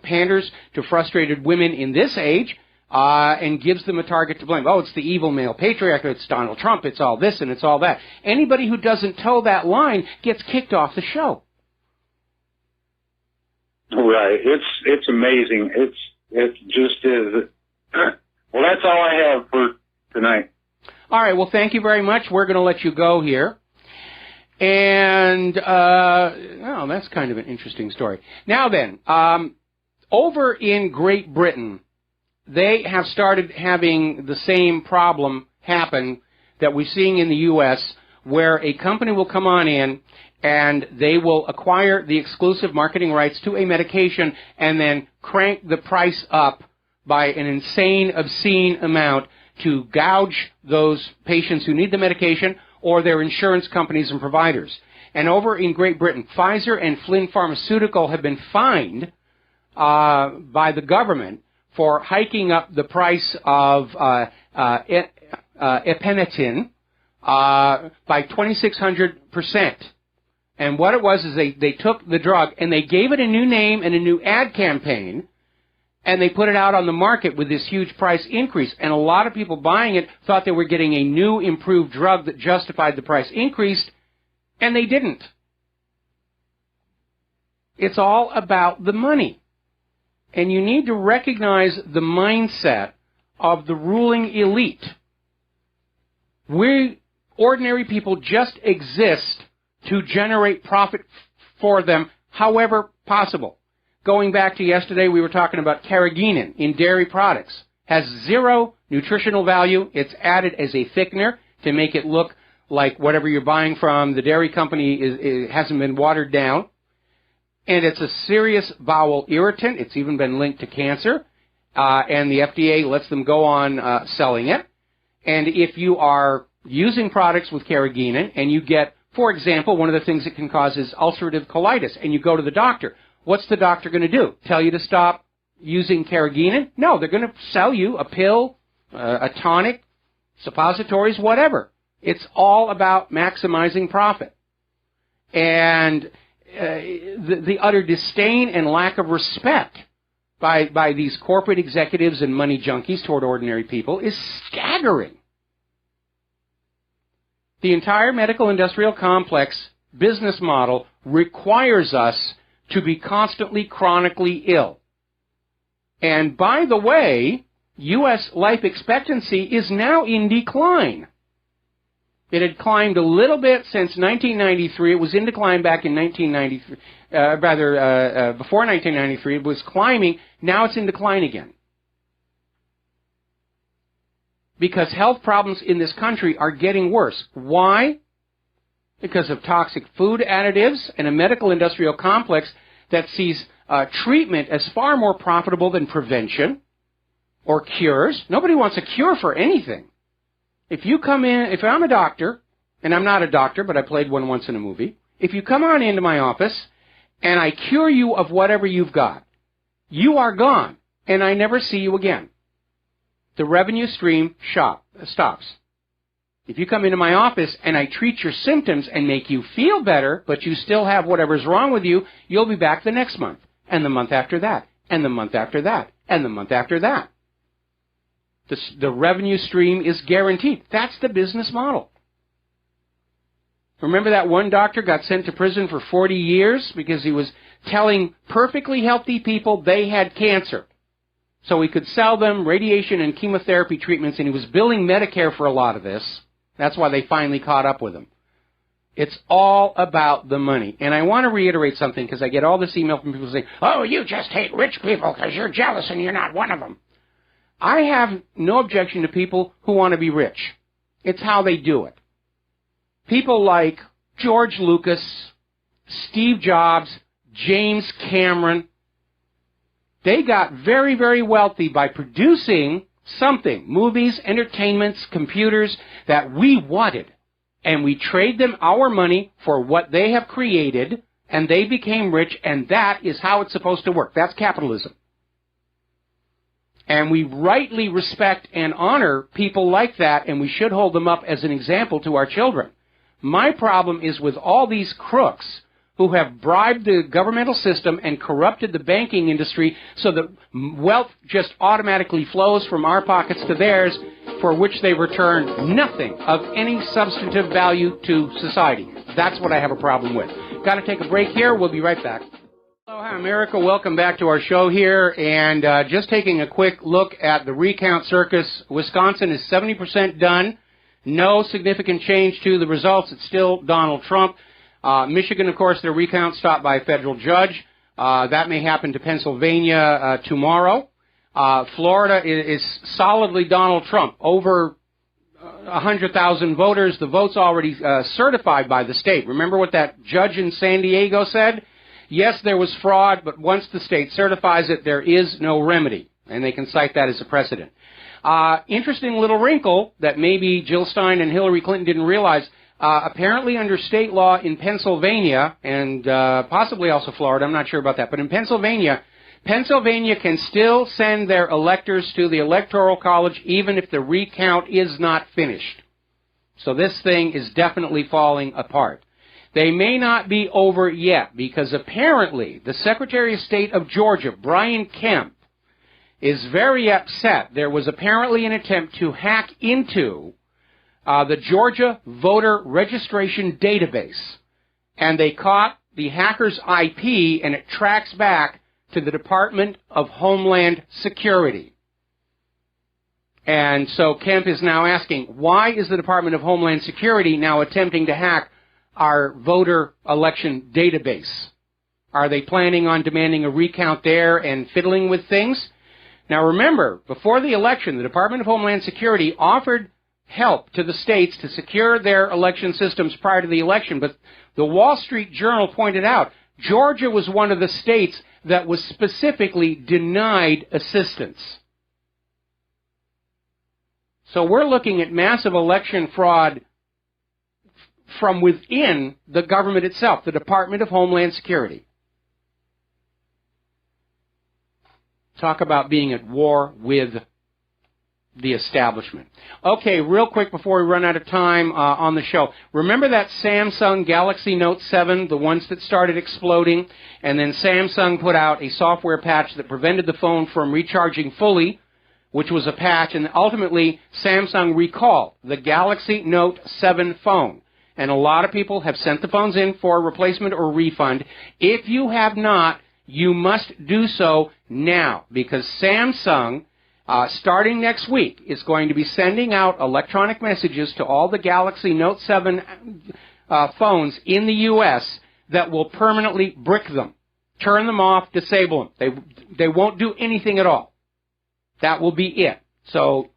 panders to frustrated women in this age and gives them a target to blame. Oh, it's the evil male patriarch. It's Donald Trump. It's all this and it's all that. Anybody who doesn't toe that line gets kicked off the show. Right. It's amazing. It just is. Well, that's all I have for tonight. All right. Well, thank you very much. We're going to let you go here. And, that's kind of an interesting story. Now then, over in Great Britain, they have started having the same problem happen that we're seeing in the U.S., where a company will come on in and they will acquire the exclusive marketing rights to a medication and then crank the price up by an insane, obscene amount to gouge those patients who need the medication or their insurance companies and providers. And over in Great Britain, Pfizer and Flynn Pharmaceutical have been fined by the government for hiking up the price of epinephrine by 2,600%. And what it was is they took the drug and they gave it a new name and a new ad campaign, and they put it out on the market with this huge price increase. And a lot of people buying it thought they were getting a new, improved drug that justified the price increase, and they didn't. It's all about the money. And you need to recognize the mindset of the ruling elite. We, ordinary people, just exist to generate profit for them however possible. Going back to yesterday, we were talking about carrageenan in dairy products. Has zero nutritional value. It's added as a thickener to make it look like whatever you're buying from the dairy company it hasn't been watered down. And it's a serious bowel irritant. It's even been linked to cancer. And the FDA lets them go on selling it. And if you are using products with carrageenan and you get, for example, one of the things it can cause is ulcerative colitis, and you go to the doctor, what's the doctor going to do? Tell you to stop using carrageenan? No, they're going to sell you a pill, a tonic, suppositories, whatever. It's all about maximizing profit. And the utter disdain and lack of respect by these corporate executives and money junkies toward ordinary people is staggering. The entire medical industrial complex business model requires us to be constantly chronically ill. And by the way, U.S. life expectancy is now in decline. It had climbed a little bit since 1993. It was in decline back in 1993, before 1993. It was climbing. Now it's in decline again. Because health problems in this country are getting worse. Why? Because of toxic food additives and a medical industrial complex that sees treatment as far more profitable than prevention or cures. Nobody wants a cure for anything. If you come in, if I'm a doctor, and I'm not a doctor, but I played one once in a movie, if you come on into my office and I cure you of whatever you've got, you are gone, and I never see you again. The revenue stream stops. If you come into my office and I treat your symptoms and make you feel better, but you still have whatever's wrong with you, you'll be back the next month, and the month after that, and the month after that, and the month after that. The revenue stream is guaranteed. That's the business model. Remember that one doctor got sent to prison for 40 years because he was telling perfectly healthy people they had cancer. So he could sell them radiation and chemotherapy treatments, and he was billing Medicare for a lot of this. That's why they finally caught up with him. It's all about the money. And I want to reiterate something because I get all this email from people saying, oh, you just hate rich people because you're jealous and you're not one of them. I have no objection to people who want to be rich. It's how they do it. People like George Lucas, Steve Jobs, James Cameron, they got very, very wealthy by producing something, movies, entertainments, computers that we wanted. And we trade them our money for what they have created, and they became rich, and that is how it's supposed to work. That's capitalism. And we rightly respect and honor people like that, and we should hold them up as an example to our children. My problem is with all these crooks who have bribed the governmental system and corrupted the banking industry so that wealth just automatically flows from our pockets to theirs, for which they return nothing of any substantive value to society. That's what I have a problem with. Got to take a break here. We'll be right back. Aloha, America. Welcome back to our show here. And just taking a quick look at the recount circus. Wisconsin is 70% done. No significant change to the results. It's still Donald Trump. Michigan, of course, their recount stopped by a federal judge. That may happen to Pennsylvania tomorrow. Florida is solidly Donald Trump. Over 100,000 voters. The vote's already certified by the state. Remember what that judge in San Diego said? Yes, there was fraud, but once the state certifies it, there is no remedy. And they can cite that as a precedent. Interesting little wrinkle that maybe Jill Stein and Hillary Clinton didn't realize. Apparently under state law in Pennsylvania, and possibly also Florida, I'm not sure about that, but in Pennsylvania can still send their electors to the Electoral College even if the recount is not finished. So this thing is definitely falling apart. They may not be over yet because apparently the Secretary of State of Georgia, Brian Kemp, is very upset. There was apparently an attempt to hack into the Georgia voter registration database, and they caught the hacker's IP, and it tracks back to the Department of Homeland Security. And so Kemp is now asking, why is the Department of Homeland Security now attempting to hack our voter election database? Are they planning on demanding a recount there and fiddling with things? Now remember, before the election, the Department of Homeland Security offered help to the states to secure their election systems prior to the election, but the Wall Street Journal pointed out Georgia was one of the states that was specifically denied assistance. So we're looking at massive election fraud from within the government itself, the Department of Homeland Security. Talk about being at war with the establishment. Okay, real quick before we run out of time on the show. Remember that Samsung Galaxy Note 7, the ones that started exploding, and then Samsung put out a software patch that prevented the phone from recharging fully, which was a patch, and ultimately Samsung recalled the Galaxy Note 7 phone. And a lot of people have sent the phones in for replacement or refund. If you have not, you must do so now, because Samsung, starting next week, is going to be sending out electronic messages to all the Galaxy Note 7 phones in the U.S. that will permanently brick them, turn them off, disable them. They won't do anything at all. That will be it. So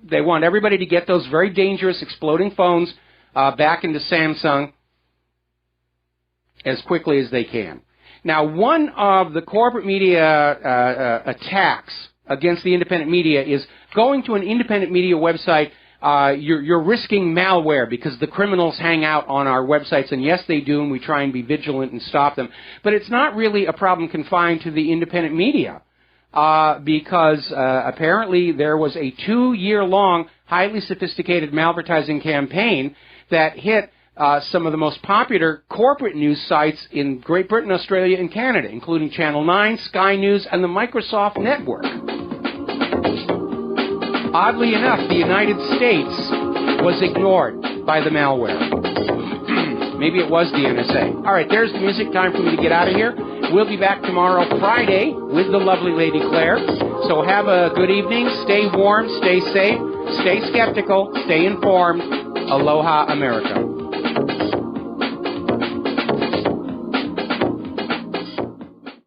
they want everybody to get those very dangerous exploding phones back into Samsung as quickly as they can. Now, one of the corporate media attacks against the independent media is going to an independent media website. You're risking malware because the criminals hang out on our websites, and yes, they do, and we try and be vigilant and stop them. But it's not really a problem confined to the independent media because apparently there was a 2-year-long, highly sophisticated malvertising campaign that hit some of the most popular corporate news sites in Great Britain, Australia, and Canada, including Channel 9, Sky News, and the Microsoft Network. Oddly enough, the United States was ignored by the malware. Maybe it was the NSA. All right, there's the music. Time for me to get out of here. We'll be back tomorrow, Friday, with the lovely Lady Claire. So have a good evening. Stay warm, stay safe, stay skeptical, stay informed. Aloha, America.